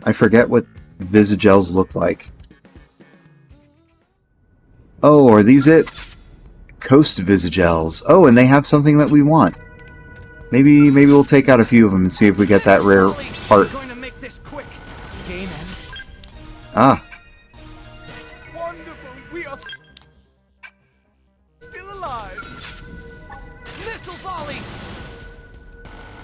I forget what Visigels look like. Oh, are these it? Coast Visigels. Oh, and they have something that we want. Maybe we'll take out a few of them and see if we get that rare part. Going to make this quick. Game ends. Ah. That's wonderful. We are still alive. Missile volley.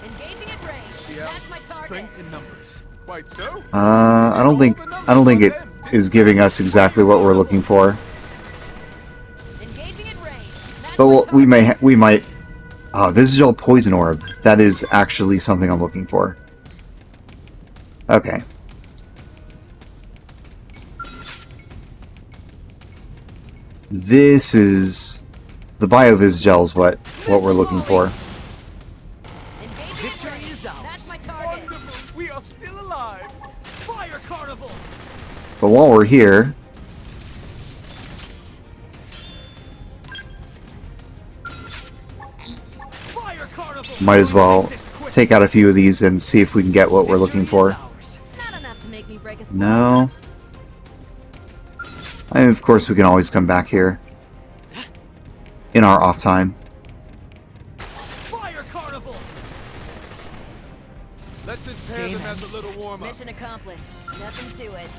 Engaging at range. Yeah. That's my target. Strength in numbers. Quite so. I don't think it is giving us exactly what we're looking for. Engaging at range. That's But my we might. Visigel Poison Orb. That is actually something I'm looking for. Okay. This is the Biovisigel is what we're looking for. Engaging at Victory range. is ours. That's my target. Wonderful. We are still alive. Fire carnival. But while we're here, Fire carnival. might as well take out a few of these and see if we can get what we're looking for. Not enough to make me break a sweat. No. And of course, we can always come back here in our off time. Fire carnival. Let's impair them as a little warm-up. Mission accomplished. Nothing to it.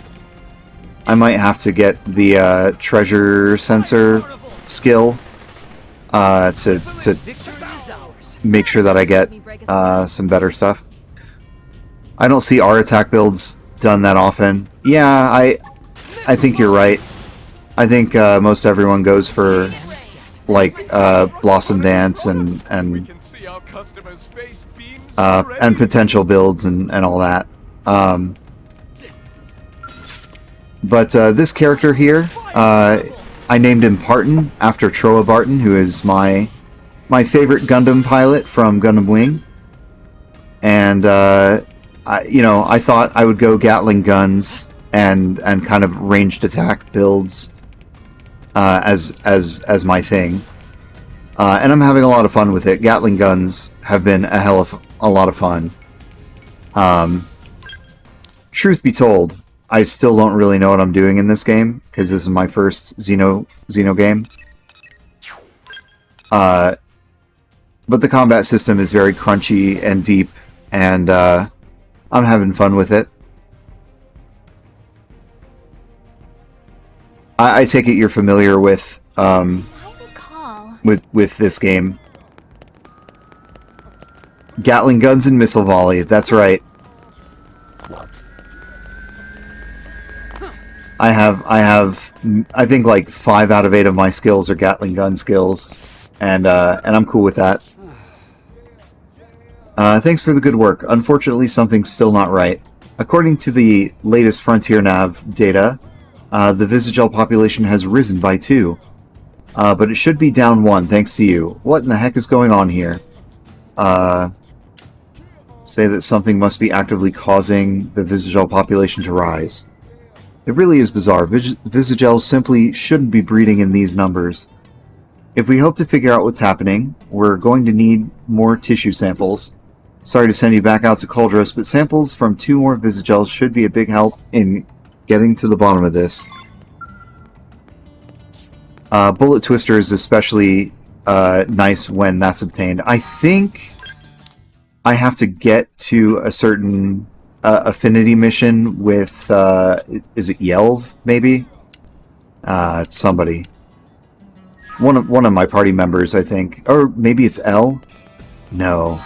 I might have to get the treasure sensor skill to Victory is ours. make sure that I get some better stuff. I don't see our attack builds done that often. Yeah, I think you're right. I think most everyone goes for like Blossom Dance and We can see our customers' face beams already. and potential builds and all that. But this character here, I named him Parton after Troa Barton, who is my favorite Gundam pilot from Gundam Wing. And I thought I would go Gatling guns and kind of ranged attack builds as my thing. And I'm having a lot of fun with it. Gatling guns have been a hell of a lot of fun. Truth be told, I still don't really know what I'm doing in this game, because this is my first Xeno game. But the combat system is very crunchy and deep, and I'm having fun with it. I take it you're familiar with with this game. Gatling guns and missile volley. That's right. I think like 5 out of 8 of my skills are Gatling gun skills, and I'm cool with that. Thanks for the good work. Unfortunately, something's still not right. According to the latest Frontier Nav data, the Visagel population has risen by 2. But it should be down 1, thanks to you. What in the heck is going on here? Say that something must be actively causing the Visagel population to rise. It really is bizarre. Visagels simply shouldn't be breeding in these numbers. If we hope to figure out what's happening, we're going to need more tissue samples. Sorry to send you back out to Coldros, but samples from 2 more Visagels should be a big help in getting to the bottom of this. Bullet Twister is especially nice when that's obtained. I think I have to get to a certain affinity mission with, is it Yelv, maybe? It's somebody. One of my party members, I think. Or maybe it's L? No.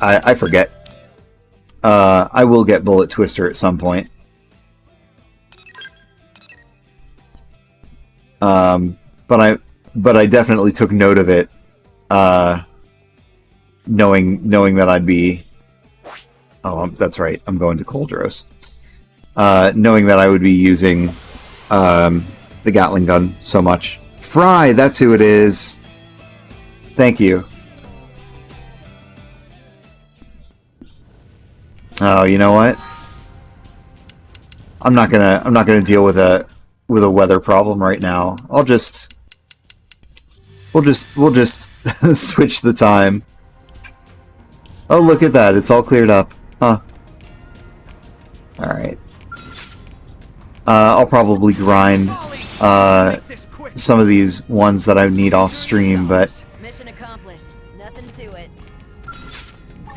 I forget. I will get Bullet Twister at some point. But I definitely took note of it, knowing that I'd be... Oh, that's right. I'm going to Coldros. Knowing that I would be using the Gatling gun so much. Fry, that's who it is. Thank you. Oh, you know what? I'm not gonna deal with a weather problem right now. We'll just switch the time. Oh, look at that. It's all cleared up. Huh. Alright. I'll probably grind some of these ones that I need off stream, but Mission accomplished. Nothing to it.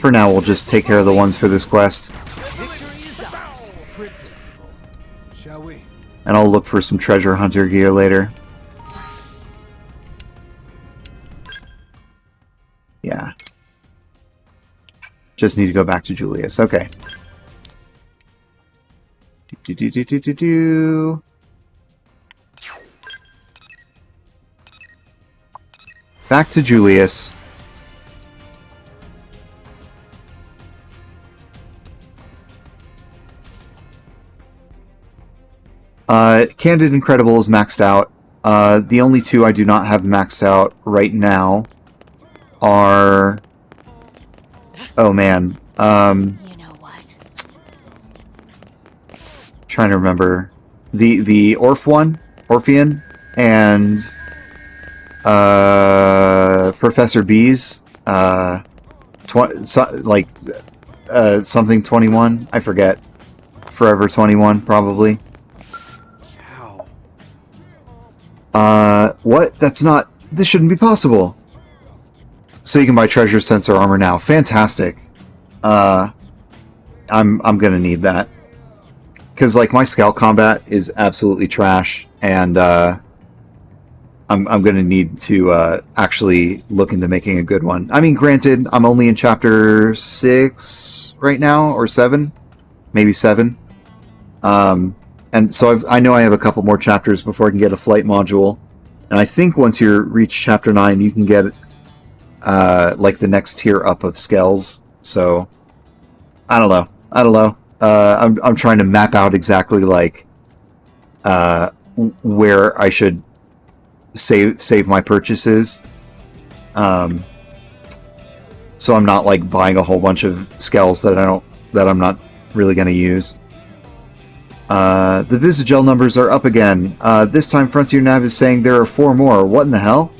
for now we'll just take care of the ones for this quest. Victory is ours. Predictable. Shall we? And I'll look for some treasure hunter gear later. Yeah. Just need to go back to Julius. Okay. Do. Back to Julius. Candid Incredible is maxed out. The only 2 I do not have maxed out right now are... Oh man. You know what? Trying to remember. The Orphean, and Professor B's something 21, I forget. Forever 21 probably. How? What? That's not... This shouldn't be possible. So you can buy treasure sensor armor now. Fantastic. I'm gonna need that. Because, like, my scout combat is absolutely trash, and, I'm gonna need to, actually look into making a good one. I mean, granted, I'm only in chapter 6 right now, or 7? Maybe 7. And so I know I have a couple more chapters before I can get a flight module. And I think once you reach chapter 9, you can get, like, the next tier up of Skells. So, I don't know. I'm trying to map out exactly, like, where I should save my purchases. So I'm not, like, buying a whole bunch of Skells that I'm not really going to use. The Visagel numbers are up again. This time Frontier Nav is saying there are 4 more. What in the hell?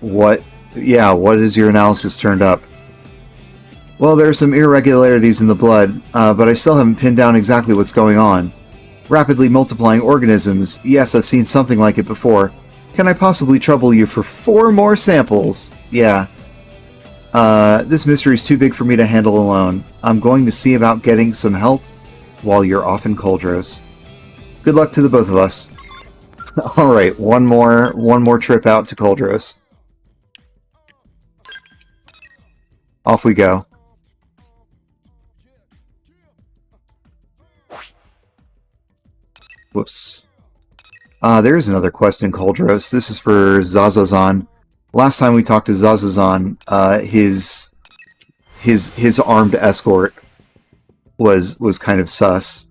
What? Yeah, what is your analysis turned up? Well, there are some irregularities in the blood, but I still haven't pinned down exactly what's going on. Rapidly multiplying organisms. Yes, I've seen something like it before. Can I possibly trouble you for 4 more samples? Yeah. This mystery's too big for me to handle alone. I'm going to see about getting some help while you're off in Coldros. Good luck to the both of us. Alright, one more trip out to Coldros. Off we go. Whoops. There is another quest in Coldros. This is for Zazazan. Last time we talked to Zazazan, his armed escort was kind of sus.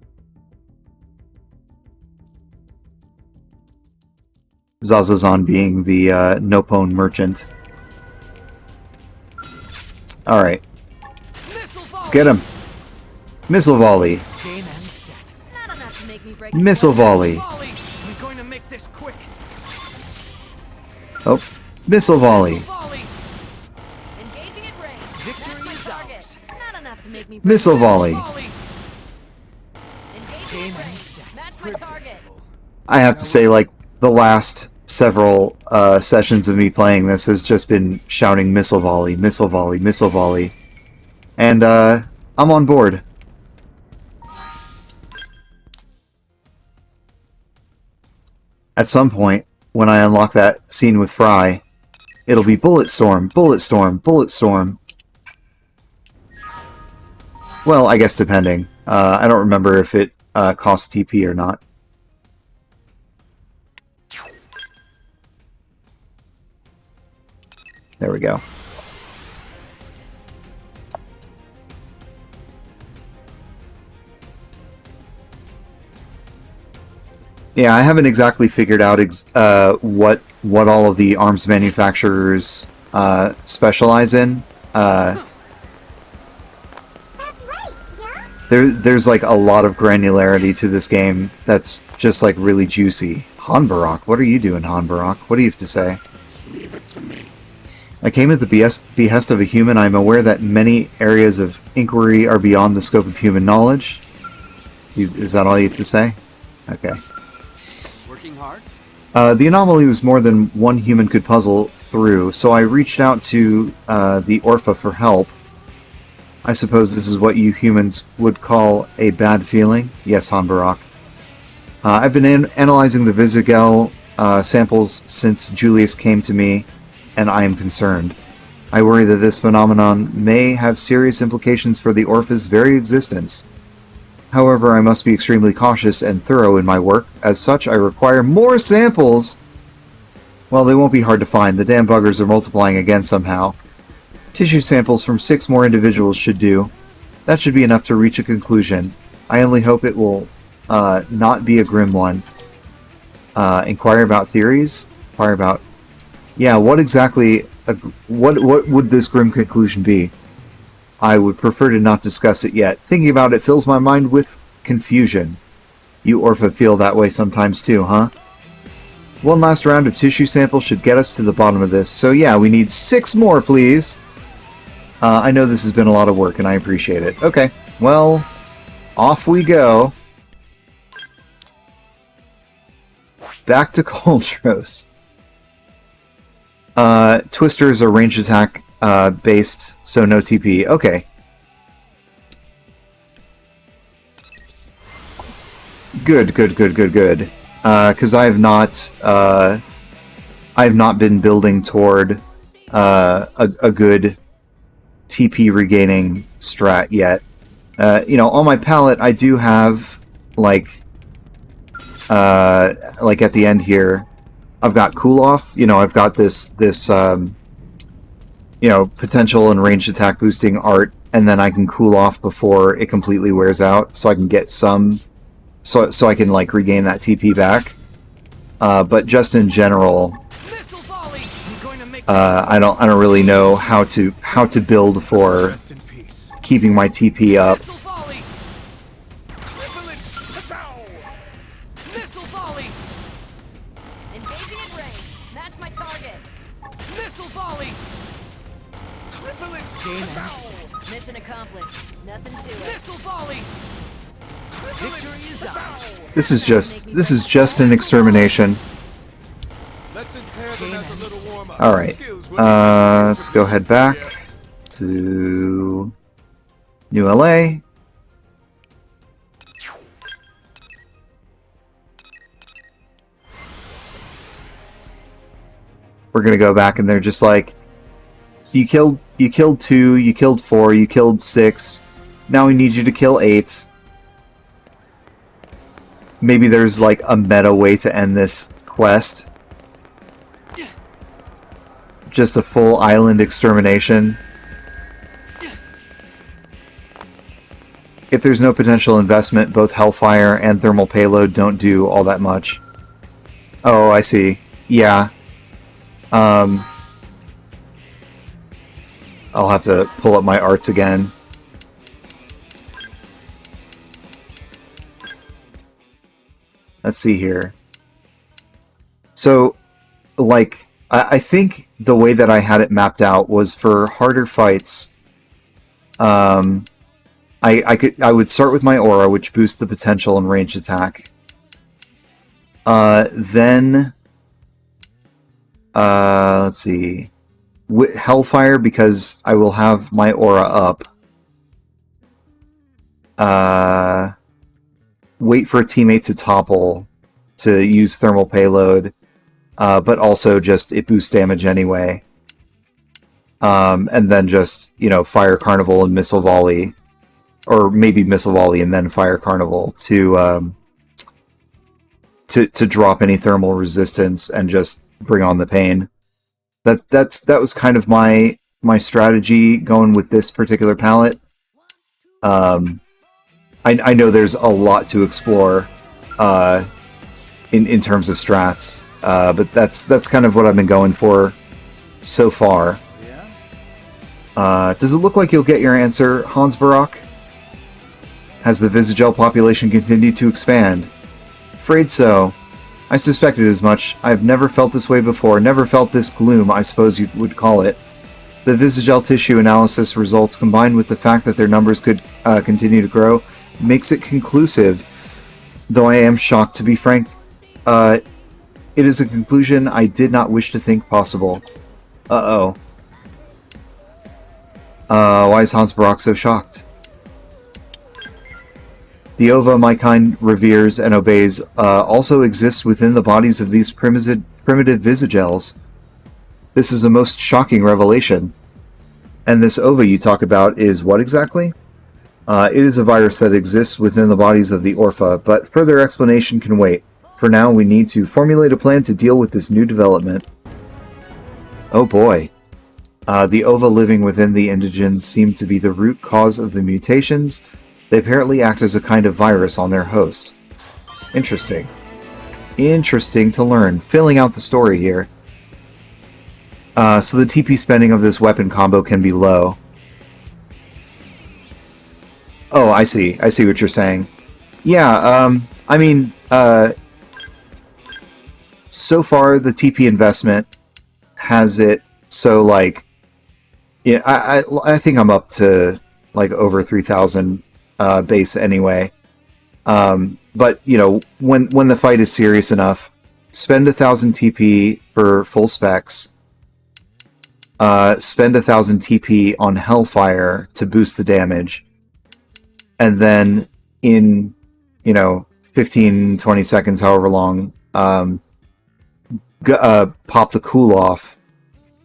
Zazazan being the Nopone merchant. Alright. Let's get him. Missile volley. Game and set. Not enough to make me break Missile volley. I'm going to make this quick. Oh. Missile volley. Engaging at range. Victory That's my is target. ours. Not enough to make me break Missile volley. Engaging at range. That's my target. I have to say, like, the last several sessions of me playing this has just been shouting missile volley, missile volley, missile volley. And I'm on board. At some point, when I unlock that scene with Fry, it'll be bullet storm, bullet storm, bullet storm. Well, I guess depending. I don't remember if it costs TP or not. There we go. Yeah, I haven't exactly figured out what all of the arms manufacturers specialize in. That's right, yeah? There's like a lot of granularity to this game that's just like really juicy. Hanbarak, what are you doing, Hanbarak? What do you have to say? Leave it to me. I came at the behest of a human. I am aware that many areas of inquiry are beyond the scope of human knowledge. Is that all you have to say? Okay. Working hard? The anomaly was more than one human could puzzle through, so I reached out to the Orpha for help. I suppose this is what you humans would call a bad feeling? Yes, Hanbarak. I've been analyzing the Visagel samples since Julius came to me, and I am concerned. I worry that this phenomenon may have serious implications for the Orpha's very existence. However, I must be extremely cautious and thorough in my work. As such, I require more samples! Well, they won't be hard to find. The damn buggers are multiplying again somehow. Tissue samples from 6 more individuals should do. That should be enough to reach a conclusion. I only hope it will not be a grim one. Inquire about theories? Inquire about... Yeah, what exactly... What would this grim conclusion be? I would prefer to not discuss it yet. Thinking about it fills my mind with confusion. You Orpha feel that way sometimes too, huh? One last round of tissue samples should get us to the bottom of this. So yeah, we need 6 more, please. I know this has been a lot of work, and I appreciate it. Okay, well, off we go. back to Coldros. Twister's a range attack based, so no TP. Okay. Good. Because I have not been building toward a good TP regaining strat yet. On my palette, I do have like at the end here, I've got cool off. I've got this potential and ranged attack boosting art, and then I can cool off before it completely wears out, so I can get some, so I can like regain that TP back. But just in general, Missile volley. I'm going to make I don't really know how to build for Rest in peace. keeping my TP up. missile volley. Cripple it. Huzzah! Missile volley. Engaging at range. That's my target. Missile volley. Cripple it. Huzzah! Mission accomplished. Nothing to it. Missile volley. Victory is ours. This is just an extermination. Let's impair them as a little warm-up. All right. Skills will be necessary Let's to go reach head the back target. to New LA. We're gonna go back, and they're just like, so you killed 2, you killed 4, you killed 6. Now we need you to kill 8. Maybe there's like a meta way to end this quest. Just a full island extermination. If there's no potential investment, both Hellfire and Thermal Payload don't do all that much. Oh, I see. Yeah. I'll have to pull up my arts again. Let's see here. So, like, I think the way that I had it mapped out was for harder fights. I would start with my aura, which boosts the potential and ranged attack. Then, let's see, Hellfire, because I will have my aura up. Wait for a teammate to topple to use thermal payload, but also just it boosts damage anyway. And then just, Fire Carnival and Missile Volley, or maybe Missile Volley and then Fire Carnival to drop any thermal resistance and just bring on the pain. That was kind of my strategy going with this particular palette. I know there's a lot to explore in terms of strats, but that's kind of what I've been going for so far. Does it look like you'll get your answer, Hans Barak? Has the Visagel population continued to expand? Afraid so. I suspected as much. I've never felt this way before, never felt this gloom, I suppose you would call it. The Visagel tissue analysis results, combined with the fact that their numbers could continue to grow, makes it conclusive, though I am shocked, to be frank. It is a conclusion I did not wish to think possible. Uh-oh. Why is Hans Barak so shocked? The ova my kind reveres and obeys also exists within the bodies of these primitive Visagels. This is a most shocking revelation. And this ova you talk about is what exactly? It is a virus that exists within the bodies of the Orpha, but further explanation can wait. For now, we need to formulate a plan to deal with this new development. Oh boy. The ova living within the indigens seem to be the root cause of the mutations. They apparently act as a kind of virus on their host. Interesting. Interesting to learn. Filling out the story here. So the TP spending of this weapon combo can be low. Oh, I see. I see what you're saying. Yeah, I mean, so far the TP investment has it so, like, yeah, I think I'm up to, like, over 3,000 base anyway. But, when the fight is serious enough spend 1,000 TP for full specs, spend 1,000 TP on Hellfire to boost the damage, and then in, 15, 20 seconds, however long, pop the cool off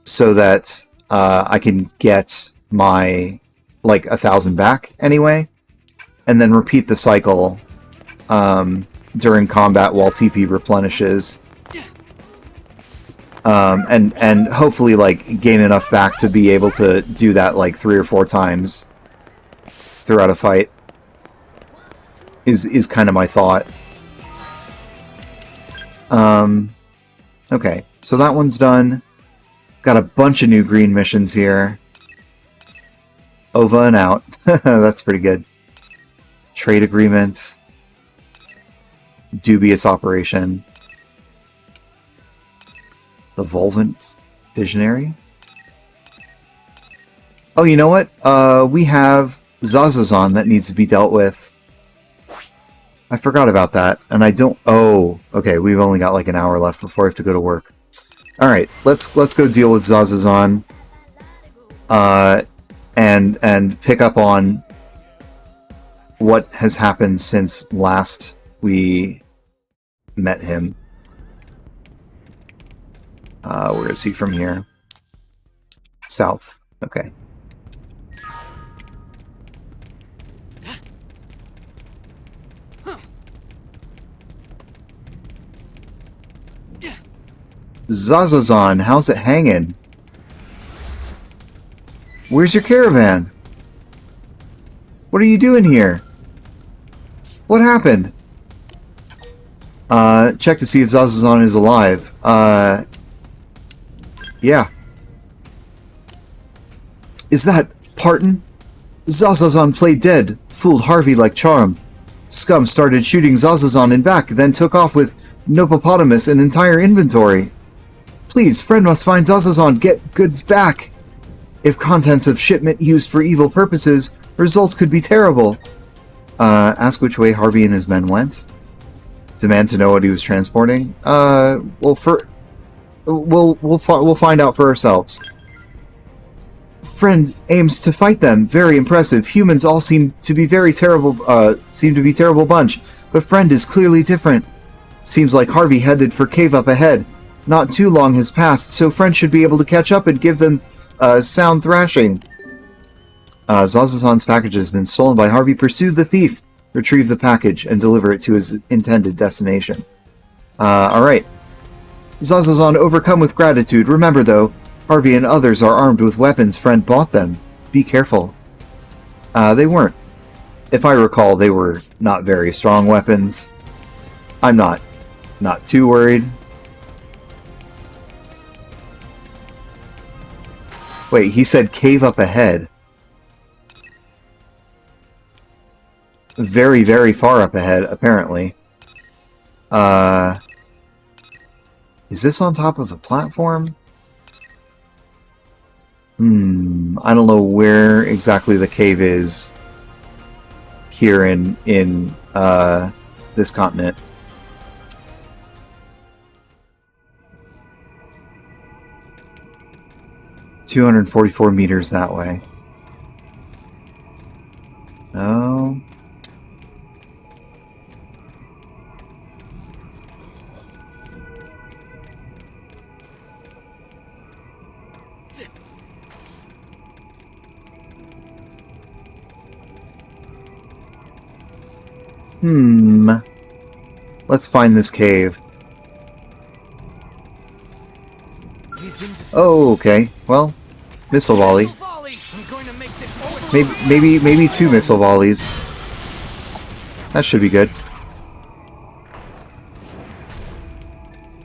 so that I can get my 1,000 back anyway, and then repeat the cycle during combat while TP replenishes, and hopefully gain enough back to be able to do that 3 or 4 times throughout a fight is kind of my thought. Okay, so that one's done. Got a bunch of new green missions here. Over and out. That's pretty good. Trade agreement. Dubious operation. The Volvant Visionary. Oh, you know what? We have Zazazon that needs to be dealt with. I forgot about that, and I don't... Oh, okay, we've only got an hour left before I have to go to work. Alright, let's go deal with Zazazon. And pick up on what has happened since last we met him. Where is he from here? South. Okay. Zazazon, how's it hanging? Where's your caravan? What are you doing here? What happened? Check to see if Zazazon is alive. Yeah. Is that Parton? Zazazon played dead, fooled Harvey like charm. Scum started shooting Zazazon in back, then took off with Nopopotamus and entire inventory. Please, friend must find Zazazon, get goods back. If contents of shipment used for evil purposes, results could be terrible. Ask which way Harvey and his men went. Demand to know what he was transporting. We'll find out for ourselves. Friend aims to fight them. Very impressive. Humans all seem to be terrible bunch, but friend is clearly different. Seems like Harvey headed for cave up ahead. Not too long has passed, so friend should be able to catch up and give them sound thrashing. Zazazon's package has been stolen by Harvey. Pursue the thief, retrieve the package, and deliver it to his intended destination. Alright. Zazazon, overcome with gratitude. Remember, though, Harvey and others are armed with weapons friend bought them. Be careful. They weren't. If I recall, they were not very strong weapons. I'm not too worried. Wait, he said cave up ahead. Very, very far up ahead, apparently. Is this on top of a platform? I don't know where exactly the cave is here in this continent. $244 meters that way. Oh. Let's find this cave. Oh, okay. Well, missile volley. Maybe 2 missile volleys. That should be good.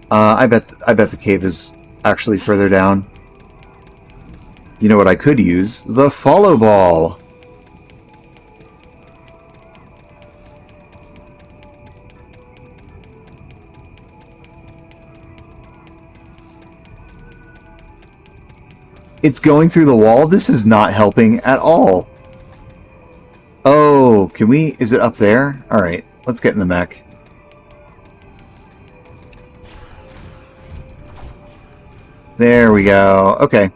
I bet the cave is actually further down. You know what I could use? The follow ball. It's going through the wall? This is not helping at all. Oh, can we... Is it up there? Alright, let's get in the mech. There we go. Okay.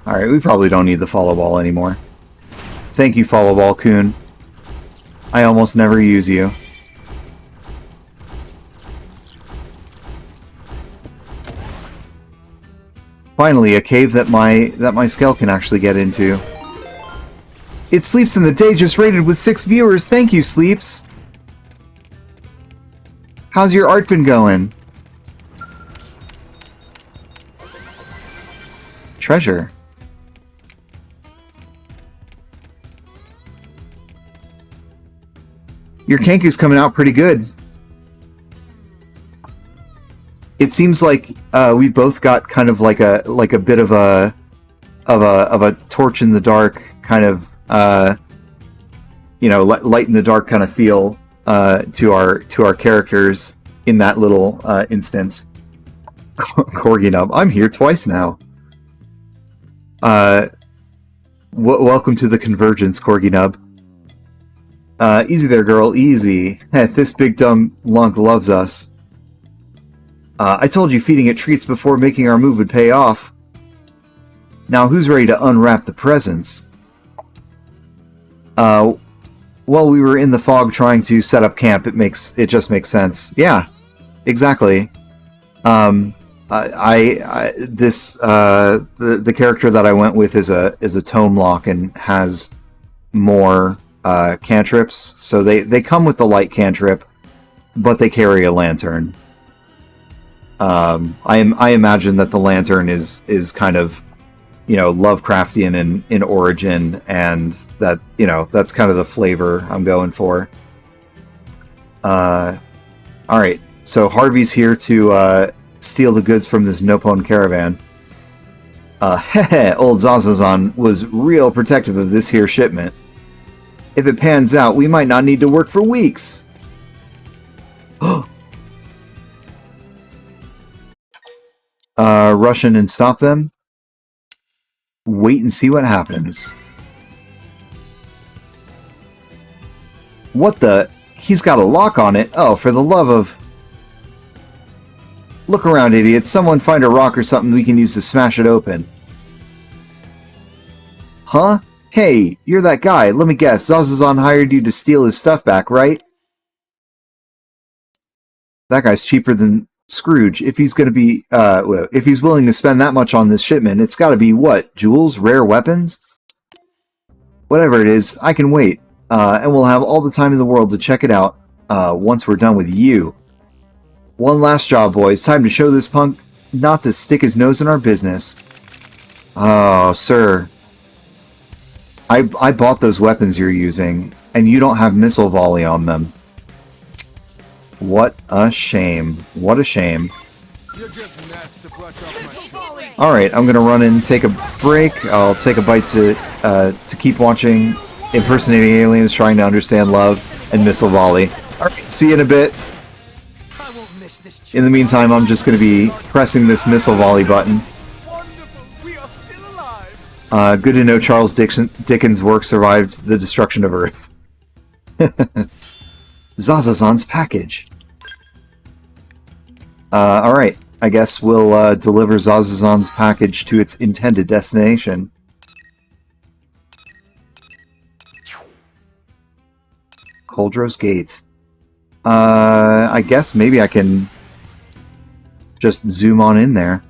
Alright, we probably don't need the follow ball anymore. Thank you, follow ball Coon. I almost never use you. Finally, a cave that my Skell can actually get into. It Sleeps in the Day just rated with 6 viewers. Thank you, Sleeps. How's your art been going? Treasure. Your Kenku's coming out pretty good. It seems like we both got kind of like a bit of a torch in the dark kind of you know, light in the dark kind of feel to our characters in that little instance. Corgi Nub, I'm here twice now. Welcome to the convergence, Corgi Nub. Easy there, girl, easy. Heh, this big dumb lunk loves us. I told you feeding it treats before making our move would pay off. Now who's ready to unwrap the presents? Well, we were in the fog trying to set up camp. It just makes sense. Yeah, exactly. The character that I went with is a tome lock and has more cantrips. So they come with the light cantrip, but they carry a lantern. I imagine that the lantern is kind of, you know, Lovecraftian in origin, and that, you know, that's kind of the flavor I'm going for. Alright, so Harvey's here to steal the goods from this Nopon caravan. Old Zazazan was real protective of this here shipment. If it pans out, we might not need to work for weeks. Rush in and stop them. Wait and see what happens. What the? He's got a lock on it. Oh, for the love of... Look around, idiots. Someone find a rock or something we can use to smash it open. Huh? Hey, you're that guy. Let me guess. Zazazan hired you to steal his stuff back, right? That guy's cheaper than Scrooge. If he's gonna be, if he's willing to spend that much on this shipment, it's gotta be, what, jewels? Rare weapons? Whatever it is, I can wait. And we'll have all the time in the world to check it out, once we're done with you. One last job, boys. Time to show this punk not to stick his nose in our business. Oh, sir. I bought those weapons you're using, and you don't have missile volley on them. What a shame. What a shame. You're just nuts to brush off my shit. Alright, I'm gonna run in and take a break. I'll take a bite to keep watching Impersonating Aliens, Trying to Understand Love, and Missile Volley. Alright, see you in a bit. I won't miss this. In the meantime, I'm just gonna be pressing this Missile Volley button. Wonderful. We are still alive. Good to know Charles Dickens' work survived the destruction of Earth. Zazazan's package. Alright, I guess we'll deliver Zazazan's package to its intended destination. Coldrow's Gate. I guess maybe I can just zoom on in there.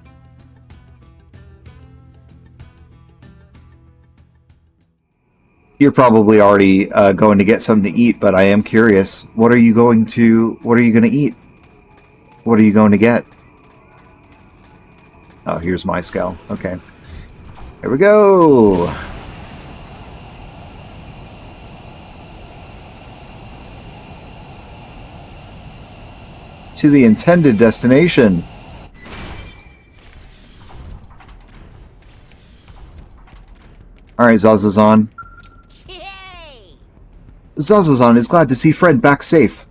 You're probably already going to get something to eat, but I am curious. What are you going to eat? What are you going to get? Oh, here's my skull. Okay. Here we go! To the intended destination. Alright, Zazazan. Zazazan is glad to see friend back safe.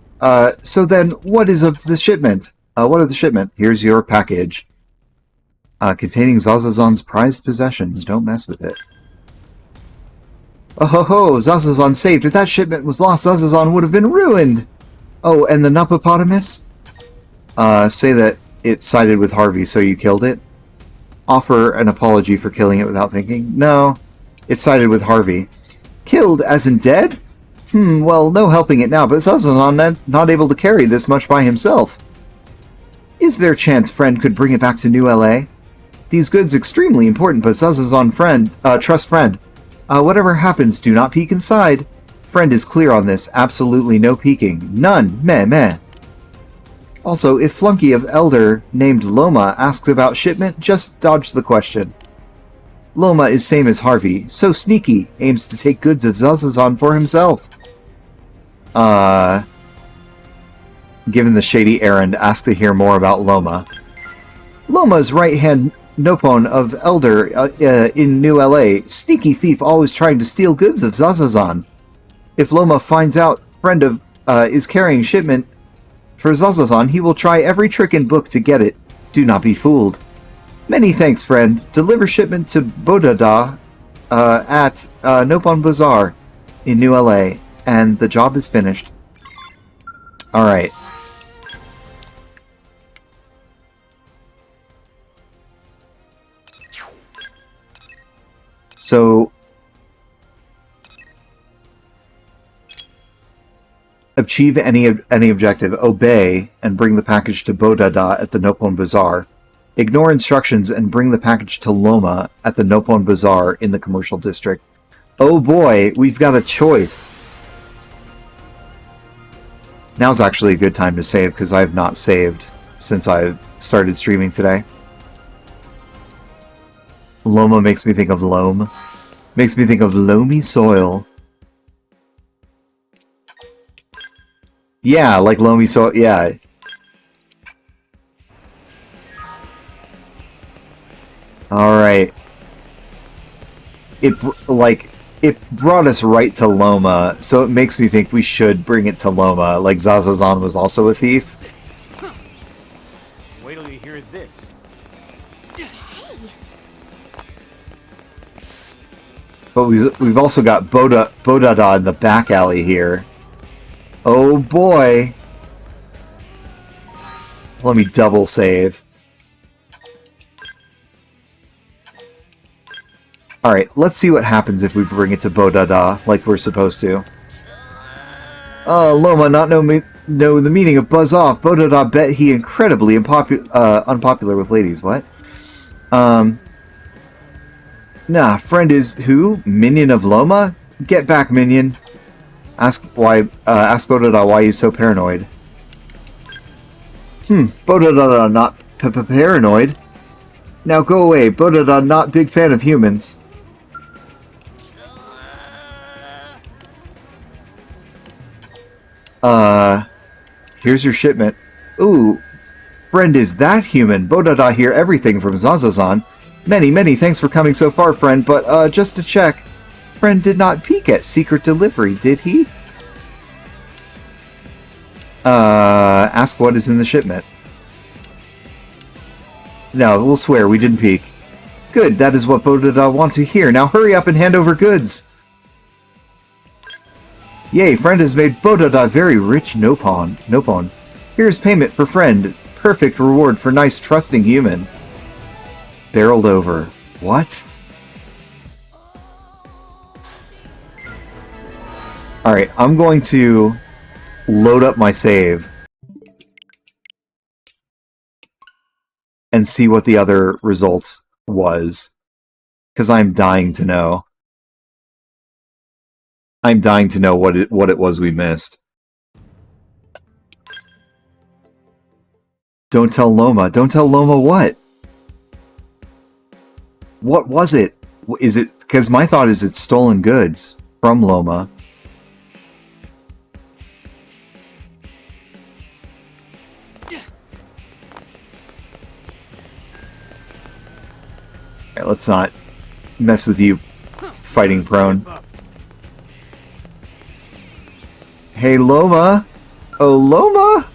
So then, what is of the shipment? What of the shipment? Here's your package. Containing Zazazan's prized possessions. Don't mess with it. Oh ho ho! Zazazan saved. If that shipment was lost, Zazazan would have been ruined! Oh, and the Nuppopotamus? Say that it sided with Harvey, so you killed it. Offer an apology for killing it without thinking. No, it sided with Harvey. Killed as in dead? Well, no helping it now, but Zazazon not able to carry this much by himself. Is there a chance friend could bring it back to New LA? These goods extremely important, but Zazazon trust friend. Whatever happens, do not peek inside. Friend is clear on this. Absolutely no peeking. None. Meh. Also, if flunky of elder named Loma asks about shipment, just dodge the question. Loma is same as Harvey. So sneaky. Aims to take goods of Zazazon for himself. Given the shady errand, ask to hear more about Loma. Loma's right-hand Nopon of Elder in New LA. Sneaky thief always trying to steal goods of Zazazon. If Loma finds out friend of is carrying shipment for Zazazon, he will try every trick in book to get it. Do not be fooled. Many thanks, friend. Deliver shipment to Bodada at Nopon Bazaar in New LA. And the job is finished. Alright. So, achieve any objective. Obey and bring the package to Bodada at the Nopon Bazaar. Ignore instructions and bring the package to Loma at the Nopon Bazaar in the commercial district. Oh boy, we've got a choice. Now's actually a good time to save, because I have not saved since I started streaming today. Loma makes me think of loam. Makes me think of loamy soil. Yeah, like loamy soil, yeah. Alright. It brought us right to Loma, so it makes me think we should bring it to Loma, like Zazazon was also a thief. Wait till you hear this. But we've also got Bodada in the back alley here. Oh boy! Let me double save. Alright, let's see what happens if we bring it to Bodada, like we're supposed to. Loma not know the meaning of buzz off. Bodada bet he incredibly unpopular with ladies. What? Nah, friend is who? Minion of Loma? Get back, minion. Ask Bodada why he's so paranoid. Bodada not paranoid. Now go away. Bodada not big fan of humans. Here's your shipment. Ooh, friend is that human. Bodada hear everything from Zazazon. Many thanks for coming so far, friend, but, just to check, friend did not peek at secret delivery, did he? Ask what is in the shipment. No, we'll swear we didn't peek. Good, that is what Bodada want to hear. Now hurry up and hand over goods. Yay, friend has made Bodada very rich Nopon. Here's payment for friend. Perfect reward for nice trusting human. Barreled over. What? Alright, I'm going to load up my save and see what the other result was. Because I'm dying to know. I'm dying to know what it was we missed. Don't tell Loma. Don't tell Loma what? What was it? Is it... Because my thought is it's stolen goods from Loma. Alright, let's not mess with you, fighting prone. Hey, Loma! Oh, Loma!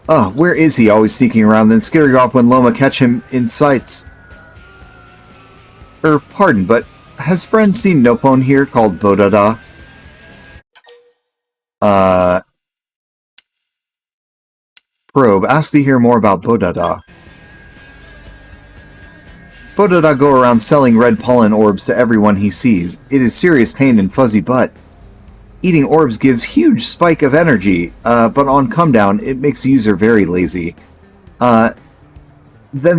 Oh, where is he? Always sneaking around, then skittering off when Loma catch him in sights. Pardon, but has friend seen Nopone here called Bodada? Probe, asked to hear more about Bodada. Bodada go around selling red pollen orbs to everyone he sees. It is serious pain and fuzzy butt. Eating orbs gives huge spike of energy, but on come down, it makes user very lazy. Then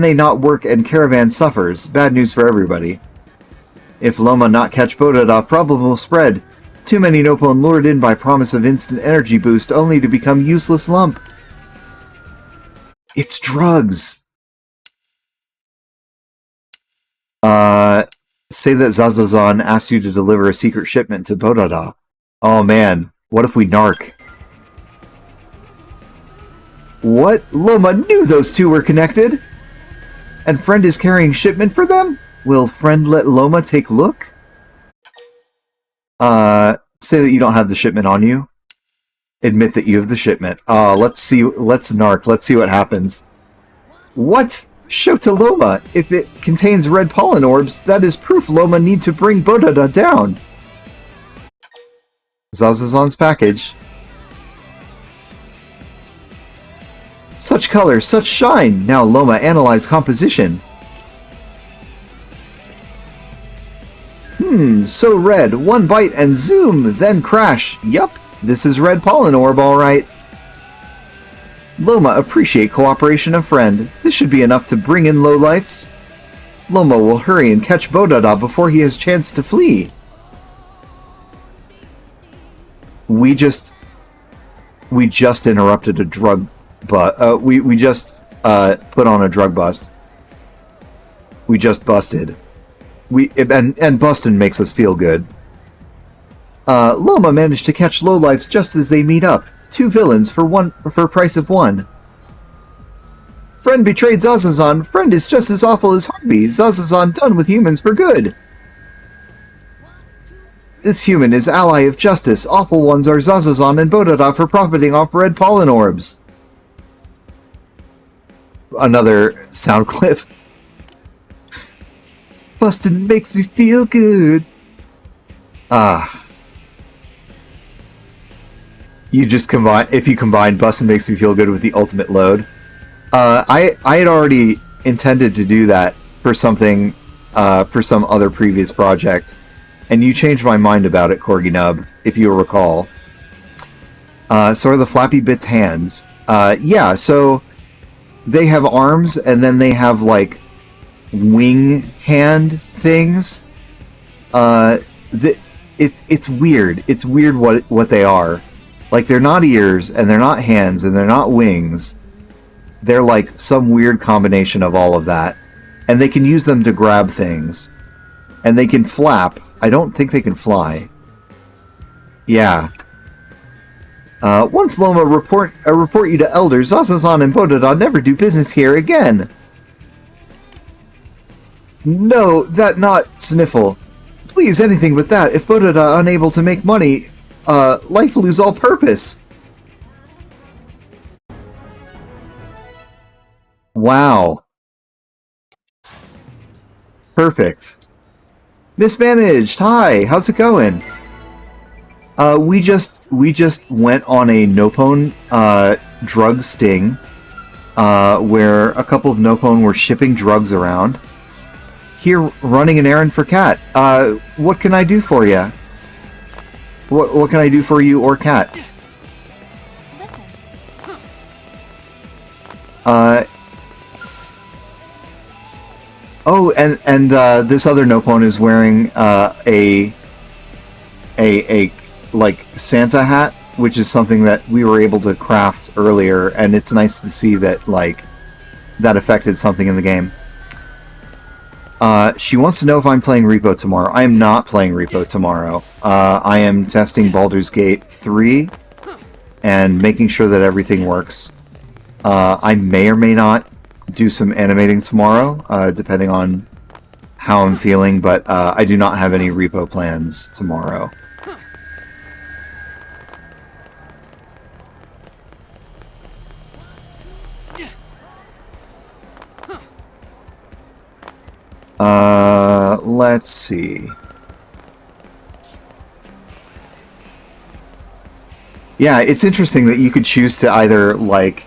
they not work and caravan suffers. Bad news for everybody. If Loma not catch Bodada, problem will spread. Too many Nopone lured in by promise of instant energy boost only to become useless lump. It's drugs! Say that Zazazan asked you to deliver a secret shipment to Bodada. Oh man, what if we narc? What? Loma knew those two were connected? And friend is carrying shipment for them? Will friend let Loma take look? Say that you don't have the shipment on you. Admit that you have the shipment. Let's narc, let's see what happens. What? Show to Loma. If it contains red pollen orbs, that is proof Loma need to bring Bodada down. Zazazan's package. Such color, such shine! Now Loma analyze composition. So red. One bite and zoom, then crash. Yup, this is red pollen orb alright. Loma appreciate cooperation of friend. This should be enough to bring in lowlifes. Loma will hurry and catch Bodada before he has chance to flee. We just interrupted a drug we just put on a drug bust. We just busted. And bustin' makes us feel good. Loma managed to catch lowlifes just as they meet up. Two villains for price of one. Friend betrayed Zazazan. Friend is just as awful as Harvey. Zazazan done with humans for good. This human is ally of justice. Awful ones are Zazazan and Bodada for profiting off red pollen orbs. Another sound clip. Bustin' makes me feel good. If you combine Bustin' makes me feel good with the ultimate load. I had already intended to do that for something, for some other previous project, and you changed my mind about it, Corgi Nub, if you recall. So are the Flappy Bits hands. Yeah, so they have arms, and then they have, like, wing hand things. It's weird. It's weird what they are. Like, they're not ears, and they're not hands, and they're not wings. They're like some weird combination of all of that. And they can use them to grab things. And they can flap. I don't think they can fly. Yeah. Once Loma report you to elders, Zazazan and Bodada never do business here again. No, that not Sniffle. Please, anything but that. If Bodada unable to make money, life lose all purpose. Wow. Perfect. Mismanaged. Hi, how's it going? We just went on a Nopone drug sting, where a couple of Nopone were shipping drugs around. Here, running an errand for Cat. What can I do for you? What can I do for you or Cat? Listen. Oh, and this other Nopone is wearing a like Santa hat, which is something that we were able to craft earlier, and it's nice to see that like that affected something in the game. She wants to know if I'm playing Repo tomorrow. I am not playing Repo tomorrow. I am testing Baldur's Gate 3 and making sure that everything works. I may or may not do some animating tomorrow, depending on how I'm feeling, but I do not have any Repo plans tomorrow. Let's see. Yeah, it's interesting that you could choose to either, like...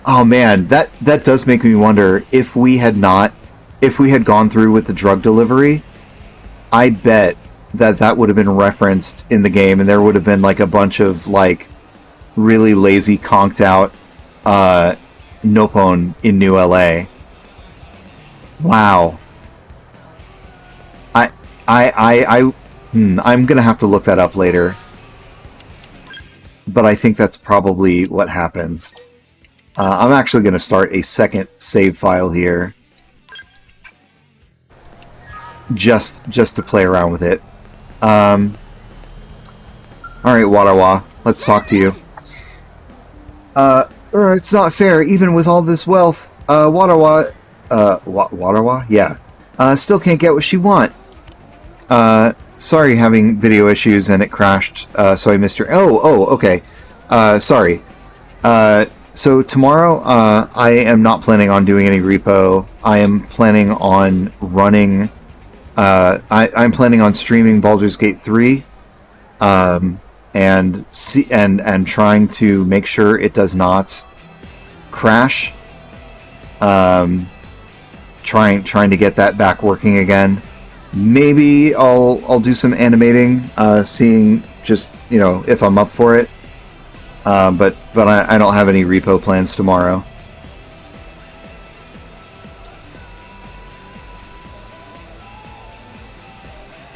Oh man, that does make me wonder if we had gone through with the drug delivery, I bet that would have been referenced in the game, and there would have been like a bunch of like really lazy, conked out Nopon in New LA. Wow. I'm gonna have to look that up later, but I think that's probably what happens. I'm actually going to start a second save file here, just to play around with it. All right, Wadawa, let's talk to you. It's not fair, even with all this wealth. Wadawa, Wadawa, yeah, still can't get what she want. Sorry, having video issues and it crashed, so I missed your. Oh, okay. Sorry. So tomorrow, I am not planning on doing any repo. I am planning on running... I'm planning on streaming Baldur's Gate 3, and trying to make sure it does not crash. Trying to get that back working again. Maybe I'll do some animating, seeing just, you know, if I'm up for it. But I don't have any repo plans tomorrow.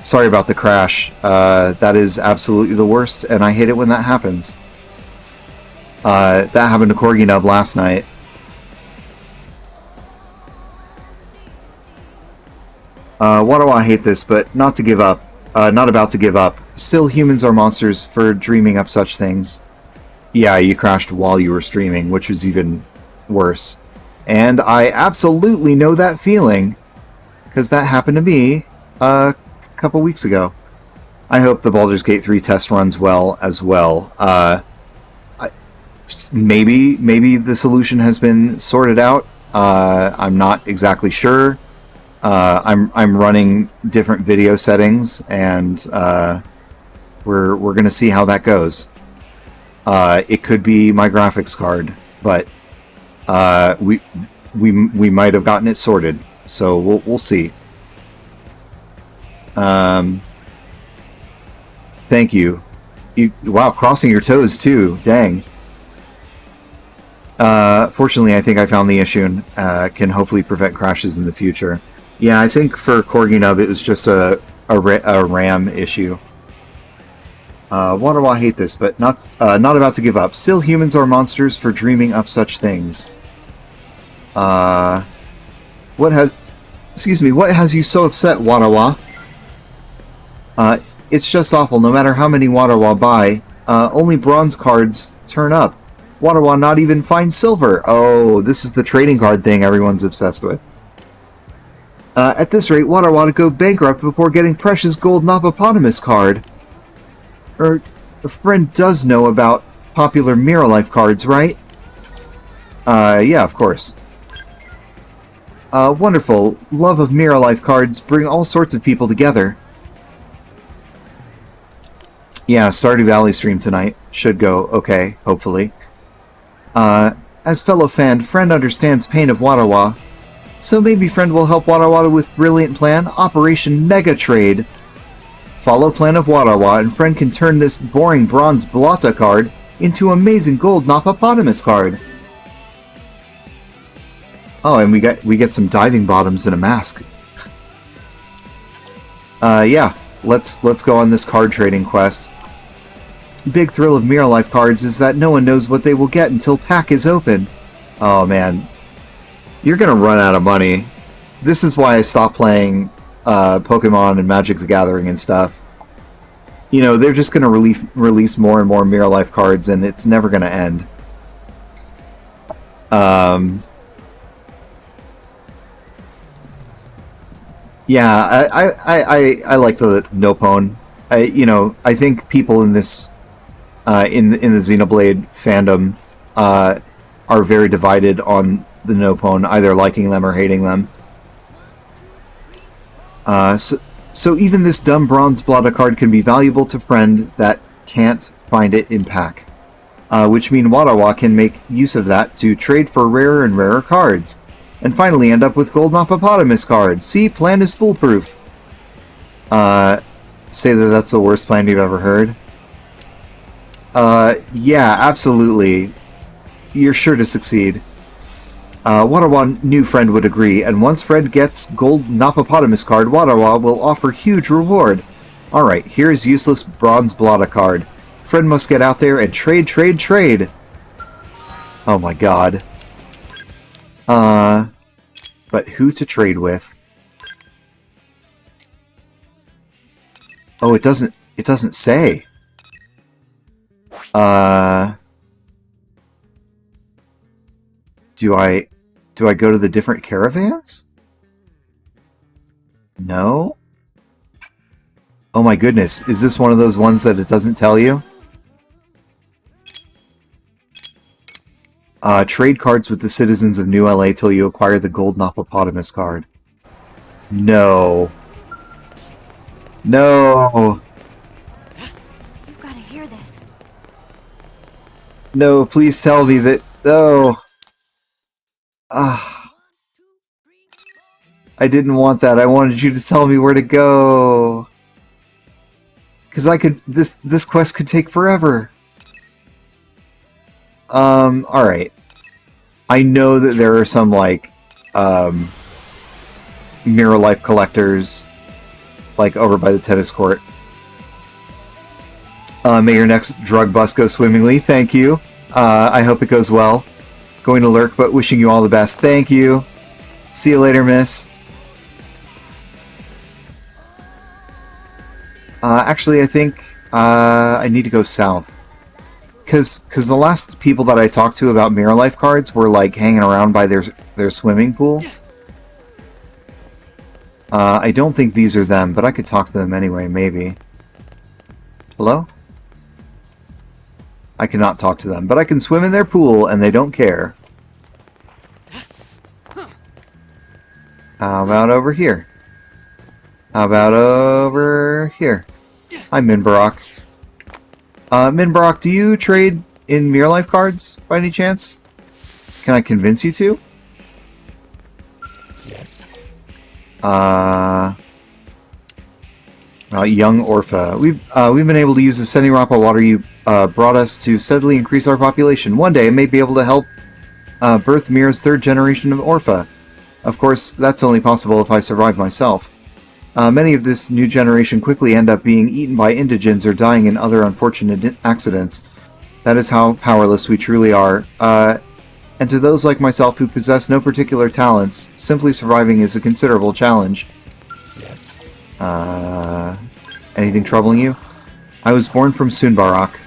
Sorry about the crash. That is absolutely the worst, and I hate it when that happens. That happened to Corgi Nub last night. Why do I hate this, but not to give up. Not about to give up. Still, humans are monsters for dreaming up such things. Yeah, you crashed while you were streaming, which was even worse. And I absolutely know that feeling, because that happened to me a couple weeks ago. I hope the Baldur's Gate 3 test runs well as well. Maybe the solution has been sorted out. I'm not exactly sure. I'm running different video settings, and we're gonna see how that goes. It could be my graphics card, but we might have gotten it sorted, so we'll see. Thank you. Wow, crossing your toes too. Dang. Fortunately, I think I found the issue and can hopefully prevent crashes in the future. Yeah, I think for Corgi Nub it was just a RAM issue. Why do I hate this, but not about to give up. Still, humans are monsters for dreaming up such things. What has you so upset, Wadawa? It's just awful. No matter how many Wadawa buy, only bronze cards turn up. Wadawa not even find silver. Oh, this is the trading card thing everyone's obsessed with. At this rate, Wadawa to go bankrupt before getting precious gold Nopopotamus card. A friend does know about popular Mirror Life cards, right? Yeah, of course. Wonderful. Love of Mirror Life cards bring all sorts of people together. Yeah, Stardew Valley stream tonight. Should go okay, hopefully. As fellow fan, friend understands pain of Wadawa. So maybe friend will help Wadawa with brilliant plan, Operation Mega Trade. Follow plan of Wadawa, and friend can turn this boring bronze Blotta card into amazing gold Nopopotamus card. Oh, and we get some diving bottoms and a mask. Yeah, let's go on this card trading quest. Big thrill of Mirror Life cards is that no one knows what they will get until pack is open. Oh man, you're gonna run out of money. This is why I stopped playing Pokemon and Magic the Gathering and stuff. You know, they're just gonna release more and more Mirror Life cards, and it's never gonna end. Yeah, I like the Nopon. I think people in this in the Xenoblade fandom are very divided on the Nopon, either liking them or hating them. So even this dumb bronze Blotta card can be valuable to friend that can't find it in pack. which mean Wadawa can make use of that to trade for rarer and rarer cards, and finally end up with Gold Hippopotamus cards. See, plan is foolproof. Say that that's the worst plan you've ever heard? Yeah, absolutely. You're sure to succeed. Wadawa new friend would agree, and once Fred gets Gold Hippopotamus card, Wadawa will offer huge reward. Alright, here's useless Bronze Blotta card. Fred must get out there and trade, trade, trade! Oh my god. But who to trade with? Oh, it doesn't say. Do I go to the different caravans? No? Oh my goodness, is this one of those ones that it doesn't tell you? Trade cards with the citizens of New LA till you acquire the Gold Hippopotamus card. No. No! You've got to hear this. No, please tell me that... No! Ah. I didn't want that. I wanted you to tell me where to go. Because I could... This quest could take forever. Alright. I know that there are some, like, Mirror Life collectors, like, over by the tennis court. May your next drug bust go swimmingly. Thank you. I hope it goes well. Going to lurk, but wishing you all the best. Thank you. See you later, miss. Actually, I think I need to go south. Because the last people that I talked to about Mirror Life cards were, like, hanging around by their swimming pool. I don't think these are them, but I could talk to them anyway, maybe. Hello? I cannot talk to them, but I can swim in their pool, and they don't care. How about over here? How about over here? Hi, Minbarok. Minbarok, do you trade in Mirror Life cards, by any chance? Can I convince you to? Yes. Young Orpha. We've been able to use the Senirapa water you brought us to steadily increase our population. One day, I may be able to help birth Mira's third generation of Orpha. Of course, that's only possible if I survive myself. Many of this new generation quickly end up being eaten by indigents or dying in other unfortunate accidents. That is how powerless we truly are. And to those like myself who possess no particular talents, simply surviving is a considerable challenge. Yes. Anything troubling you? I was born from Sunbarok.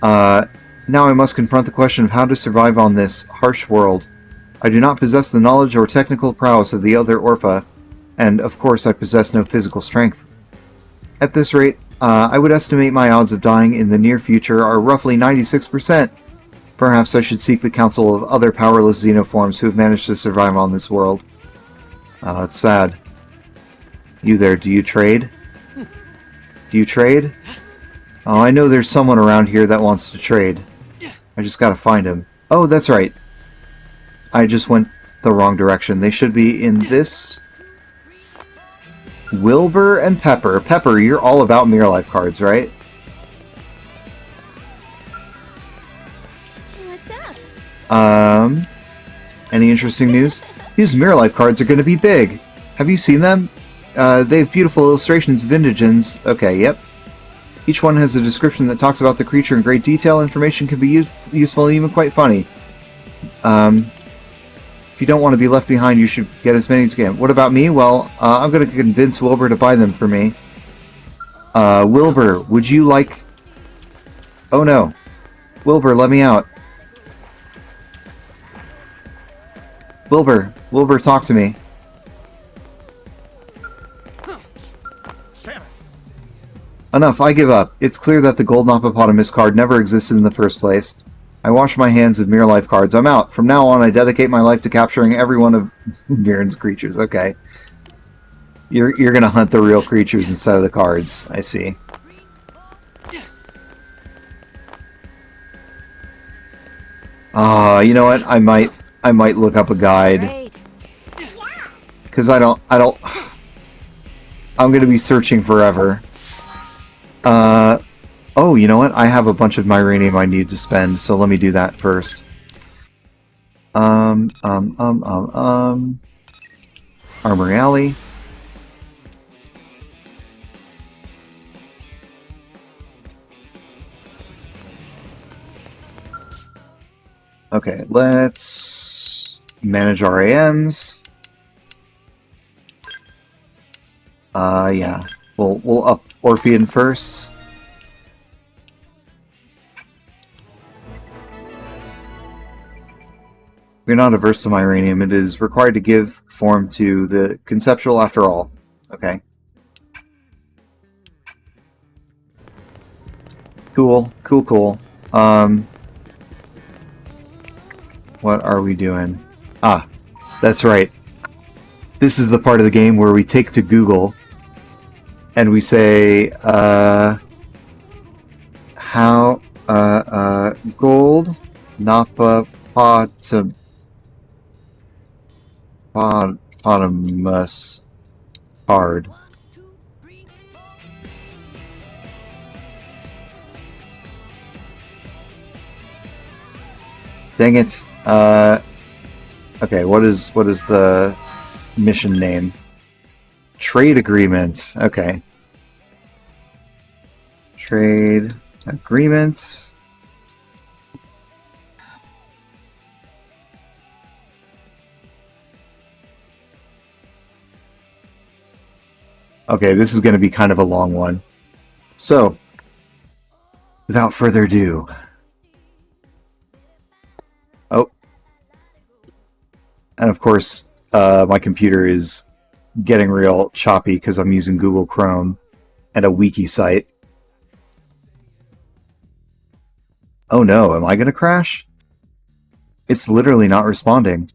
Now I must confront the question of how to survive on this harsh world. I do not possess the knowledge or technical prowess of the other Orpha, and of course I possess no physical strength. At this rate, I would estimate my odds of dying in the near future are roughly 96%. Perhaps I should seek the counsel of other powerless xenoforms who have managed to survive on this world. It's sad. You there, do you trade? Do you trade? Oh, I know there's someone around here that wants to trade. I just gotta find him. Oh, that's right. I just went the wrong direction. They should be in this... Wilbur and Pepper. Pepper, you're all about Mirror Life cards, right? What's up? Any interesting news? These Mirror Life cards are going to be big. Have you seen them? They have beautiful illustrations of indigents. Okay, yep. Each one has a description that talks about the creature in great detail. Information can be useful and even quite funny. If you don't want to be left behind, you should get as many as you can. What about me? Well, I'm going to convince Wilbur to buy them for me. Wilbur, would you like... Oh no. Wilbur, let me out. Wilbur, talk to me. Damn it. Enough, I give up. It's clear that the Gold Hippopotamus card never existed in the first place. I wash my hands of Mirror Life cards. I'm out. From now on, I dedicate my life to capturing every one of Mirren's creatures. Okay. You're gonna hunt the real creatures instead of the cards. I see. You know what? I might look up a guide. Great. Because I don't... I'm gonna be searching forever. Oh, you know what? I have a bunch of Myranium I need to spend, so let me do that first. Armory Alley. Okay, let's manage RAMs. Yeah. We'll up Orphean first. We're not averse to Myranium. It is required to give form to the conceptual after all. Okay. Cool. What are we doing? Ah, that's right. This is the part of the game where we take to Google and we say, gold, Napa, Potamus card. Dang it. Okay, what is the mission name? Trade agreement. Okay. Trade agreement. Okay, this is going to be kind of a long one. So, without further ado. Oh. And of course, my computer is getting real choppy because I'm using Google Chrome and a wiki site. Oh no, am I going to crash? It's literally not responding.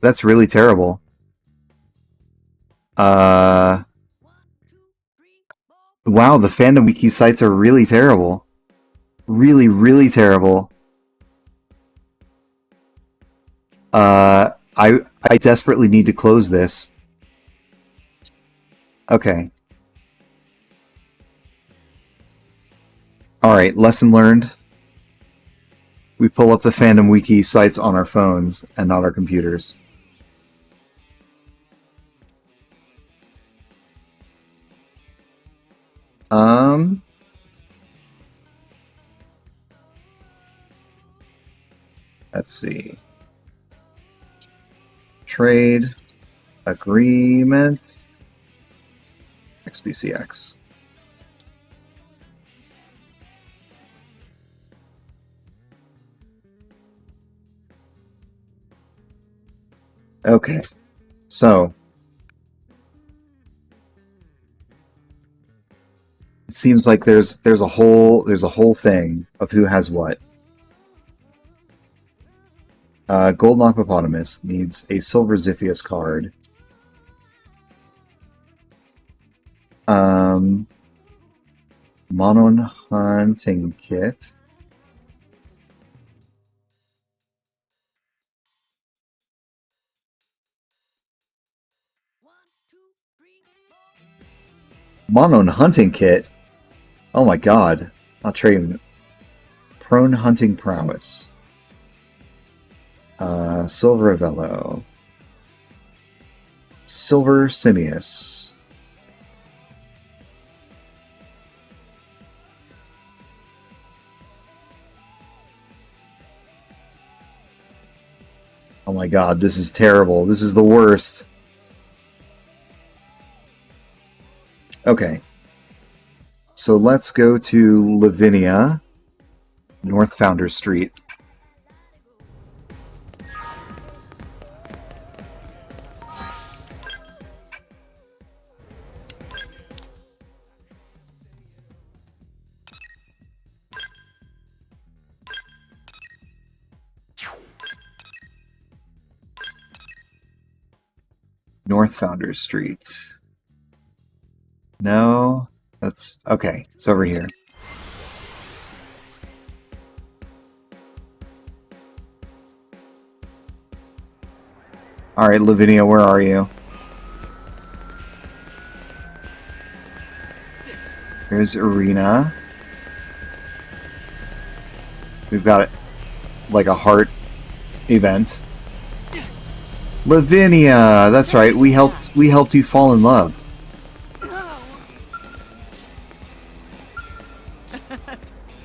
That's really terrible. Wow, the fandom wiki sites are really terrible. Really, really terrible. I desperately need to close this. Okay. Alright, lesson learned. We pull up the fandom wiki sites on our phones and not our computers. Let's see. Trade agreement XBCX. Okay, so it seems like there's a whole thing of who has what. Golden Hippopotamus needs a Silver Ziphius card. Monon Hunting Kit. Monon Hunting Kit? Oh my god. Not trading. Prone Hunting Prowess. Silver Avello. Silver Simius. Oh my god, this is terrible. This is the worst. Okay. So let's go to Lavinia, North Founders Street. North Founders Street. No, that's okay. It's over here. Alright, Lavinia, where are you? Here's Arena. We've got it like a heart event. Lavinia! That's right, we helped you fall in love.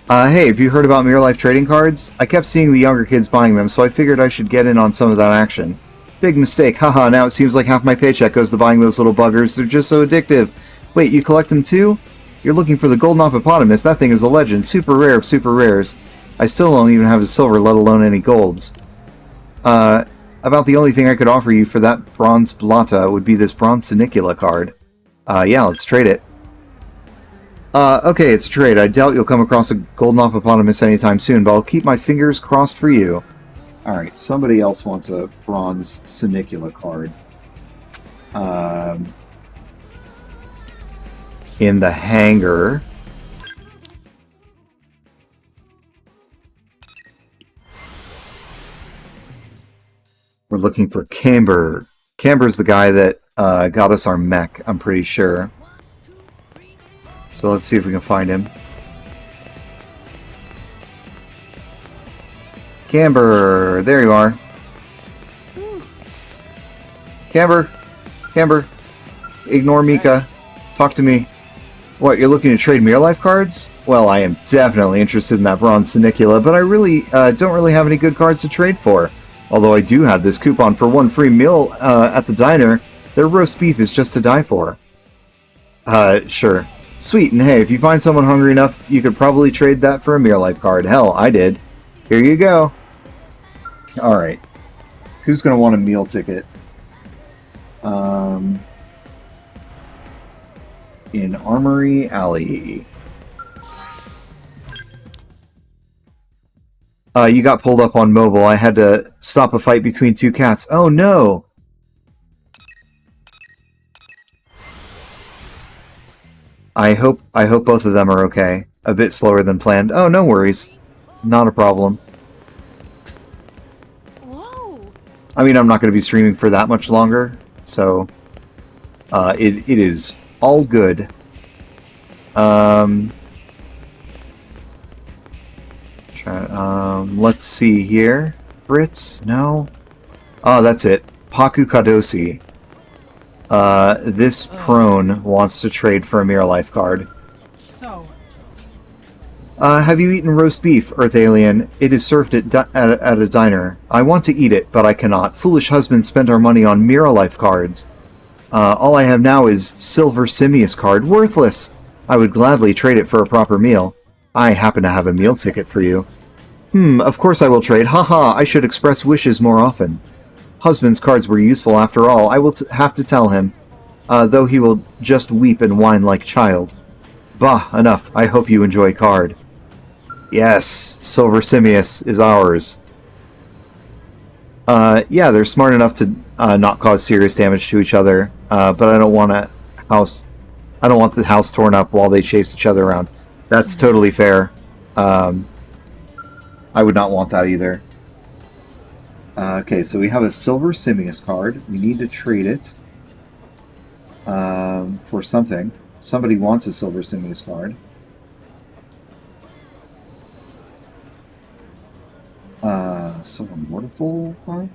Hey, have you heard about Mirror Life trading cards? I kept seeing the younger kids buying them, so I figured I should get in on some of that action. Big mistake, haha, now it seems like half my paycheck goes to buying those little buggers, they're just so addictive. Wait, you collect them too? You're looking for the golden hippopotamus, that thing is a legend, super rare of super rares. I still don't even have a silver, let alone any golds. About the only thing I could offer you for that bronze blata would be this bronze Sinicula card. Yeah, let's trade it. Okay, it's a trade. I doubt you'll come across a golden hippopotamus anytime soon, but I'll keep my fingers crossed for you. Alright, somebody else wants a bronze Sinicula card. In the hangar. We're looking for Camber. Camber's the guy that got us our mech, I'm pretty sure. So let's see if we can find him. Camber! There you are. Camber! Camber! Ignore Mika. Talk to me. What, you're looking to trade Mirror Life cards? Well, I am definitely interested in that bronze Sinicula, but I really don't really have any good cards to trade for. Although I do have this coupon for one free meal at the diner. Their roast beef is just to die for. Sure. Sweet, and hey, if you find someone hungry enough, you could probably trade that for a Mirror Life card. Hell, I did. Here you go. Alright. Who's going to want a meal ticket? In Armory Alley. You got pulled up on mobile. I had to stop a fight between two cats. Oh no! I hope both of them are okay. A bit slower than planned. Oh, no worries. Not a problem. Whoa. I mean, I'm not going to be streaming for that much longer, so it is all good. Let's see here. Brits? No? Oh, that's it. Paku Kadosi. This prone wants to trade for a Mirror Life card. So, Have you eaten roast beef, Earth Alien? It is served at a diner. I want to eat it, but I cannot. Foolish husband spent our money on Mirror Life cards. All I have now is Silver Simius card. Worthless! I would gladly trade it for a proper meal. I happen to have a meal ticket for you. Of course I will trade. Haha, I should express wishes more often. Husband's cards were useful after all. I will have to tell him, though he will just weep and whine like child. Bah, enough. I hope you enjoy card. Yes, Silver Simius is ours. Yeah, they're smart enough to not cause serious damage to each other, but I don't want the house torn up while they chase each other around. That's totally fair. I would not want that either. Okay, so we have a Silver Simius card. We need to trade it for something. Somebody wants a Silver Simius card. Silver Mortiful card?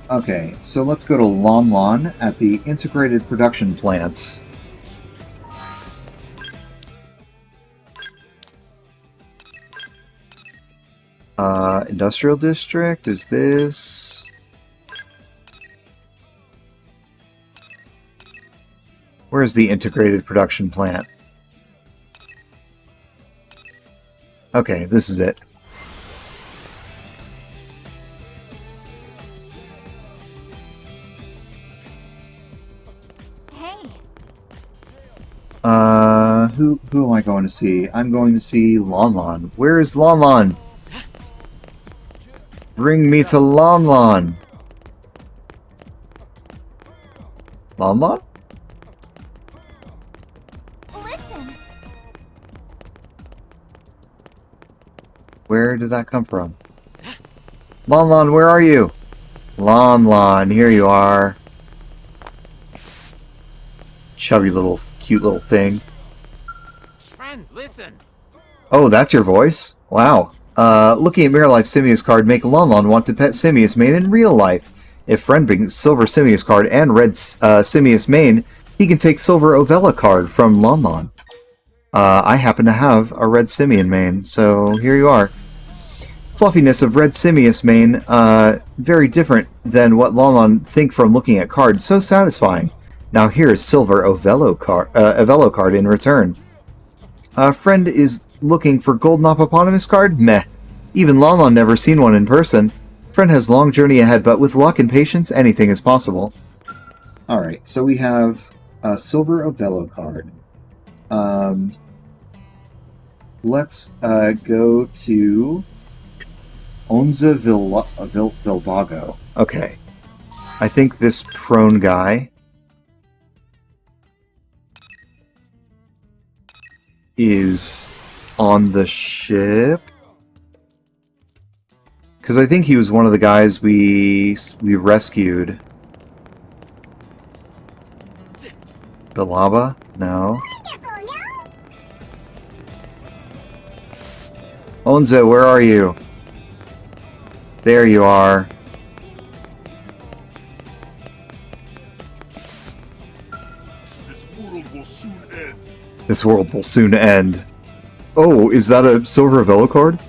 Okay, so let's go to Lon Lon at the Integrated Production Plant. Industrial District, is this... Where's the Integrated Production Plant? Okay, this is it. Who am I going to see? I'm going to see Lon Lon. Where is Lon Lon? Bring me to Lon Lon. Lon Lon? Where did that come from? Lon Lon, where are you? Lon Lon, here you are. Chubby little, cute little thing. Friend, listen. Oh, that's your voice? Wow. Looking at Mirror Life Simius card make Lon Lon want to pet Simius main in real life. If friend brings Silver Simius card and Red Simius main, he can take Silver Ovella card from Lon Lon. I happen to have a Red Simian main, so here you are. Fluffiness of Red Simius main, very different than what Lon Lon think from looking at cards, so satisfying. Now here is Silver Ovello card in return. Friend is looking for Golden Hippopotamus card? Meh. Even Lon Lon never seen one in person. Friend has long journey ahead, but with luck and patience, anything is possible. Alright, so we have a Silver Ovello card. Let's go to Onza Vilvago. Okay. I think this prone guy is on the ship. Because I think he was one of the guys we rescued. Bilaba? No. Onza, where are you? There you are. This world will soon end. This world will soon end. Oh, is that a Silver Velo card?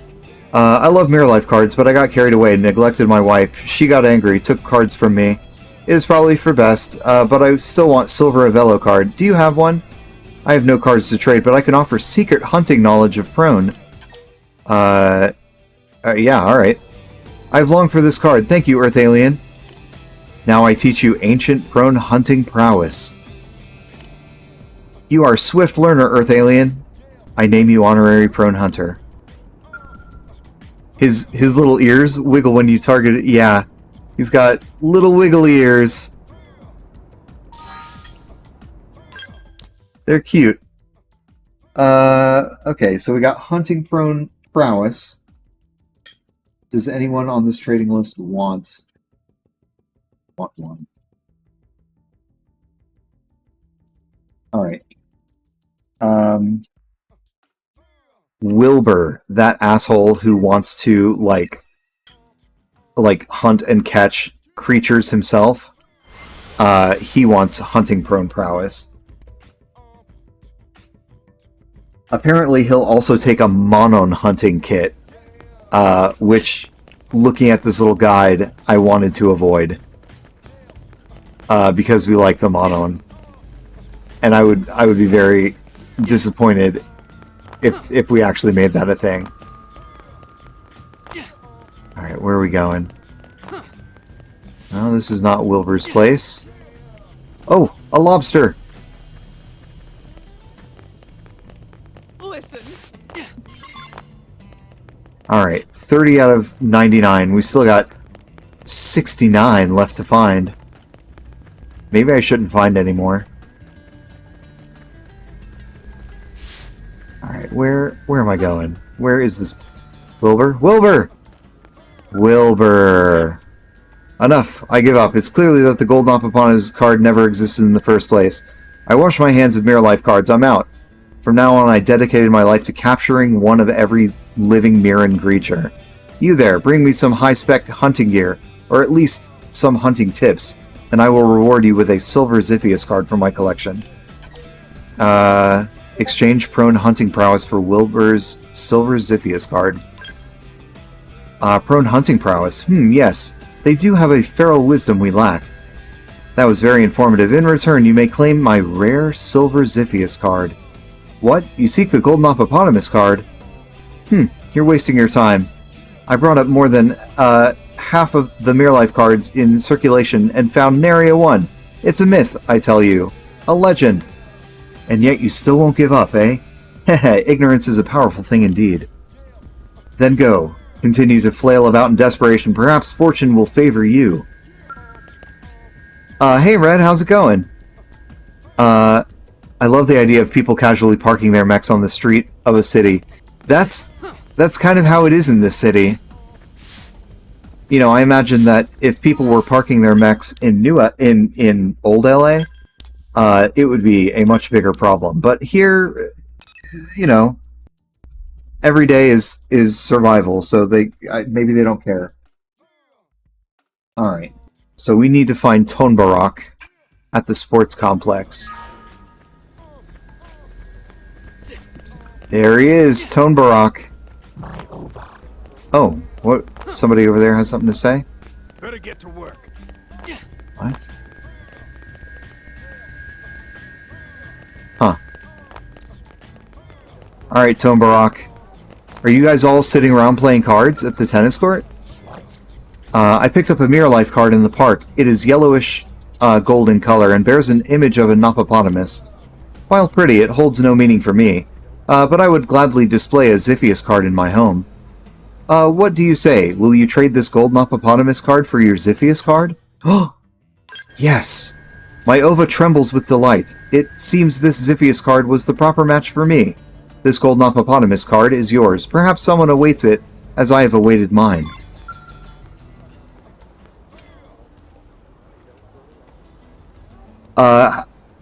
I love Mirror Life cards, but I got carried away and neglected my wife. She got angry, took cards from me. It is probably for best, but I still want Silver Velo card. Do you have one? I have no cards to trade, but I can offer secret hunting knowledge of prone. Yeah, alright. I've longed for this card. Thank you, Earth Alien. Now I teach you ancient prone hunting prowess. You are a swift learner, Earth Alien. I name you honorary prone hunter. His little ears wiggle when you target it. Yeah, he's got little wiggly ears. They're cute. Okay, so we got hunting prone prowess. Does anyone on this trading list want one? Alright. Wilbur, that asshole who wants to, like hunt and catch creatures himself, he wants hunting prone prowess. Apparently he'll also take a Monon hunting kit, which, looking at this little guide, I wanted to avoid. Because we like the Monon. And I would be very disappointed if we actually made that a thing. Alright, where are we going? No, this is not Wilbur's place. Oh, a lobster! Listen. Alright, 30 out of 99. We still got 69 left to find. Maybe I shouldn't find any more. Alright, where am I going? Where is this? Wilbur? Wilbur! Wilbur! Enough! I give up. It's clearly that the Golden Hippopotamus card never existed in the first place. I wash my hands of Mirror Life cards. I'm out. From now on, I dedicated my life to capturing one of every living Mirran creature. You there, bring me some high-spec hunting gear, or at least some hunting tips, and I will reward you with a Silver Ziphius card from my collection. Exchange prone hunting prowess for Wilbur's Silver Ziphius card. Prone hunting prowess. Yes. They do have a feral wisdom we lack. That was very informative. In return, you may claim my rare Silver Ziphius card. What? You seek the Golden Hippopotamus card? You're wasting your time. I brought up more than half of the Mirror Life cards in circulation and found nary a one. It's a myth, I tell you. A legend. And yet you still won't give up, eh? Heh, ignorance is a powerful thing indeed. Then go. Continue to flail about in desperation. Perhaps fortune will favor you. Hey Red, how's it going? I love the idea of people casually parking their mechs on the street of a city. That's that's kind of how it is in this city. You know, I imagine that if people were parking their mechs in in old LA, it would be a much bigger problem. But here, you know, every day is survival, so maybe they don't care. All right, so we need to find Tonbarok at the sports complex. There he is, Tonbarok. Oh, what? Somebody over there has something to say? Better get to work. What? Huh. Alright, Tonbarok. Are you guys all sitting around playing cards at the tennis court? I picked up a Mirror Life card in the park. It is yellowish golden color and bears an image of a Noppopotamus. While pretty, it holds no meaning for me. But I would gladly display a Xiphias card in my home. What do you say? Will you trade this gold Noppopotamus card for your Xiphias card? Oh, yes! My ova trembles with delight. It seems this Xiphias card was the proper match for me. This gold Noppopotamus card is yours. Perhaps someone awaits it, as I have awaited mine.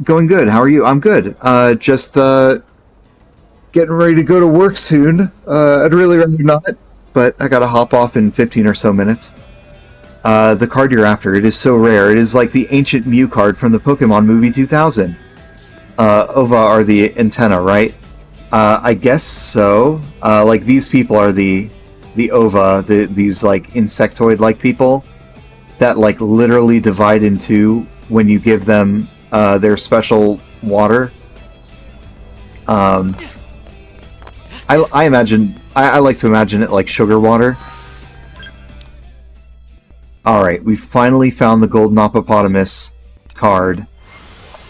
Going good. How are you? I'm good. Just getting ready to go to work soon. I'd really rather not, but I gotta hop off in 15 or so minutes. The card you're after, it is so rare. It is like the ancient Mew card from the Pokemon movie 2000. Ova are the antenna, right? I guess so. Like, these people are the Ova, these, like, insectoid-like people that, like, literally divide in two when you give them their special water. I imagine... I like to imagine it like sugar water. Alright, we finally found the gold Noppopotamus card.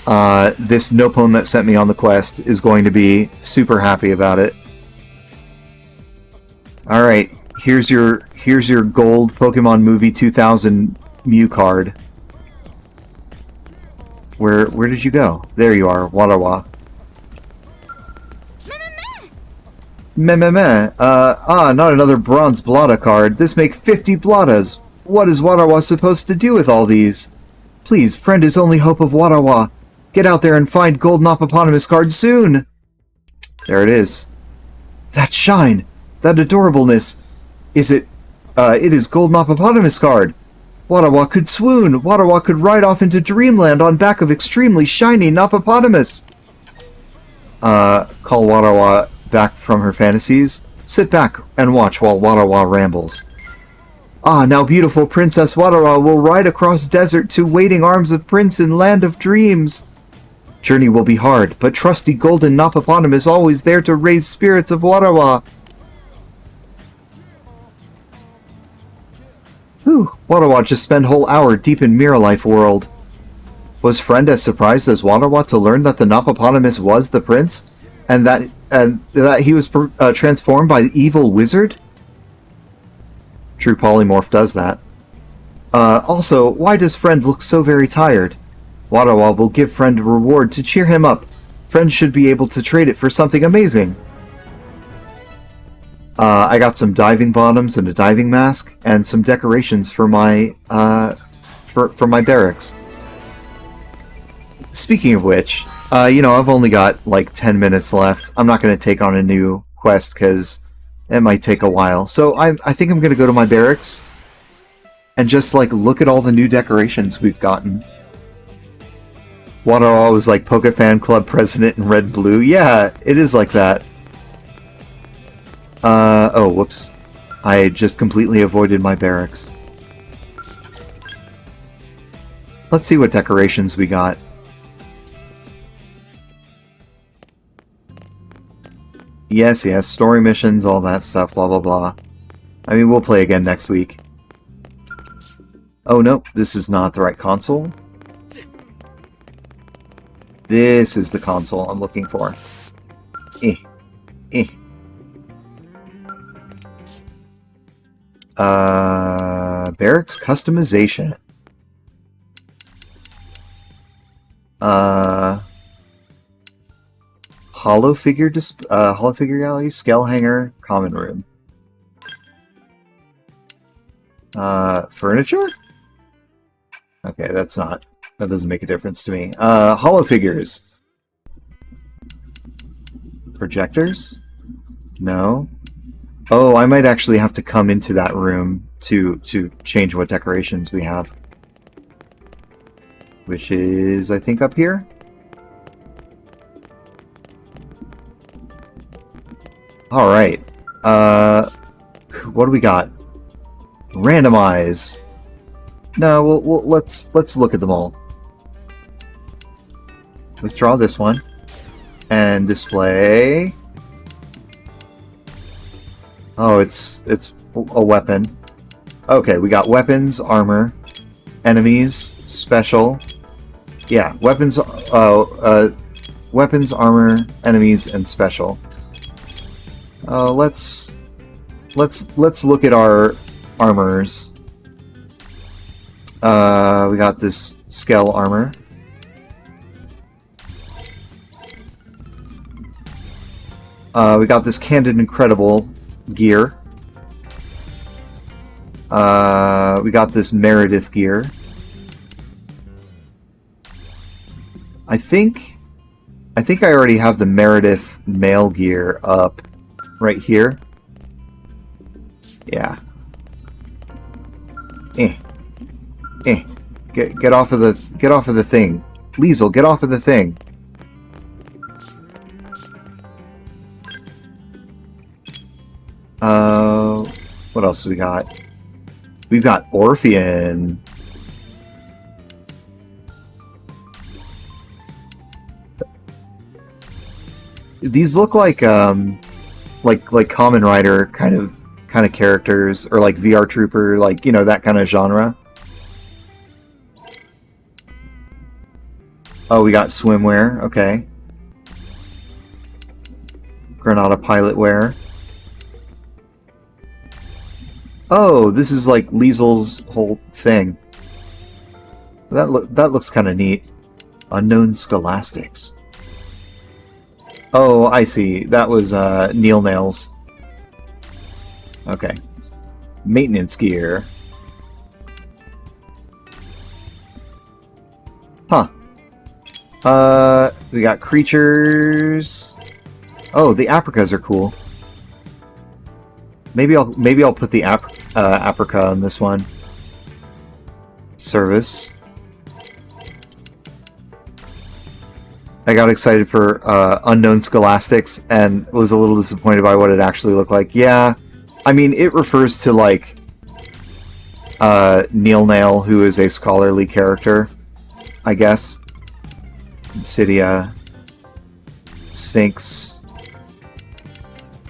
This Nopone that sent me on the quest is going to be super happy about it. Alright, here's your gold Pokemon movie 2000 Mew card. Where did you go? There you are, Wadawa. Meh. Not another bronze Blada card. This make 50 Bladas. What is Wadawa supposed to do with all these? Please, friend is only hope of Wadawa. Get out there and find gold Noppopotamus card soon! There it is. That shine! That adorableness! It is gold Noppopotamus card! Wadawa could swoon! Wadawa could ride off into dreamland on back of extremely shiny Noppopotamus! Call Wadawa back from her fantasies. Sit back and watch while Wadawa rambles. Ah, now beautiful Princess Wadawa will ride across desert to waiting arms of Prince in land of dreams. Journey will be hard, but trusty golden Noppopotamus always there to raise spirits of Wadawa. Whew, Wadawa just spent whole hour deep in Mirror Life world. Was friend as surprised as Wadawa to learn that the Noppopotamus was the prince, and that he was transformed by the evil wizard? True Polymorph does that. Also, why does friend look so very tired? Wadawa will give friend a reward to cheer him up. Friend should be able to trade it for something amazing. I got some diving bottoms and a diving mask, and some decorations for my for my barracks. Speaking of which, I've only got like 10 minutes left. I'm not going to take on a new quest because it might take a while. So I think I'm going to go to my barracks and just like look at all the new decorations we've gotten. Wadawa was like Pokefan Club president in red blue. Yeah, it is like that. Oh, whoops. I just completely avoided my barracks. Let's see what decorations we got. Yes, story missions, all that stuff, blah blah blah. I mean, we'll play again next week. Oh no, this is not the right console. This is the console I'm looking for. Barracks customization. Hollow figure gallery, scale hanger, common room. Furniture? Okay, that doesn't make a difference to me. Hollow figures. Projectors? No. Oh, I might actually have to come into that room to change what decorations we have. Which is, I think, up here? Alright. What do we got? Randomize. No, let's look at them all. Withdraw this one. And display... Oh, it's a weapon. Okay, we got weapons, armor, enemies, special. Yeah, weapons, weapons, armor, enemies, and special. Let's look at our armors. We got this scale armor. We got this Candid Incredible gear. We got this Meredith gear. I think I already have the Meredith male gear up right here. Yeah. Get off of the thing. Liesel, get off of the thing. What else do we got? We've got Orpheon. These look like Kamen Rider kind of characters, or like VR Trooper, like, you know, that kind of genre. Oh, we got swimwear. Okay. Granada pilot wear. Oh, this is like Liesel's whole thing. That looks kind of neat. Unknown Scholastics. Oh, I see. That was Neil Nails. Okay. Maintenance gear. Huh. We got creatures. Oh, the apricas are cool. Maybe I'll put the aprica on this one. Service. I got excited for Unknown Scholastics and was a little disappointed by what it actually looked like. Yeah, I mean, it refers to, like, Neil Nail, who is a scholarly character, I guess. Insidia. Sphinx.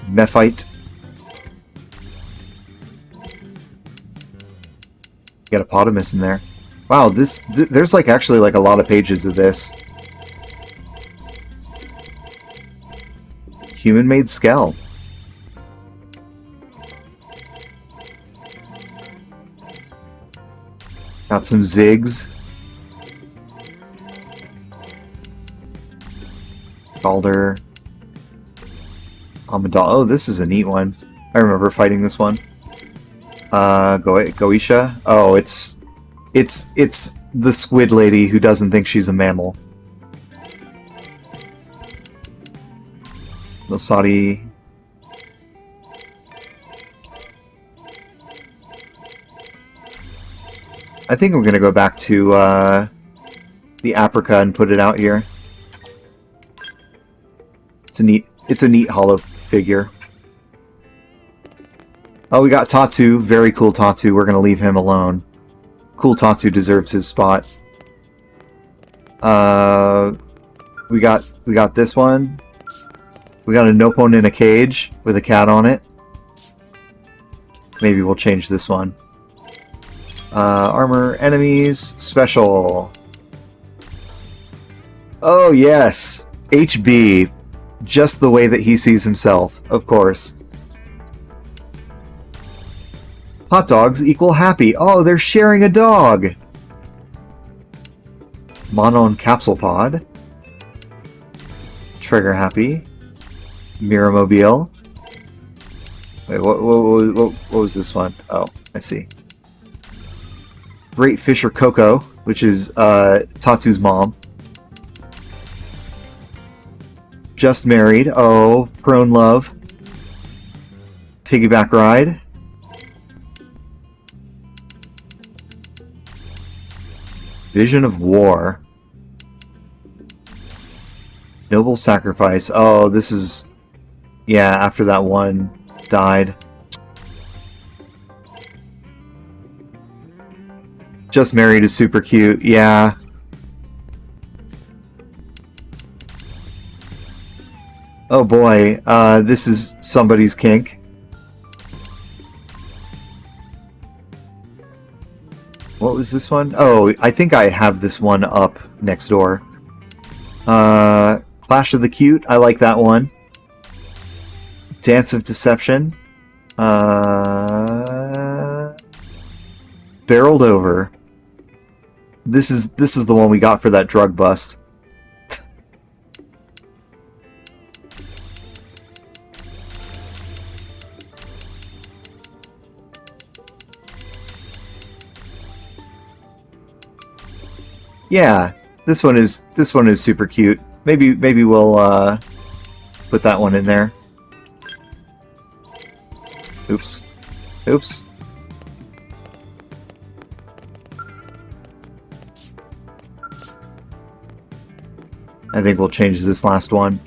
Mephite. Got a Potamus in there. Wow, there's like actually like a lot of pages of this. Human-made Skell. Got some Ziggs. Balder. Amidala. Oh, this is a neat one. I remember fighting this one. Goetia. Oh, it's the squid lady who doesn't think she's a mammal. Losati. I think we're gonna go back to the aprica and put it out here. It's a neat hollow figure. Oh, we got Tatsu. Very cool Tatsu. We're gonna leave him alone. Cool Tatsu deserves his spot. We got this one. We got a Nopon in a cage with a cat on it. Maybe we'll change this one. Armor, enemies, special. Oh yes, HB. Just the way that he sees himself, of course. Hot dogs equal happy. Oh, they're sharing a dog. Monon Capsule Pod. Trigger happy. Miramobile. Wait, what was this one? Oh, I see. Great Fisher Coco, which is Tatsu's mom. Just Married. Oh, Prone Love. Piggyback Ride. Vision of War. Noble Sacrifice. Oh, this is... Yeah, after that one died. Just Married is super cute. Yeah. Oh boy, this is somebody's kink. What was this one? Oh, I think I have this one up next door. Clash of the Cute, I like that one. Dance of Deception. Barreled Over. This is the one we got for that drug bust. Yeah, this one is super cute. Maybe we'll put that one in there. Oops. Oops. I think we'll change this last one.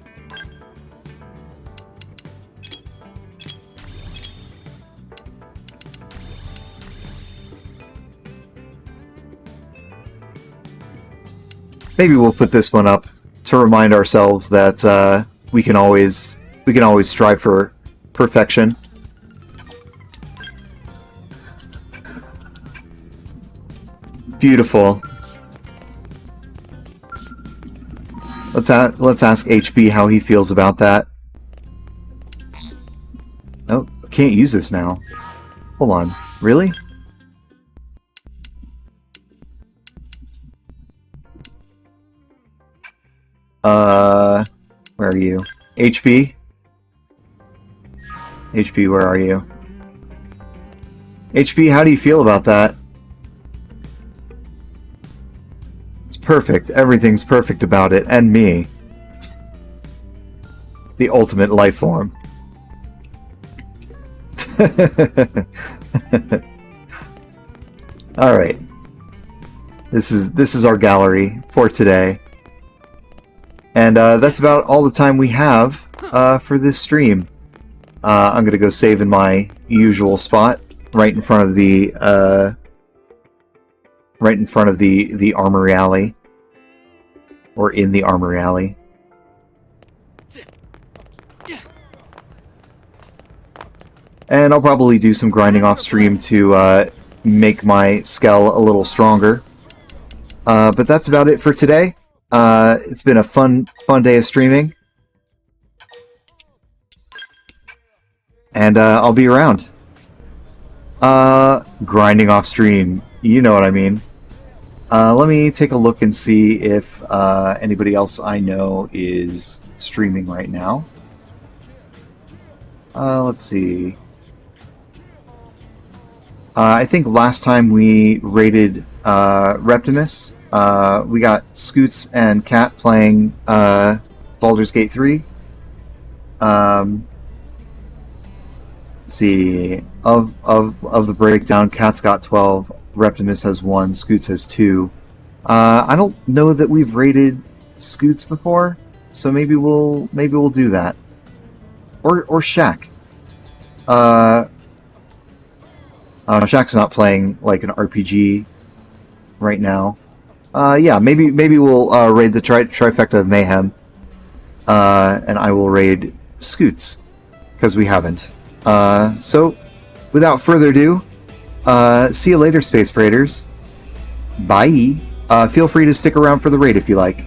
Maybe we'll put this one up to remind ourselves that we can always strive for perfection. Beautiful. Let's ask HB how he feels about that. Oh, can't use this now. Hold on. Really? Where are you? HB? HB, where are you? HB, how do you feel about that? It's perfect. Everything's perfect about it, and me. The ultimate life form. Alright. This is our gallery for today. And that's about all the time we have for this stream. I'm gonna go save in my usual spot, right in front of the armory alley, or in the armory alley. And I'll probably do some grinding off stream to make my Skell a little stronger. But that's about it for today. It's been a fun day of streaming. And I'll be around. Grinding off stream. You know what I mean. Let me take a look and see if anybody else I know is streaming right now. Let's see. I think last time we raided Reptimus, we got Scoots and Cat playing Baldur's Gate 3. Let's see. Of the breakdown, Cat's got 12, Reptimus has 1, Scoots has 2. I don't know that we've raided Scoots before, so maybe we'll do that. Or Shaq. Shaq's not playing like an RPG right now. Yeah, maybe we'll raid the trifecta of mayhem, and I will raid Scoots because we haven't. So, without further ado, see you later, Space Freighters. Bye. Feel free to stick around for the raid if you like.